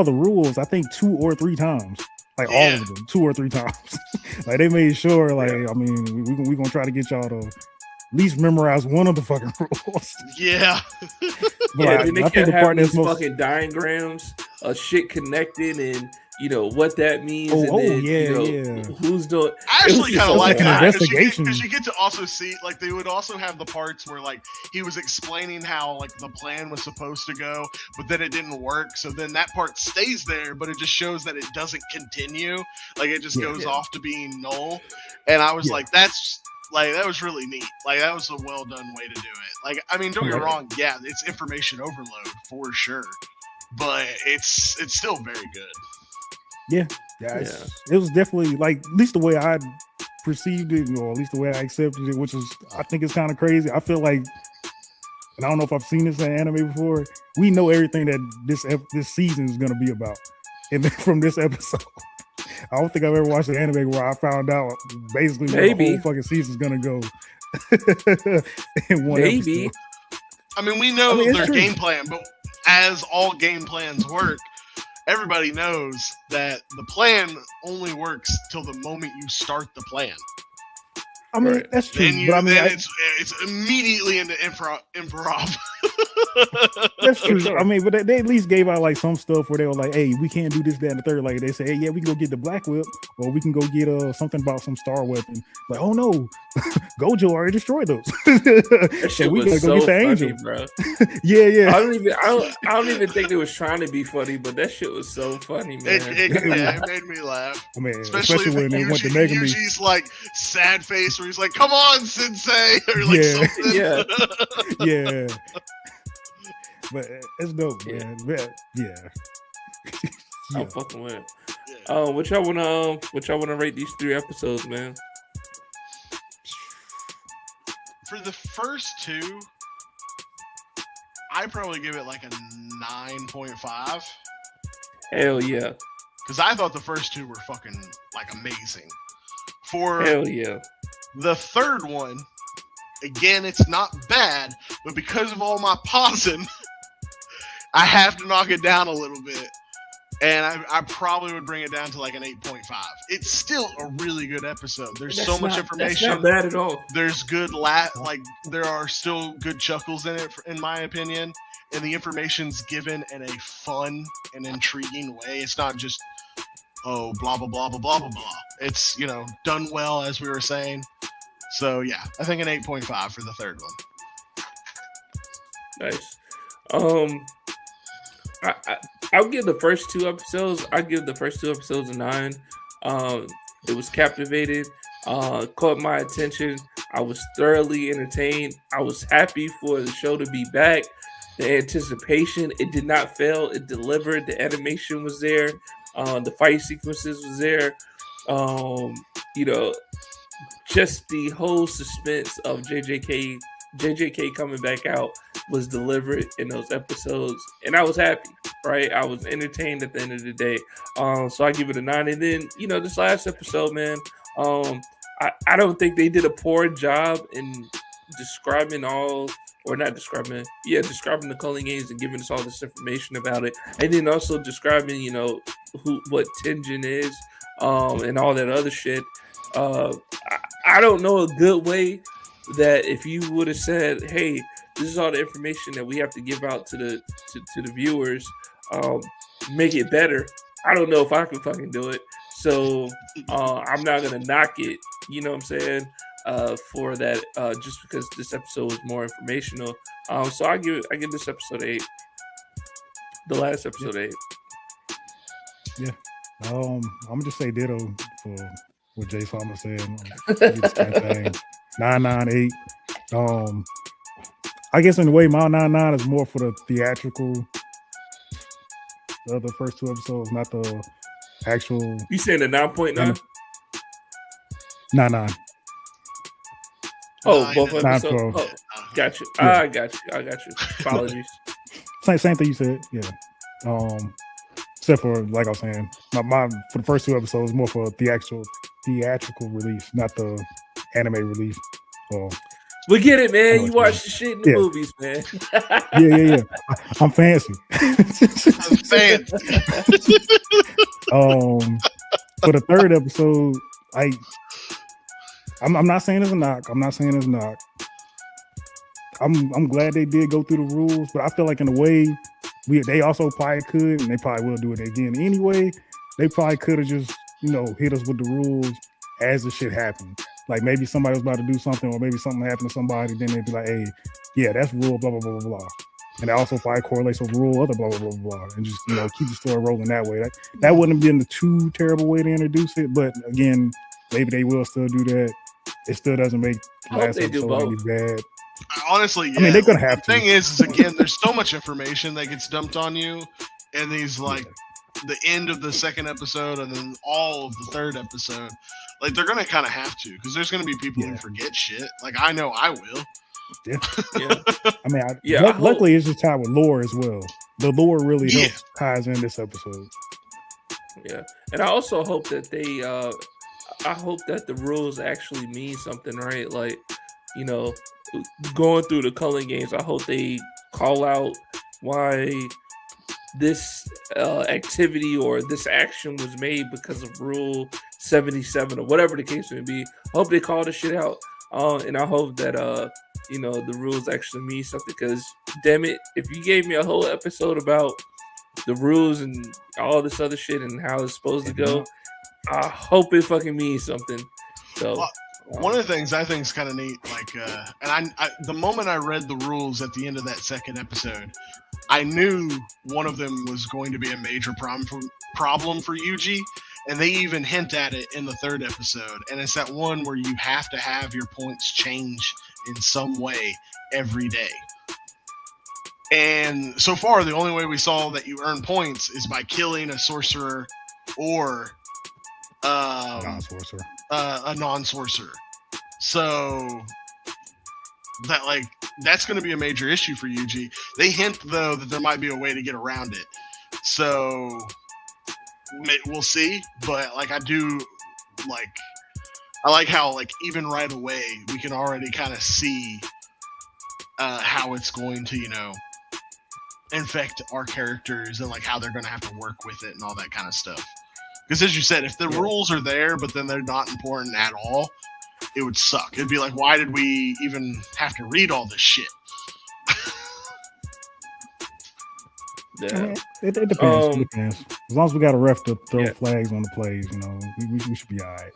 [SPEAKER 1] the rules. I think 2 or 3 times, like all
[SPEAKER 4] Yeah.
[SPEAKER 1] of them, 2 or 3 times. Like they made sure, like I mean, we gonna try to get y'all to at least memorize one of the fucking rules.
[SPEAKER 4] Yeah.
[SPEAKER 1] But
[SPEAKER 2] yeah.
[SPEAKER 1] like,
[SPEAKER 2] Then they
[SPEAKER 1] I think
[SPEAKER 2] kept
[SPEAKER 1] the part
[SPEAKER 2] having
[SPEAKER 1] that's
[SPEAKER 2] these
[SPEAKER 1] most
[SPEAKER 2] fucking diagrams of shit connected, and you know what that means, and
[SPEAKER 1] oh
[SPEAKER 2] then
[SPEAKER 1] yeah,
[SPEAKER 2] you know
[SPEAKER 1] yeah.
[SPEAKER 2] who's doing.
[SPEAKER 4] I
[SPEAKER 2] It was
[SPEAKER 4] actually
[SPEAKER 2] just
[SPEAKER 4] kind of
[SPEAKER 2] a
[SPEAKER 4] like
[SPEAKER 1] an
[SPEAKER 2] lot.
[SPEAKER 4] that
[SPEAKER 1] investigation.
[SPEAKER 4] because you get to also see, like, they would also have the parts where, like, he was explaining how, like, the plan was supposed to go, but then it didn't work. So then that part stays there, but it just shows that it doesn't continue. Like, it just
[SPEAKER 1] Yeah.
[SPEAKER 4] goes off to being null. And I was
[SPEAKER 1] Yeah.
[SPEAKER 4] like, that's like, that was really neat. Like, that was a well done way to do it. Like, I mean, don't get me
[SPEAKER 2] Right.
[SPEAKER 4] wrong. Yeah, it's information overload for sure, but it's still very good.
[SPEAKER 1] Yeah, it was definitely like at least the way I perceived it, or at least the way I accepted it, which is I think it's kind of crazy. I feel like, and I don't know if I've seen this in anime before. We know everything that this season is gonna be about, and then from this episode, I don't think I've ever watched an anime where I found out basically where the
[SPEAKER 2] Maybe.
[SPEAKER 1] whole fucking season's gonna go in one
[SPEAKER 2] Maybe.
[SPEAKER 1] episode.
[SPEAKER 4] I mean, we know
[SPEAKER 1] I mean, it's
[SPEAKER 4] their
[SPEAKER 1] true.
[SPEAKER 4] game plan, but as all game plans work, everybody knows that the plan only works till the moment you start the plan.
[SPEAKER 1] I mean,
[SPEAKER 2] Right.
[SPEAKER 1] that's true,
[SPEAKER 4] Then
[SPEAKER 1] but I mean,
[SPEAKER 4] it's immediately into improv.
[SPEAKER 1] that's true.
[SPEAKER 2] sure.
[SPEAKER 1] I mean, but they at least gave out like some stuff where they were like, "Hey, we can't do this, that, and the third." Like they say, "Hey, yeah, we can go get the Black Whip, or we can go get something about some star weapon." Like, oh no, Gojo already destroyed those.
[SPEAKER 2] That shit
[SPEAKER 1] we
[SPEAKER 2] was
[SPEAKER 1] gotta go
[SPEAKER 2] so
[SPEAKER 1] get the
[SPEAKER 2] funny,
[SPEAKER 1] angel.
[SPEAKER 2] bro.
[SPEAKER 1] Yeah.
[SPEAKER 2] I don't even think they was trying to be funny, but that shit was so funny, man.
[SPEAKER 4] It made me laugh.
[SPEAKER 1] I mean,
[SPEAKER 4] Especially
[SPEAKER 1] especially when they went to Megami.
[SPEAKER 4] Yuji's like sad face where he's like, "Come on, Sensei," or like
[SPEAKER 1] Yeah.
[SPEAKER 4] something.
[SPEAKER 2] Yeah.
[SPEAKER 1] Yeah, but it's dope,
[SPEAKER 2] Yeah.
[SPEAKER 1] man. Yeah.
[SPEAKER 2] I'm fucking with it. What y'all wanna rate these 3 episodes, man?
[SPEAKER 4] For the first 2, I probably give it like a 9.5
[SPEAKER 2] Hell yeah.
[SPEAKER 4] because I thought the first 2 were fucking like amazing. For
[SPEAKER 2] Hell yeah.
[SPEAKER 4] the third one, again, it's not bad, but because of all my pausing, I have to knock it down a little bit. And I probably would bring it down to like an 8.5. It's still a really good episode. There's so much information.
[SPEAKER 2] That's not bad at all.
[SPEAKER 4] There's good there are still good chuckles in it, in my opinion. And the information's given in a fun and intriguing way. It's not just, oh, blah, blah, blah, blah, blah, blah, blah. It's, done well, as we were saying. So, yeah, I think an 8.5 for the third one.
[SPEAKER 2] Nice. I'll give the first 2 episodes. I give the first 2 episodes a 9. It was captivated. Caught my attention. I was thoroughly entertained. I was happy for the show to be back. The anticipation, it did not fail. It delivered. The animation was there. The fight sequences was there. Just the whole suspense of JJK coming back out was delivered in those episodes, and I was happy, right? I was entertained at the end of the day. So I give it a 9. And then, this last episode, man, I don't think they did a poor job in describing the Culling Games and giving us all this information about it, and then also describing, what Tenjin is, and all that other shit. I don't know a good way that if you would have said, "Hey, this is all the information that we have to give out to the viewers, make it better." I don't know if I can fucking do it. So I'm not gonna knock it. You know what I'm saying? For that, just because this episode was more informational. So I give this episode 8. The last episode 8.
[SPEAKER 1] Yeah. I'm gonna just say ditto for what Jay Sama said. Same thing. 998. I guess in a way, my 99 is more for the theatrical. The other first 2 episodes, not the actual.
[SPEAKER 2] You saying the 9.9?
[SPEAKER 1] 9.
[SPEAKER 2] Oh, both
[SPEAKER 1] 9,
[SPEAKER 2] episodes.
[SPEAKER 1] 12.
[SPEAKER 2] Oh, got you.
[SPEAKER 1] Yeah.
[SPEAKER 2] I got you. Apologies.
[SPEAKER 1] Same thing you said. Yeah. Except for, like I was saying, my for the first 2 episodes, more for the actual theatrical release, not the anime release. So
[SPEAKER 2] We get it,
[SPEAKER 1] I
[SPEAKER 2] man.
[SPEAKER 1] know
[SPEAKER 2] You
[SPEAKER 1] what you
[SPEAKER 2] watch the shit in the
[SPEAKER 1] Yeah.
[SPEAKER 2] movies, man.
[SPEAKER 1] yeah. I'm fancy.
[SPEAKER 4] Fancy.
[SPEAKER 1] For the third episode, I'm not saying it's a knock. I'm not saying it's a knock. I'm glad they did go through the rules, but I feel like in a way, they also probably could, and they probably will do it again anyway. They probably could have just hit us with the rules as the shit happened. Like maybe somebody was about to do something, or maybe something happened to somebody. Then they'd be like, "Hey, yeah, that's rule blah blah blah blah blah," and that also probably correlates with rule other blah blah blah blah, and just keep the story rolling that way. That wouldn't have been the too terrible way to introduce it, but again, maybe they will still do that. It still doesn't make last episode any bad.
[SPEAKER 4] Honestly, yeah.
[SPEAKER 1] I mean, they're gonna have
[SPEAKER 4] to. The thing is again, there's so much information that gets dumped on you, and these the end of the second episode and then all of the third episode, like they're gonna kind of have to, because there's gonna be people who forget shit. Like I know I will.
[SPEAKER 1] Yeah. I mean, luckily it's just tied with lore as well. The lore really helps ties in this episode.
[SPEAKER 2] Yeah, and I also hope that I hope that the rules actually mean something, right? Like, going through the culling games, I hope they call out why this activity or this action was made because of Rule 77 or whatever the case may be. I hope they call this shit out, and I hope that the rules actually mean something. Because damn it, if you gave me a whole episode about the rules and all this other shit and how it's supposed to go, I hope it fucking means something. So.
[SPEAKER 4] One of the things I think is kind of neat, and I the moment I read the rules at the end of that second episode, I knew one of them was going to be a major problem for Yuji, and they even hint at it in the third episode, and it's that one where you have to have your points change in some way every day. And so far, the only way we saw that you earn points is by killing a sorcerer or
[SPEAKER 1] non-sorcerer.
[SPEAKER 4] A non-sorcerer. So that's going to be a major issue for Yuji. They hint though that there might be a way to get around it. So we'll see. But I like how even right away we can already kind of see how it's going to infect our characters and how they're going to have to work with it and all that kind of stuff. Because as you said, if the rules are there, but then they're not important at all, it would suck. It'd be like, why did we even have to read all this shit?
[SPEAKER 1] Yeah. It depends. It depends. As long as we got a ref to throw flags on the plays, we should be all right.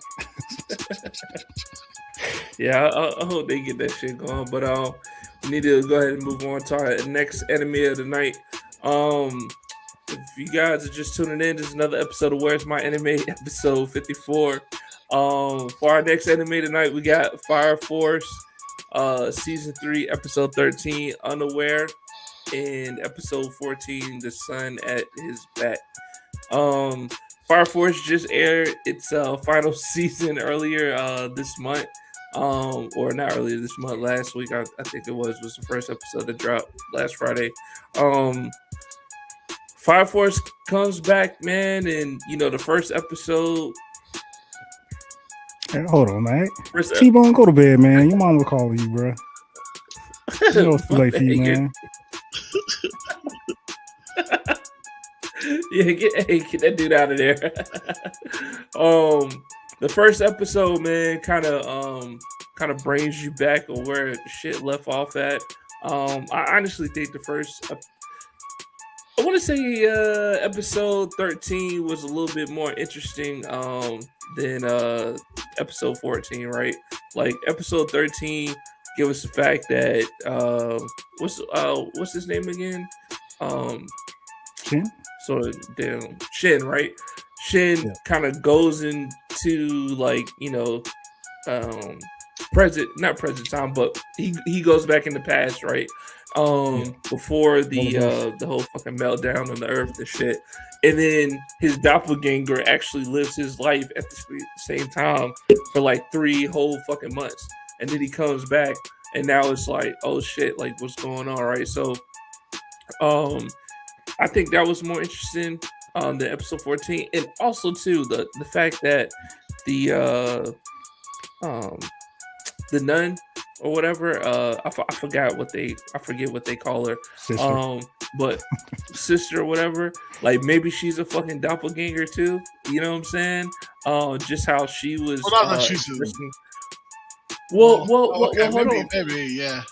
[SPEAKER 2] Yeah, I hope they get that shit going. But we need to go ahead and move on to our next anime of the night. If you guys are just tuning in, this is another episode of Where's My Anime, episode 54. For our next anime tonight, we got Fire Force, season 3, episode 13, Unaware, and episode 14, The Sun at His Back. Fire Force just aired its final season earlier this month, or not earlier this month, last week. I think it was the first episode that dropped last Friday. Fire Force comes back, man, and the first episode.
[SPEAKER 1] Hey, hold on, man. T-Bone, go to bed, man. Your mom will call you, bro. It's too late for you, man.
[SPEAKER 2] Yeah, get that dude out of there. The first episode, man, kind of brings you back on where shit left off at. I honestly think the first. I want to say episode 13 was a little bit more interesting than episode 14, right? Episode 13 give us the fact that what's his name again?
[SPEAKER 1] Shin?
[SPEAKER 2] So damn Shin, right? Shin kind of goes into not present time, but he goes back in the past, right? Before the whole fucking meltdown on the earth and shit. And then his doppelganger actually lives his life at the same time for 3 whole fucking months. And then he comes back and now it's oh shit, what's going on, right? So I think that was more interesting than episode 14. And also too, the fact that the the nun or whatever. I forgot what I forget what they call her.
[SPEAKER 1] Sister.
[SPEAKER 2] But sister or whatever. Like maybe she's a fucking doppelganger too. You know what I'm saying? Just how she was.
[SPEAKER 4] Well, not that she's
[SPEAKER 2] well,
[SPEAKER 4] okay,
[SPEAKER 2] hold on.
[SPEAKER 4] maybe, yeah.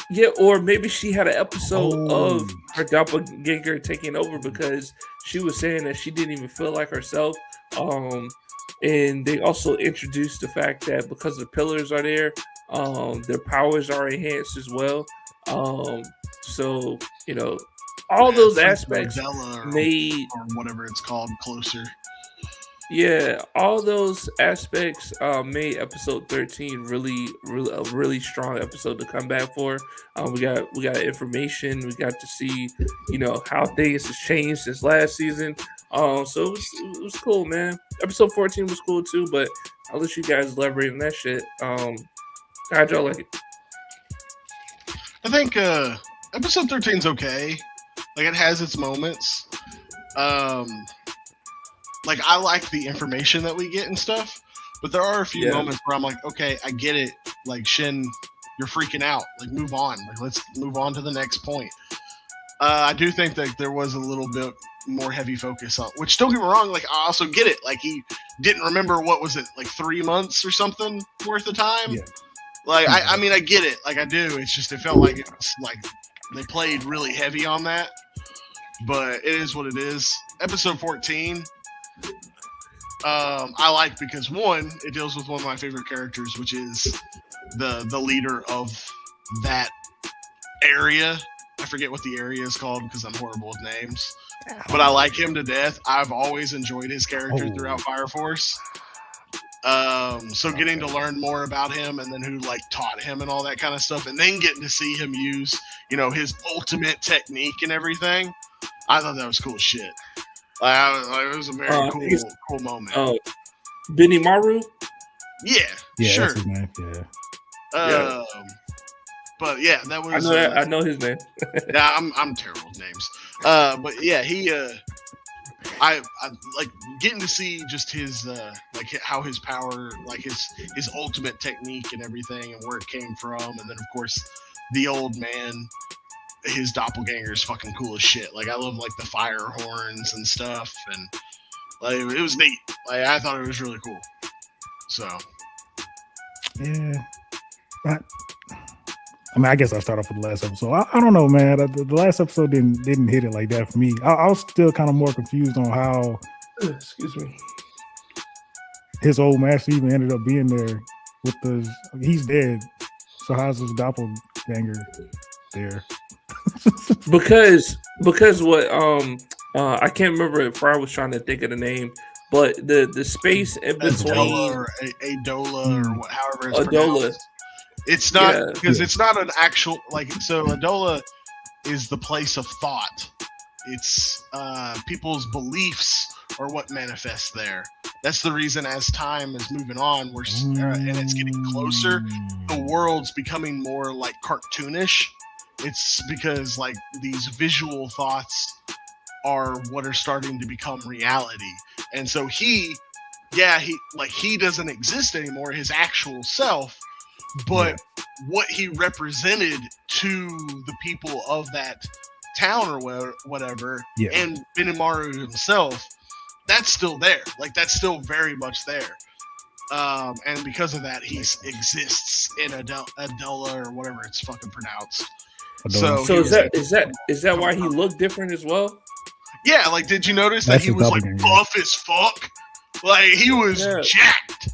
[SPEAKER 2] Yeah, or maybe she had an episode
[SPEAKER 1] Oh.
[SPEAKER 2] of her doppelganger taking over because she was saying that she didn't even feel like herself. And they also introduced the fact that because the pillars are there, their powers are enhanced as well. So you know, all those aspects made
[SPEAKER 4] or whatever it's called closer.
[SPEAKER 2] Yeah, all those aspects made episode 13 a really strong episode to come back for. We got information. We got to see, how things has changed since last season. So it was cool, man. Episode 14 was cool too, but I'll let you guys elaborate on that shit. How'd y'all like it?
[SPEAKER 4] I think episode 13's okay. Like it has its moments. Like I like the information that we get and stuff, but there are a few moments where I'm like, okay, I get it. Like Shin, you're freaking out. Like move on. Like let's move on to the next point. I do think that there was a little bit more heavy focus on, which don't get me wrong. Like I also get it. Like he didn't remember what was it, like 3 months or something worth of time.
[SPEAKER 1] Yeah.
[SPEAKER 4] Like I mean, I get it. Like I do. It's just it felt like it was like they played really heavy on that. But it is what it is. Episode 14. I like because one, it deals with one of my favorite characters, which is the leader of that area. I forget what the area is called because I'm horrible with names, but I like him to death. I've always enjoyed his character throughout Fire Force. So getting to learn more about him and then who like taught him and all that kind of stuff, and then getting to see him use, his ultimate technique and everything. I thought that was cool as shit. It was a very cool moment.
[SPEAKER 2] Benny Maru?
[SPEAKER 4] Yeah, sure.
[SPEAKER 1] That's his name. Yeah.
[SPEAKER 4] But yeah, that was.
[SPEAKER 2] I know his name.
[SPEAKER 4] Yeah, I'm terrible with names. But yeah, he. I like getting to see just his like how his power, like his ultimate technique and everything, and where it came from, and then of course the old man. His doppelganger is fucking cool as shit. Like I love like the fire horns and stuff, and like it was neat. Like I thought it was really cool. So
[SPEAKER 1] yeah, I mean, I guess I'll start off with the last episode. I don't know, man. The last episode didn't hit it like that for me. I was still kind of more confused on how,
[SPEAKER 2] excuse me,
[SPEAKER 1] his old master even ended up being there with he's dead. So how's his doppelganger there?
[SPEAKER 2] because what I can't remember if I was trying to think of the name, but the space in between
[SPEAKER 4] Adola or however it's
[SPEAKER 2] Adola.
[SPEAKER 4] Pronounced. It's not because it's not an actual so Adola is the place of thought. It's people's beliefs are what manifests there. That's the reason as time is moving on, and it's getting closer, the world's becoming more like cartoonish. It's because like these visual thoughts are what are starting to become reality. And so he doesn't exist anymore, his actual self, but what he represented to the people of that town or whatever, and Benimaru himself, that's still there. Like that's still very much there. And because of that, he exists in Adola or whatever it's fucking pronounced. So
[SPEAKER 2] is that why he looked different as well?
[SPEAKER 4] Yeah, like did you notice that he was like buff as fuck? Like he was jacked.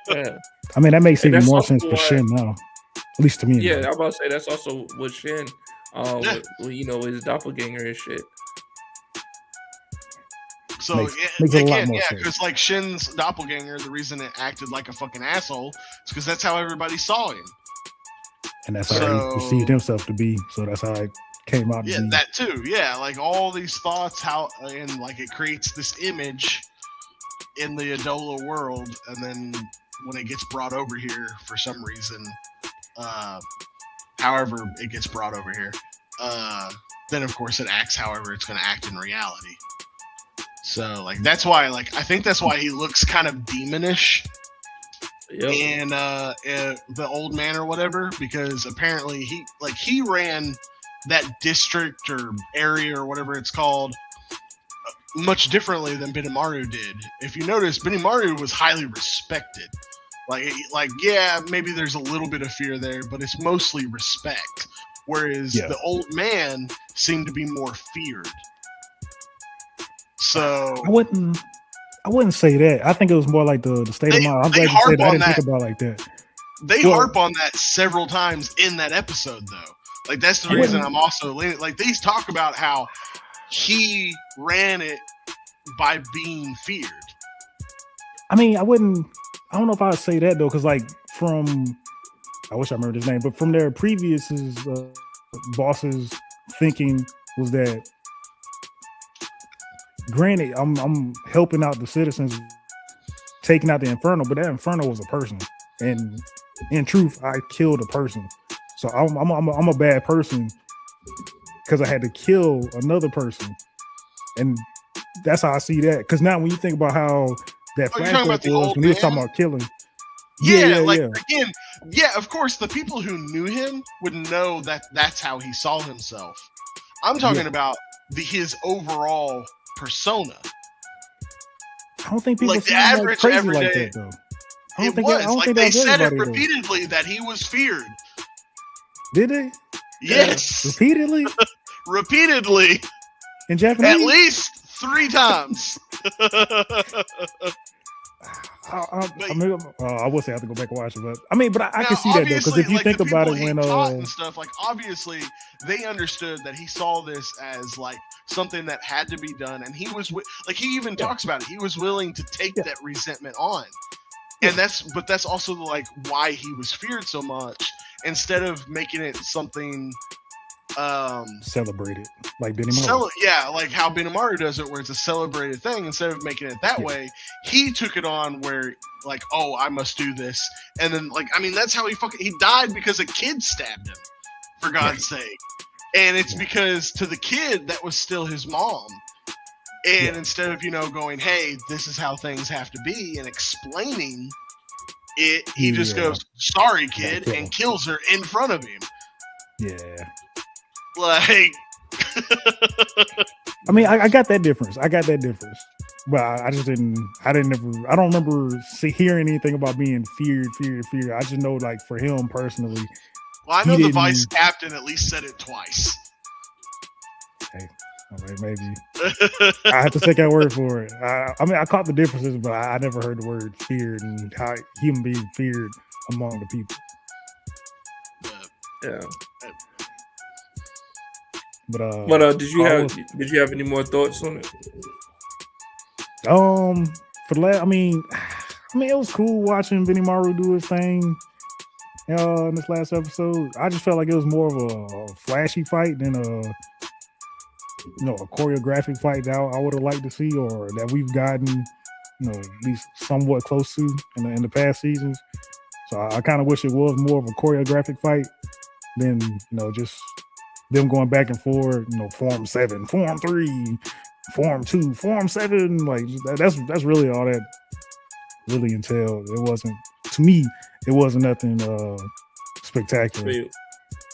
[SPEAKER 1] Yeah. I mean that makes even more sense for Shin now. At least to me.
[SPEAKER 2] Yeah, I'm about to say that's also with Shin. His doppelganger and shit.
[SPEAKER 4] So
[SPEAKER 1] makes a lot more sense.
[SPEAKER 4] Because like Shin's doppelganger, the reason it acted like a fucking asshole is because that's how everybody saw him.
[SPEAKER 1] And that's how he perceived himself to be. So that's how it came out.
[SPEAKER 4] Yeah, that too. Yeah, like all these thoughts, and like it creates this image in the Adola world, and then when it gets brought over here for some reason, however it gets brought over here, then of course it acts however it's going to act in reality. So like that's why I think that's why he looks kind of demonish in the old man or whatever, because apparently he ran that district or area or whatever it's called much differently than Benimaru did. If you notice, Benimaru was highly respected. Like yeah, maybe there's a little bit of fear there, but it's mostly respect. Whereas the old man seemed to be more feared. So
[SPEAKER 1] I wouldn't say that. I think it was more like the state of mind. I'm glad you said that. I didn't think about it like that.
[SPEAKER 4] They harp on that several times in that episode, though. Like that's the reason I'm also like they talk about how he ran it by being feared.
[SPEAKER 1] I mean, I don't know if I would say that though, because like I wish I remembered his name, but from their previous bosses' thinking was that, granted, I'm helping out the citizens, taking out the Inferno, but that Inferno was a person, and in truth, I killed a person, so I'm a bad person because I had to kill another person, and that's how I see that. Because now, when you think about how that flashback was when he was talking about killing.
[SPEAKER 4] Again, of course, the people who knew him would know that that's how he saw himself. I'm talking about his overall persona.
[SPEAKER 1] I don't think people
[SPEAKER 4] like the average
[SPEAKER 1] crazy
[SPEAKER 4] everyday.
[SPEAKER 1] Like that, though. I don't think
[SPEAKER 4] they said it
[SPEAKER 1] repeatedly
[SPEAKER 4] though. That he was feared.
[SPEAKER 1] Did they?
[SPEAKER 4] Yes.
[SPEAKER 1] Repeatedly?
[SPEAKER 4] Repeatedly.
[SPEAKER 1] In Japanese?
[SPEAKER 4] At least 3 times.
[SPEAKER 1] I would say I have to go back and watch it, but I can see that though, because if you think about it, when
[SPEAKER 4] and stuff, like obviously they understood that he saw this as like something that had to be done, and he was like he even talks about it. He was willing to take that resentment on, and that's also like why he was feared so much. Instead of making it something
[SPEAKER 1] celebrated like Benimaru.
[SPEAKER 4] Like how Benimaru does it, where it's a celebrated thing. Instead of making it that way, he took it on where like, oh, I must do this, and then like, I mean, that's how he died because a kid stabbed him, for God's sake, and it's because to the kid that was still his mom, and instead of going, hey, this is how things have to be, and explaining it, he just goes, sorry, kid, and kills her in front of him.
[SPEAKER 1] Yeah.
[SPEAKER 4] Like,
[SPEAKER 1] I mean, I got that difference. But I just didn't. I don't remember hearing anything about being feared. I just know, like, for him personally.
[SPEAKER 4] Well, I know the vice captain at least said it twice.
[SPEAKER 1] Hey, maybe I have to take that word for it. I mean, I caught the differences, but I never heard the word feared and how him being feared among the people.
[SPEAKER 2] Yeah.
[SPEAKER 1] But
[SPEAKER 2] did you have any more thoughts on it?
[SPEAKER 1] For the last, I mean, it was cool watching Benimaru do his thing in this last episode. I just felt like it was more of a flashy fight than a choreographic fight that I would have liked to see, or that we've gotten, at least somewhat close to in the past seasons. So I kind of wish it was more of a choreographic fight than just them going back and forth, form 7, form 3, form 2, form 7. Like that's really all that really entailed. It wasn't, to me, it wasn't nothing spectacular.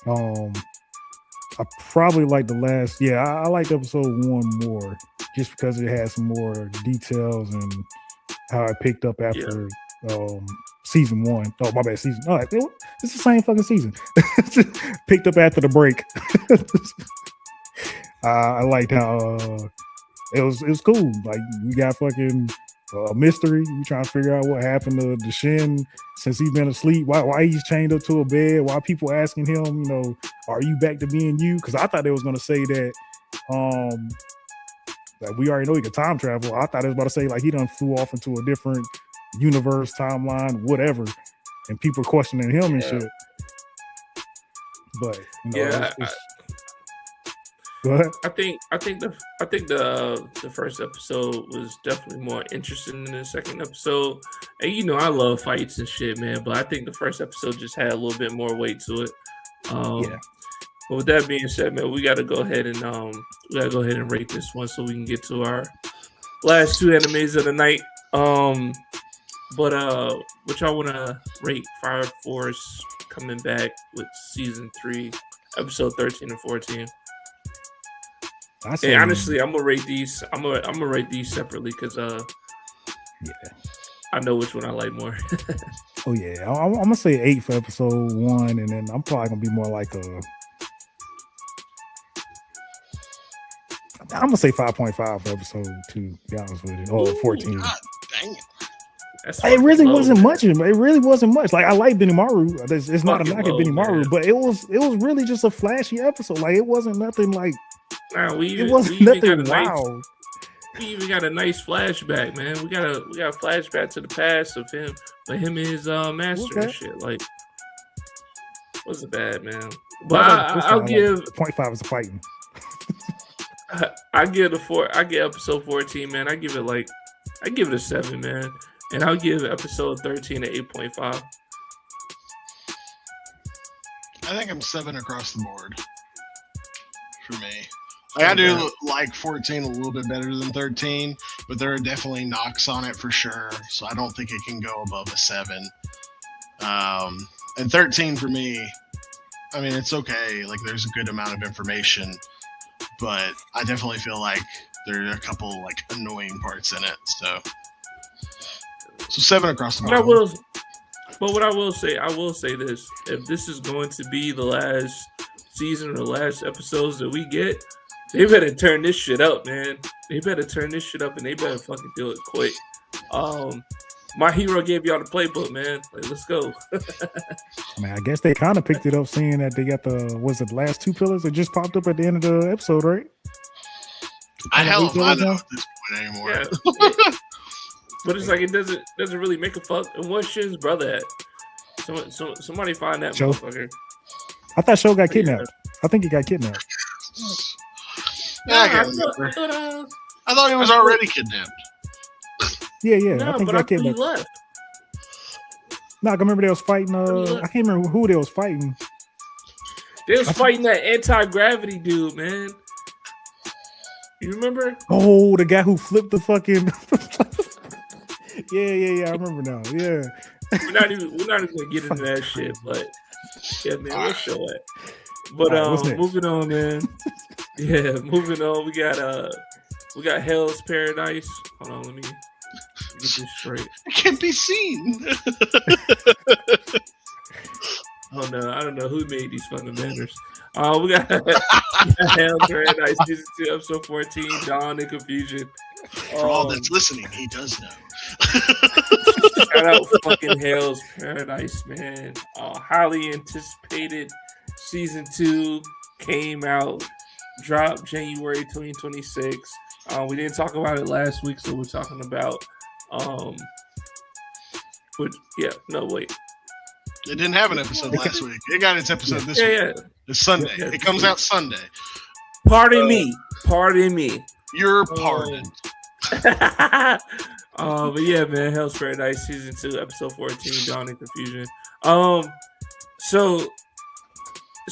[SPEAKER 1] I probably like the last. Yeah, I liked episode 1 more, just because it had some more details and how it picked up after season 1. Oh, my bad, season. It's the same fucking season. Picked up after the break. I liked how it was cool. Like, you got fucking mystery. You trying to figure out what happened to Shin since he's been asleep. Why he's chained up to a bed? Why people asking him, are you back to being you? Because I thought they was gonna say that like, we already know he could time travel. I thought it was about to say like he done flew off into a different universe, timeline, whatever, and people questioning him and shit. But
[SPEAKER 2] I think the first episode was definitely more interesting than the second episode. And I love fights and shit, man. But I think the first episode just had a little bit more weight to it. But with that being said, man, we gotta go ahead and rate this one so we can get to last two animes of the night. But what y'all wanna rate Fire Force coming back with season 3, episode 13 and 14? And honestly, I'm gonna rate these. I'm gonna rate these separately because
[SPEAKER 1] yeah,
[SPEAKER 2] I know which one I like more.
[SPEAKER 1] oh yeah, I'm gonna say 8 for episode 1, and then I'm probably gonna be more like I'm gonna say 5.5 for episode 2. To be honest with you, or 14.
[SPEAKER 4] God dang it.
[SPEAKER 1] It really wasn't much. It really wasn't much. Like I like Benimaru. It's not a knock at Benimaru, but it was really just a flashy episode. Like it wasn't nothing like.
[SPEAKER 2] Nah,
[SPEAKER 1] it wasn't nothing wow.
[SPEAKER 2] We even got a nice flashback, man. We got a flashback to the past of him, but him and his master and shit. Like, wasn't bad, man. But I'll give
[SPEAKER 1] 0.5 is fighting.
[SPEAKER 2] I give episode 14, man. I give it a 7, man. And I'll give episode 13 an 8.5.
[SPEAKER 4] I think I'm 7 across the board for me. Like, I do like 14 a little bit better than 13, but there are definitely knocks on it for sure. So I don't think it can go above a 7. And 13 for me, I mean, it's okay. Like there's a good amount of information, but I definitely feel like there are a couple like annoying parts in it. So 7 across the board.
[SPEAKER 2] But what I will say this: if this is going to be the last season or the last episodes that we get, they better turn this shit up, man. They better turn this shit up, and they better fucking do it quick. My hero gave y'all the playbook, man. Like, let's go.
[SPEAKER 1] Man, I guess they kind of picked it up, seeing that they got the last 2 pillars that just popped up at the end of the episode, right?
[SPEAKER 4] I know at this point anymore.
[SPEAKER 2] Yeah. But it's like it doesn't really make a fuck. And what's Shin's brother at? Somebody find that
[SPEAKER 1] Sho.
[SPEAKER 2] motherfucker.
[SPEAKER 1] I thought Sho got kidnapped. I think he got kidnapped.
[SPEAKER 4] I thought he was already kidnapped.
[SPEAKER 1] Yeah.
[SPEAKER 2] No,
[SPEAKER 1] I think he got kidnapped.
[SPEAKER 2] He left.
[SPEAKER 1] No, I remember they was fighting. I can't remember who they was fighting.
[SPEAKER 2] They was fighting that anti-gravity dude, man. You remember?
[SPEAKER 1] Oh, the guy who flipped the fucking. Yeah. I remember now. Yeah.
[SPEAKER 2] We're not even gonna get into that shit, but yeah, man, we'll show it. But moving on, man. Yeah, moving on. We got Hell's Paradise. Hold on, let me get this straight.
[SPEAKER 4] It can't be seen.
[SPEAKER 2] Oh no, I don't know who made these fucking banners. We got Hell's Paradise season 2, episode 14, Dawn and Confusion.
[SPEAKER 4] For all that's listening, he does know.
[SPEAKER 2] Shout out fucking Hell's Paradise, man. Highly anticipated season 2 came out, dropped January 2026. We didn't talk about it last week, so we're talking about
[SPEAKER 4] It didn't have an episode last week. It got its episode this week.
[SPEAKER 2] Yeah.
[SPEAKER 4] It's Sunday.
[SPEAKER 2] Yeah.
[SPEAKER 4] It comes out Sunday.
[SPEAKER 2] Pardon me.
[SPEAKER 4] You're pardoned.
[SPEAKER 2] But yeah, man, Hell's Paradise season 2, episode 14, Dawn and Confusion. So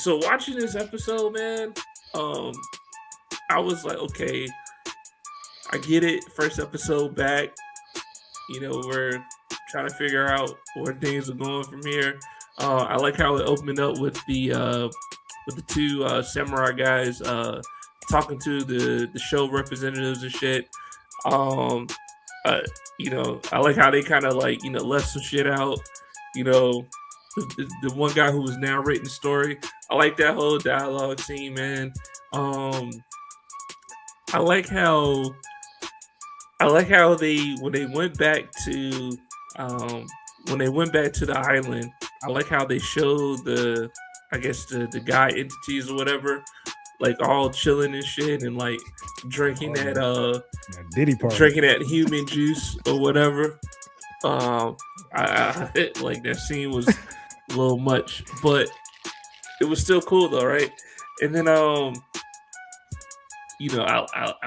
[SPEAKER 2] watching this episode, man, I was like, okay, I get it. First episode back, we're trying to figure out where things are going from here. I like how it opened up with the 2 samurai guys talking to the show representatives and shit. I like how they kind of like left some shit out. The one guy who was narrating the story. I like that whole dialogue scene, man. I like how they when they went back to the island. I like how they showed the guy entities or whatever, like all chilling and shit, and like drinking that
[SPEAKER 1] Diddy party,
[SPEAKER 2] drinking that human juice or whatever. I like that scene was a little much, but it was still cool though, right? And then I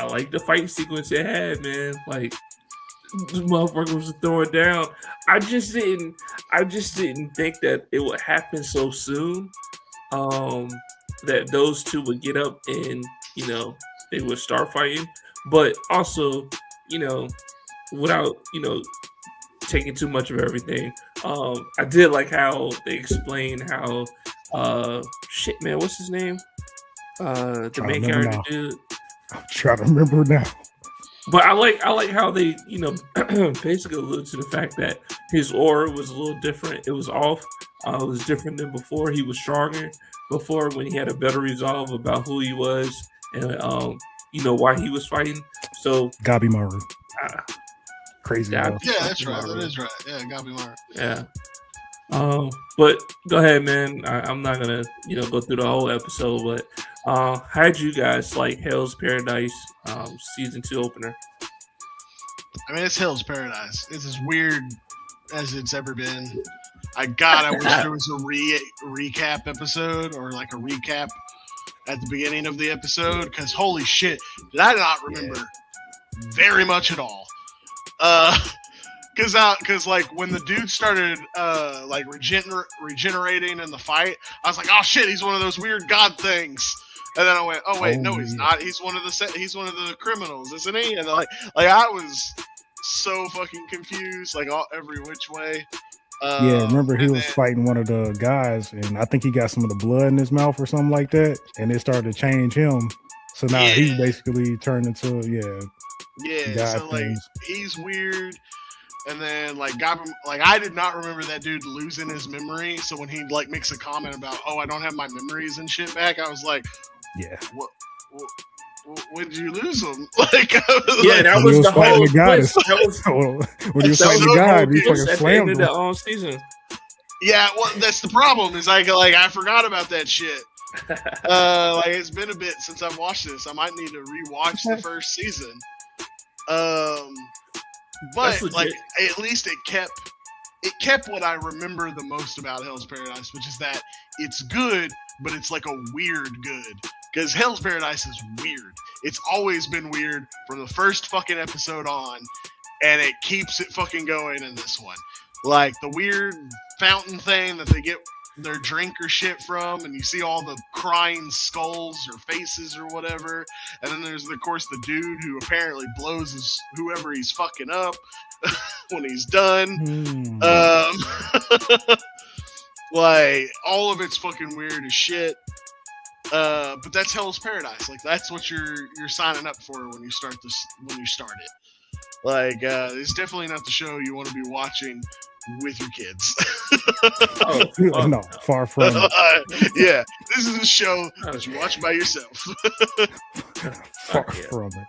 [SPEAKER 2] like the fight sequence it had, man. Like this motherfucker was throwing down. I just didn't think that it would happen so soon. That those two would get up and they would start fighting. But also, without taking too much of everything. I did like how they explain how shit, man, what's his name? The main character dude.
[SPEAKER 1] I'm trying to remember now.
[SPEAKER 2] But I like how they, basically allude to the fact that his aura was a little different. It was off. It was different than before. He was stronger before when he had a better resolve about who he was and why he was fighting. So
[SPEAKER 1] Gabimaru. Crazy.
[SPEAKER 4] Yeah, that's right. That is right. Yeah, Gabimaru.
[SPEAKER 2] Yeah. But go ahead, man. I'm not gonna, go through the whole episode, but how'd you guys like Hell's Paradise season 2 opener?
[SPEAKER 4] I mean, it's Hell's Paradise. It's as weird as it's ever been. I wish there was a recap episode or like a recap at the beginning of the episode, because holy shit, did I not remember very much at all. Because like when the dude started like regenerating in the fight, I was like, oh shit, he's one of those weird god things. And then I went, oh wait, no, he's not. He's one of the criminals, isn't he? And like I was so fucking confused, like every which way.
[SPEAKER 1] Remember he was fighting one of the guys, and I think he got some of the blood in his mouth or something like that, and it started to change him. So now he's basically turned into
[SPEAKER 4] so like he's weird. And then like I did not remember that dude losing his memory. So when he like makes a comment about, oh, I don't have my memories and shit back, I was like, what when did you lose them? Like,
[SPEAKER 2] that was the whole
[SPEAKER 1] goddess. When he was fighting the god, he fucking slammed him.
[SPEAKER 2] The season.
[SPEAKER 4] Yeah, well, that's the problem. Is like I forgot about that shit. Like it's been a bit since I've watched this. I might need to rewatch the first season. But like at least it kept what I remember the most about Hell's Paradise, which is that it's good, but it's like a weird good. Because Hell's Paradise is weird. It's always been weird from the first fucking episode on, and it keeps it fucking going in this one. Like the weird fountain thing that they get their drink or shit from, and you see all the crying skulls or faces or whatever. And then there's, of course, the dude who apparently blows whoever he's fucking up when he's done. Like all of it's fucking weird as shit. But that's Hell's Paradise. Like that's what you're signing up for when you start it. Like it's definitely not the show you want to be watching with your kids.
[SPEAKER 1] No, far from it.
[SPEAKER 4] Yeah, this is a show that you watch by yourself.
[SPEAKER 1] Far from it.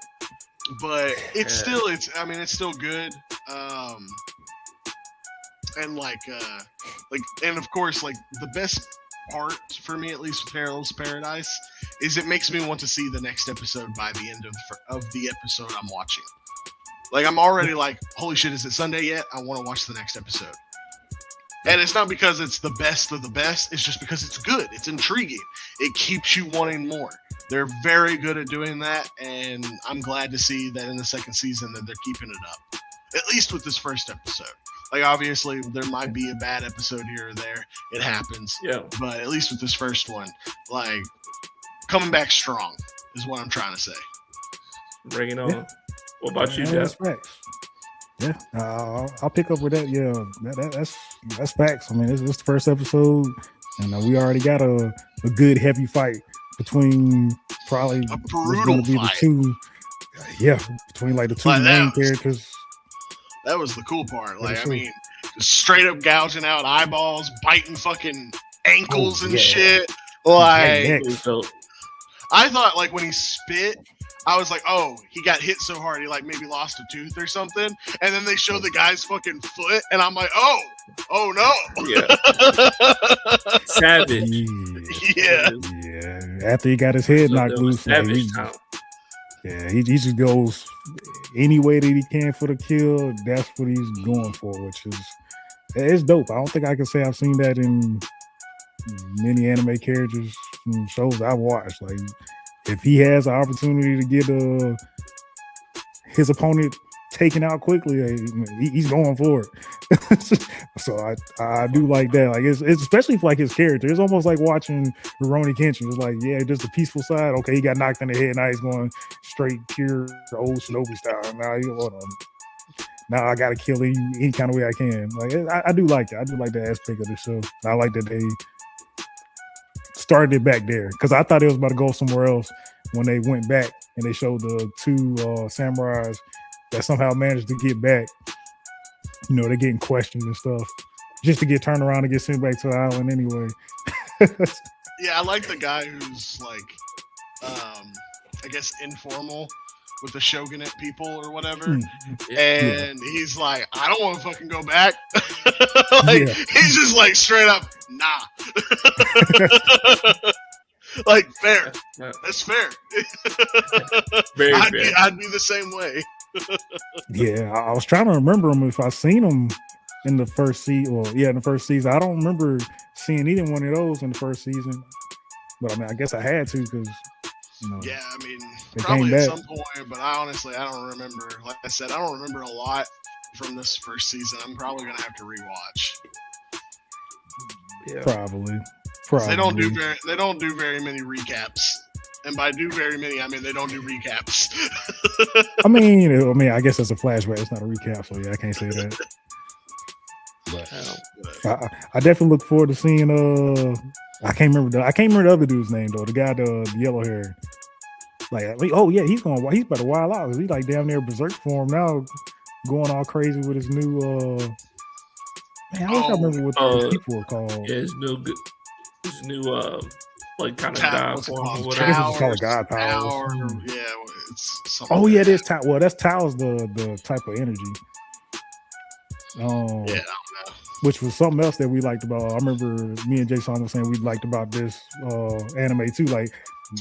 [SPEAKER 4] But it's still good. And and of course, like the best part for me, at least with Hell's Paradise, is it makes me want to see the next episode by the end of the episode I'm watching. Like I'm already like, holy shit, is it Sunday yet? I want to watch the next episode. And it's not because it's the best of the best. It's just because it's good. It's intriguing. It keeps you wanting more. They're very good at doing that, and I'm glad to see that in the second season that they're keeping it up. At least with this first episode. Like obviously there might be a bad episode here or there. It happens. Yeah. But at least with this first one, like coming back strong is what I'm trying to say.
[SPEAKER 2] Bring it on. Yeah. What about you, Jeff?
[SPEAKER 1] Yeah, I'll pick up with that. Yeah, that's facts. I mean, it's the first episode, and we already got a good heavy fight between probably
[SPEAKER 4] a brutal
[SPEAKER 1] be
[SPEAKER 4] fight.
[SPEAKER 1] The two. Yeah, between like the two main characters.
[SPEAKER 4] That was the cool part. Like, I mean, just straight up gouging out eyeballs, biting fucking ankles and shit. Like, I thought like when he spit, I was like, oh, he got hit so hard he like maybe lost a tooth or something. And then they show the guy's fucking foot, and I'm like, oh no.
[SPEAKER 2] Yeah. Savage.
[SPEAKER 4] Yeah.
[SPEAKER 1] After he got his head knocked loose, he just goes any way that he can for the kill. That's what he's going for, which is it's dope. I don't think I can say I've seen that in many anime characters and shows I've watched. Like, if he has an opportunity to get his opponent taken out quickly, he's going for it. So I do like that. Like it's especially for like his character. It's almost like watching Rurouni Kenshin. It's like, yeah, just the peaceful side. Okay, he got knocked in the head. Now he's going straight pure old Shinobi style. Now you hold on. Now I gotta kill him any kind of way I can. Like I do like that. I do like that aspect of the show. I like that they started it back there because I thought it was about to go somewhere else when they went back and they showed the two samurais that somehow managed to get back. You know, they're getting questioned and stuff just to get turned around and get sent back to the island anyway.
[SPEAKER 4] Yeah, I like the guy who's like, I guess informal with the shogunate people or whatever. And he's like, I don't want to fucking go back. Like, he's just like straight up, nah. Like, fair. That's fair.
[SPEAKER 2] Very fair.
[SPEAKER 4] I'd be the same way.
[SPEAKER 1] Yeah, I was trying to remember him if I seen him in the first season. Well, yeah, in the first season. I don't remember seeing either one of those in the first season. But I mean, I guess I had to because, you know.
[SPEAKER 4] Yeah, I mean, probably at some point, but I don't remember. Like I said, I don't remember a lot from this first season. I'm probably gonna have to rewatch.
[SPEAKER 1] Yeah, probably.
[SPEAKER 4] They don't do very many recaps. And by do very many, I mean they don't do recaps.
[SPEAKER 1] I mean, I guess it's a flashback. It's not a recap, so yeah, I can't say that. But I definitely look forward to seeing. I can't remember the other dude's name though. The guy, the yellow hair. Like, oh yeah, he's about to wild out. He's like damn near berserk form now, going all crazy with his new. Man, I wish I remember what the people were called.
[SPEAKER 2] Yeah, his new like kind of god form or whatever.
[SPEAKER 1] I guess it's called god powers.
[SPEAKER 4] Yeah, it's something.
[SPEAKER 1] Oh yeah, there's Well, that's Tao's the type of energy.
[SPEAKER 4] Yeah, I don't know.
[SPEAKER 1] Which was something else that we liked about. I remember me and Jason was saying we liked about this anime too. Like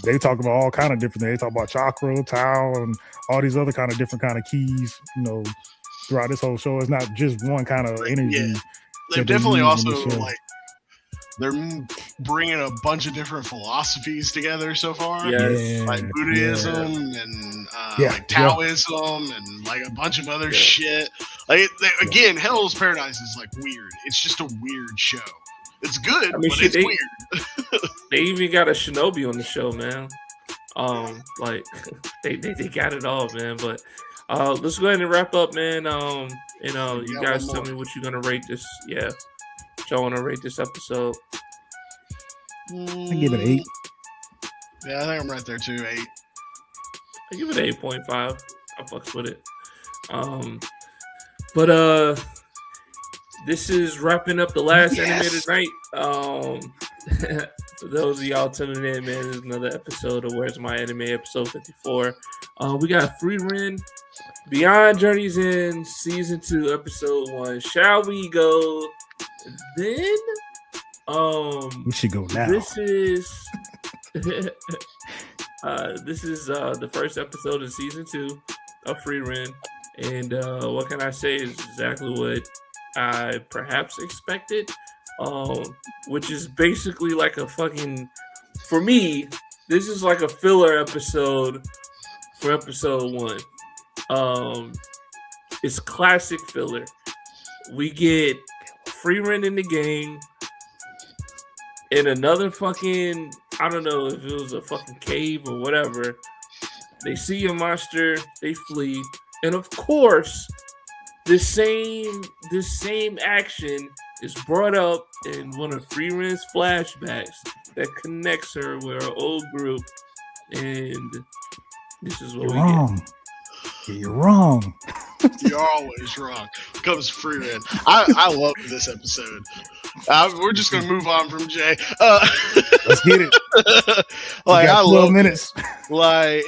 [SPEAKER 1] they talk about all kind of different things. They talk about chakra, Tao, and all these other kind of different kind of keys. You know, throughout this whole show, it's not just one kind of energy.
[SPEAKER 4] Yeah. They're definitely also like. They're bringing a bunch of different philosophies together so far.
[SPEAKER 2] Yes.
[SPEAKER 4] Like Buddhism and like Taoism and like a bunch of other shit. Like again, Hell's Paradise is like weird. It's just a weird show. It's good, but it's weird.
[SPEAKER 2] They even got a shinobi on the show, man. Like they got it all, man. But let's go ahead and wrap up, man. You guys tell me what you're gonna rate this. Yeah. Y'all want to rate this episode?
[SPEAKER 1] I give it 8.
[SPEAKER 4] Yeah, I think I'm right there too. 8.
[SPEAKER 2] I give it 8.5. I fucks with it. But this is wrapping up the last animated night. For those of y'all tuning in, man, this is another episode of Where's My Anime, episode 54. We got Frieren Beyond Journey's End, season 2, episode 1. Shall we go? Then
[SPEAKER 1] we should go now.
[SPEAKER 2] This is the first episode of season 2 of Frieren, and what can I say is exactly what I perhaps expected, which is basically like a fucking, for me, this is like a filler episode for episode 1. It's classic filler. We get Frieren in the game in another fucking, I don't know if it was a fucking cave or whatever. They see a monster, they flee, and of course, this same action is brought up in one of Frieren's flashbacks that connects her with her old group, and this is what
[SPEAKER 1] You're wrong.
[SPEAKER 4] You're always wrong. Comes Frieren. I love this episode. We're just gonna move on from Jay.
[SPEAKER 1] Let's get it.
[SPEAKER 4] Like I love
[SPEAKER 1] minutes.
[SPEAKER 4] Like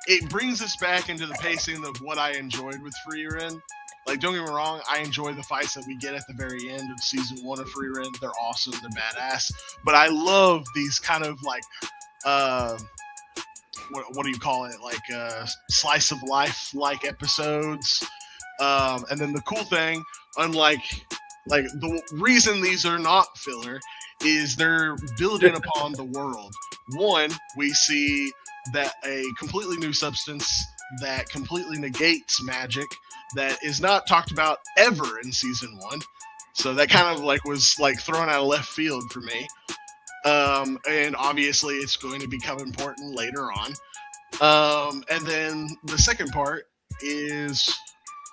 [SPEAKER 4] it brings us back into the pacing of what I enjoyed with Frieren. Like, don't get me wrong, I enjoy the fights that we get at the very end of season 1 of Frieren. They're awesome. They're badass. But I love these kind of like what do you call it? Like slice of life like episodes. And then the cool thing, unlike like the reason these are not filler, is they're building upon the world. One, we see that a completely new substance that completely negates magic that is not talked about ever in season 1. So that kind of like was like thrown out of left field for me. And obviously it's going to become important later on. And then the second part is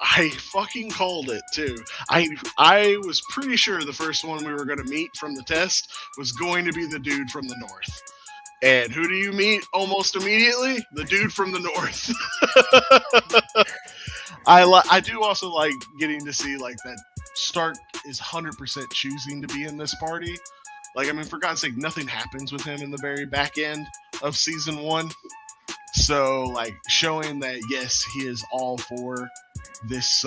[SPEAKER 4] I fucking called it too. I was pretty sure the first one we were going to meet from the test was going to be the dude from the north. And who do you meet almost immediately? The dude from the north. I do also like getting to see like that Stark is 100% choosing to be in this party. Like, I mean, for God's sake, nothing happens with him in the very back end of season 1. So, like, showing that, yes, he is all for this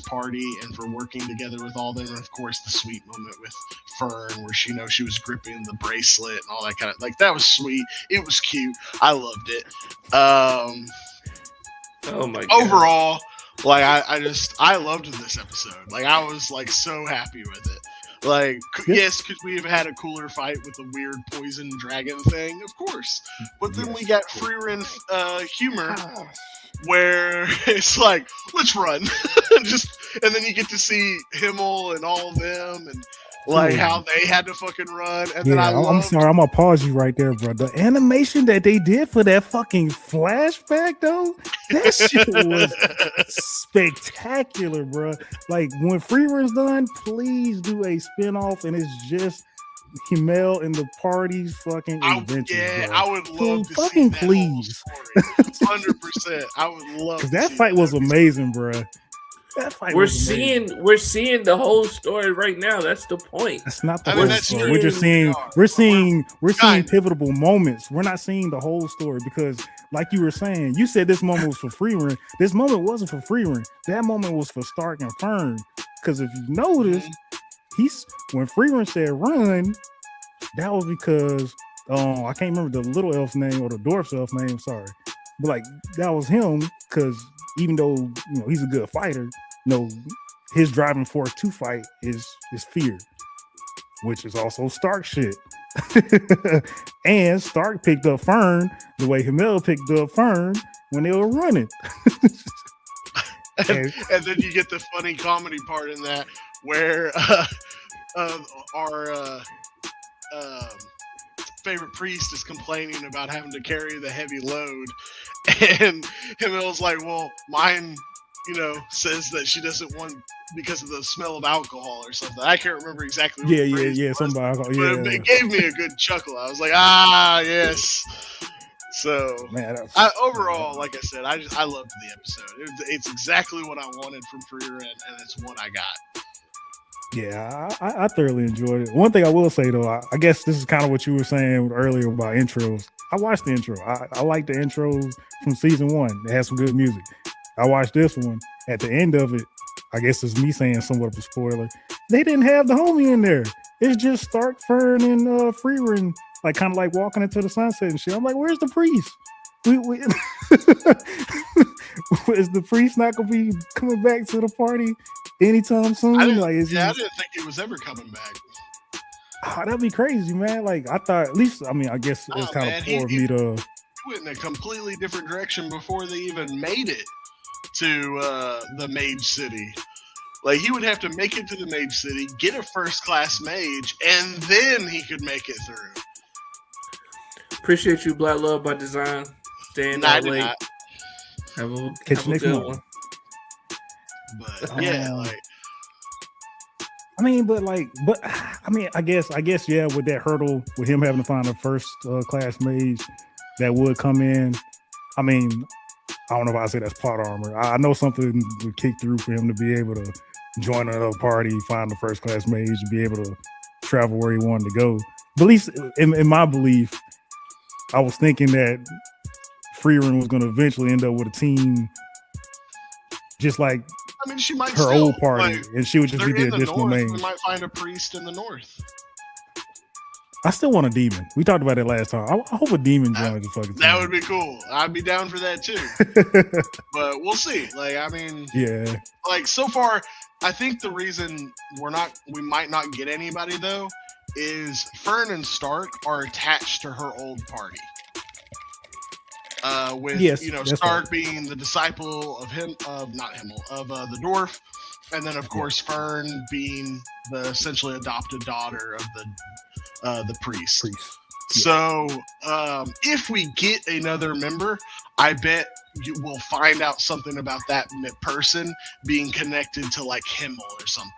[SPEAKER 4] party and for working together with all them. And, of course, the sweet moment with Fern where she was gripping the bracelet and all that kind of, like, that was sweet. It was cute. I loved it.
[SPEAKER 2] Oh, my God.
[SPEAKER 4] Overall, like, I loved this episode. Like, I was, like, so happy with it. Like, yes, could we have had a cooler fight with the weird poison dragon thing? Of course. But then we got Freerin humor where it's like, let's run. And then you get to see Himmel and all of them and like how they had to fucking run. And then I'm
[SPEAKER 1] sorry, I'm gonna pause you right there, bro. The animation that they did for that fucking flashback, though, that shit was spectacular, bro. Like when Freeren's done, please do a spin-off and it's just Himmel and the party's fucking adventures.
[SPEAKER 4] Yeah,
[SPEAKER 1] bro.
[SPEAKER 4] I would love to
[SPEAKER 1] fucking
[SPEAKER 4] see that
[SPEAKER 1] please.
[SPEAKER 4] 100%. I would love to.
[SPEAKER 1] That fight was amazing, bro.
[SPEAKER 2] We're seeing the whole story right now. That's the point.
[SPEAKER 1] That's not the whole story. We're seeing pivotal moments. We're not seeing the whole story because, like you were saying, you said this moment was for Freerin. This moment wasn't for Freerin. That moment was for Stark and Fern. Because if you notice, when Freerin said run, that was because I can't remember the little elf's name or the dwarf's elf's name. Sorry, but like that was him because even though he's a good fighter. No, his driving force to fight is fear, which is also Stark shit. And Stark picked up Fern the way Himmel picked up Fern when they were running.
[SPEAKER 4] and then you get the funny comedy part in that where our favorite priest is complaining about having to carry the heavy load, and Himmel's like, well, mine says that she doesn't want because of the smell of alcohol or something. I can't remember exactly. What
[SPEAKER 1] Somebody.
[SPEAKER 4] But it gave me a good chuckle. I was like, yes. So, man, overall, like I said, I loved the episode. It's exactly what I wanted from Freerin, and it's what I got.
[SPEAKER 1] Yeah, I thoroughly enjoyed it. One thing I will say though, I guess this is kind of what you were saying earlier about intros. I watched the intro. I like the intros from season 1. They had some good music. I watched this one. At the end of it, I guess it's me saying somewhat of a spoiler. They didn't have the homie in there. It's just Stark, Fern, and Freerin, like kind of like walking into the sunset and shit. I'm like, where's the priest? Is the priest not gonna be coming back to the party anytime soon?
[SPEAKER 4] I didn't think he was ever coming back.
[SPEAKER 1] Oh, that'd be crazy, man. Like I thought, at least I guess it's kind of poor of me to.
[SPEAKER 4] He went in a completely different direction before they even made it to the Mage City. Like he would have to make it to the Mage City, get a first class mage, and then he could make it through.
[SPEAKER 2] Appreciate you, Black Love by Design. Staying out late. Have a good one.
[SPEAKER 4] But yeah,
[SPEAKER 1] I guess yeah, with that hurdle, with him having to find a first class mage that would come in. I mean, I don't know if I say that's plot armor. I know something would kick through for him to be able to join another party, find the first class mage, and be able to travel where he wanted to go. But at least in my belief, I was thinking that Freerin was going to eventually end up with a team just like
[SPEAKER 4] she might
[SPEAKER 1] her old party, and she would just be the additional mage.
[SPEAKER 4] We might find a priest in the north.
[SPEAKER 1] I still want a demon. We talked about it last time. I hope a demon joins the fucking team.
[SPEAKER 4] That would be cool. I'd be down for that too. But we'll see.
[SPEAKER 1] Yeah.
[SPEAKER 4] Like so far, I think the reason we might not get anybody though, is Fern and Stark are attached to her old party. with
[SPEAKER 1] Yes,
[SPEAKER 4] Stark
[SPEAKER 1] right.
[SPEAKER 4] being the disciple of the dwarf, and then of course Fern being the essentially adopted daughter of the priest. So if we get another member, I bet you will find out something about that person being connected to like Himmel or something.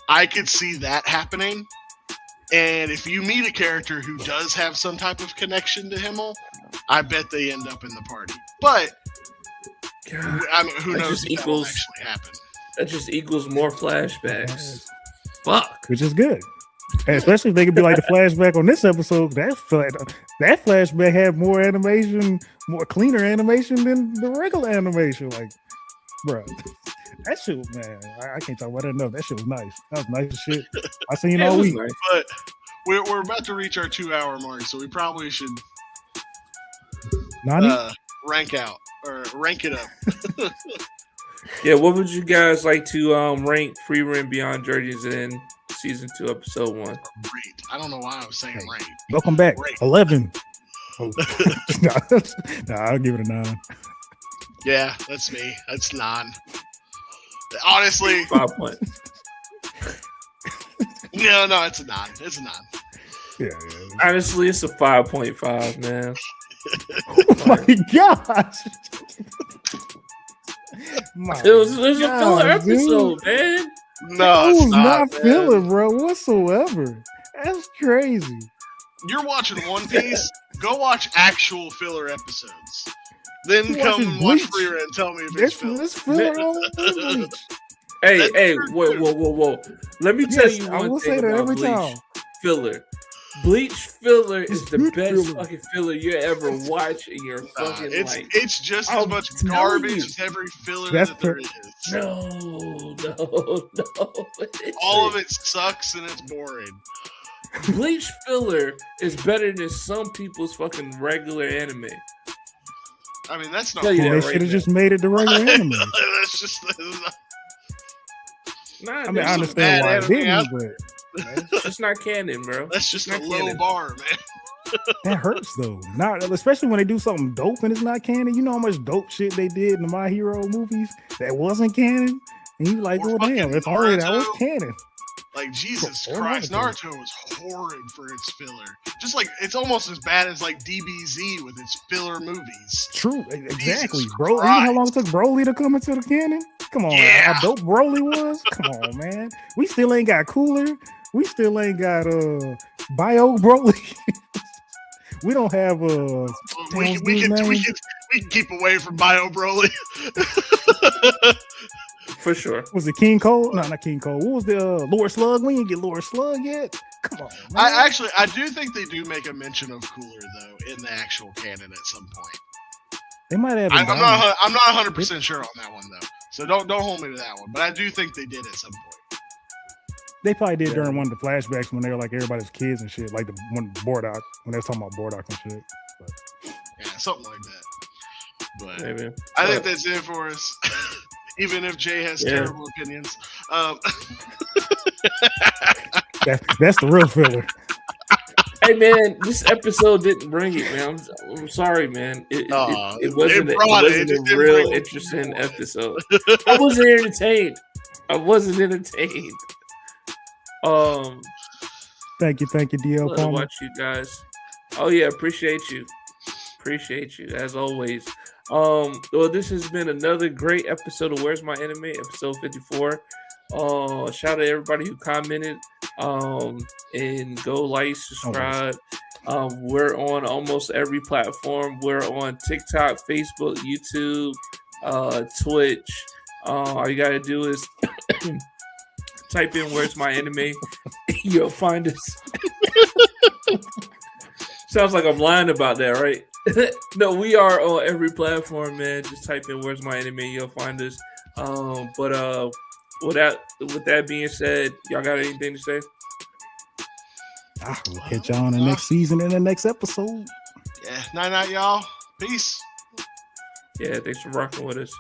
[SPEAKER 4] I could see that happening. And if you meet a character who does have some type of connection to Himmel, I bet they end up in the party. But I mean, who knows if that will actually happen?
[SPEAKER 2] That just equals more flashbacks. Fuck.
[SPEAKER 1] Which is good. And especially if they could be like the flashback on this episode. That flashback had more animation, more cleaner animation than the regular animation. Like, bro, that shit, man, I can't talk about that enough. That shit was nice. That was nice as shit. I seen all week.
[SPEAKER 4] Nice. But we're about to reach our 2-hour mark, so we probably should rank it up.
[SPEAKER 2] Yeah, what would you guys like to rank Free Rent Beyond Journeys in season 2, episode 1?
[SPEAKER 4] Great. I don't know why I was saying rank.
[SPEAKER 1] Welcome back. Great. 11. Oh. I'll give it a 9.
[SPEAKER 4] Yeah, that's me. That's 9. Honestly,
[SPEAKER 2] 5 points.
[SPEAKER 4] No, it's a 9. It's a 9.
[SPEAKER 1] Yeah.
[SPEAKER 2] Honestly, it's a 5.5, man.
[SPEAKER 1] Oh my gosh.
[SPEAKER 2] It was a filler episode, man.
[SPEAKER 4] No,
[SPEAKER 1] it was not filler, bro, whatsoever. That's crazy.
[SPEAKER 4] You're watching One Piece. Go watch actual filler episodes. Then come and watch Free Rent and tell me if it's filler.
[SPEAKER 1] It's filler on Bleach.
[SPEAKER 2] Hey, whoa. Let me tell you one thing about Bleach
[SPEAKER 1] time.
[SPEAKER 2] Filler. Bleach filler is the best fucking filler you ever watch in your fucking life.
[SPEAKER 4] It's just as much garbage as every filler that there is.
[SPEAKER 2] No.
[SPEAKER 4] All of it sucks and it's boring.
[SPEAKER 2] Bleach filler is better than some people's fucking regular anime.
[SPEAKER 4] I mean, that's not.
[SPEAKER 1] They should have just made it the regular anime.
[SPEAKER 4] That's just.
[SPEAKER 2] I
[SPEAKER 1] mean, I understand why it didn't, but
[SPEAKER 2] it's just not canon, bro.
[SPEAKER 4] That's just a low bar, man.
[SPEAKER 1] That hurts though. Not especially when they do something dope and it's not canon. You know how much dope shit they did in the My Hero movies that wasn't canon, and you like, oh damn, if only that was canon.
[SPEAKER 4] Like, Jesus Christ, Naruto was horrid for its filler. Just like, it's almost as bad as like DBZ with its filler movies.
[SPEAKER 1] True, exactly, bro. You know how long it took Broly to come into the canon? Come on, how dope Broly was? Come on, man. We still ain't got Cooler. We still ain't got Bio Broly. We don't have
[SPEAKER 4] we can keep away from Bio Broly.
[SPEAKER 2] For sure.
[SPEAKER 1] Was it King Cole? No, not King Cole. What was the Lord Slug? We didn't get Lord Slug yet. Come on, man.
[SPEAKER 4] I do think they do make a mention of Cooler though in the actual canon at some point.
[SPEAKER 1] They might have.
[SPEAKER 4] I'm not 100% sure on that one though. So don't hold me to that one. But I do think they did at some point.
[SPEAKER 1] They probably did during one of the flashbacks when they were like everybody's kids and shit, like the one Bordock when they was talking about Bordock and shit. But.
[SPEAKER 4] Yeah, something like that. But
[SPEAKER 2] maybe.
[SPEAKER 4] I think that's it for us. Even if Jay has terrible opinions.
[SPEAKER 1] That's the real filler.
[SPEAKER 2] Hey man, this episode didn't bring it, man. I'm sorry, man. It wasn't a real interesting episode. I wasn't entertained.
[SPEAKER 1] Thank you, DL.
[SPEAKER 2] Love to watch you guys. Oh yeah, appreciate you as always. Well, this has been another great episode of Where's My Anime, episode 54. Shout out to everybody who commented. And go like, subscribe. We're on almost every platform. We're on TikTok, Facebook, YouTube, Twitch. All you gotta do is type in "Where's My Anime." You'll find us. Sounds like I'm lying about that, right? No, we are on every platform, man. Just type in "Where's My Anime." You'll find us. With that being said, y'all got anything to say?
[SPEAKER 1] We'll catch y'all on the next season in the next episode.
[SPEAKER 4] Yeah, night, y'all. Peace.
[SPEAKER 2] Yeah, thanks for rocking with us.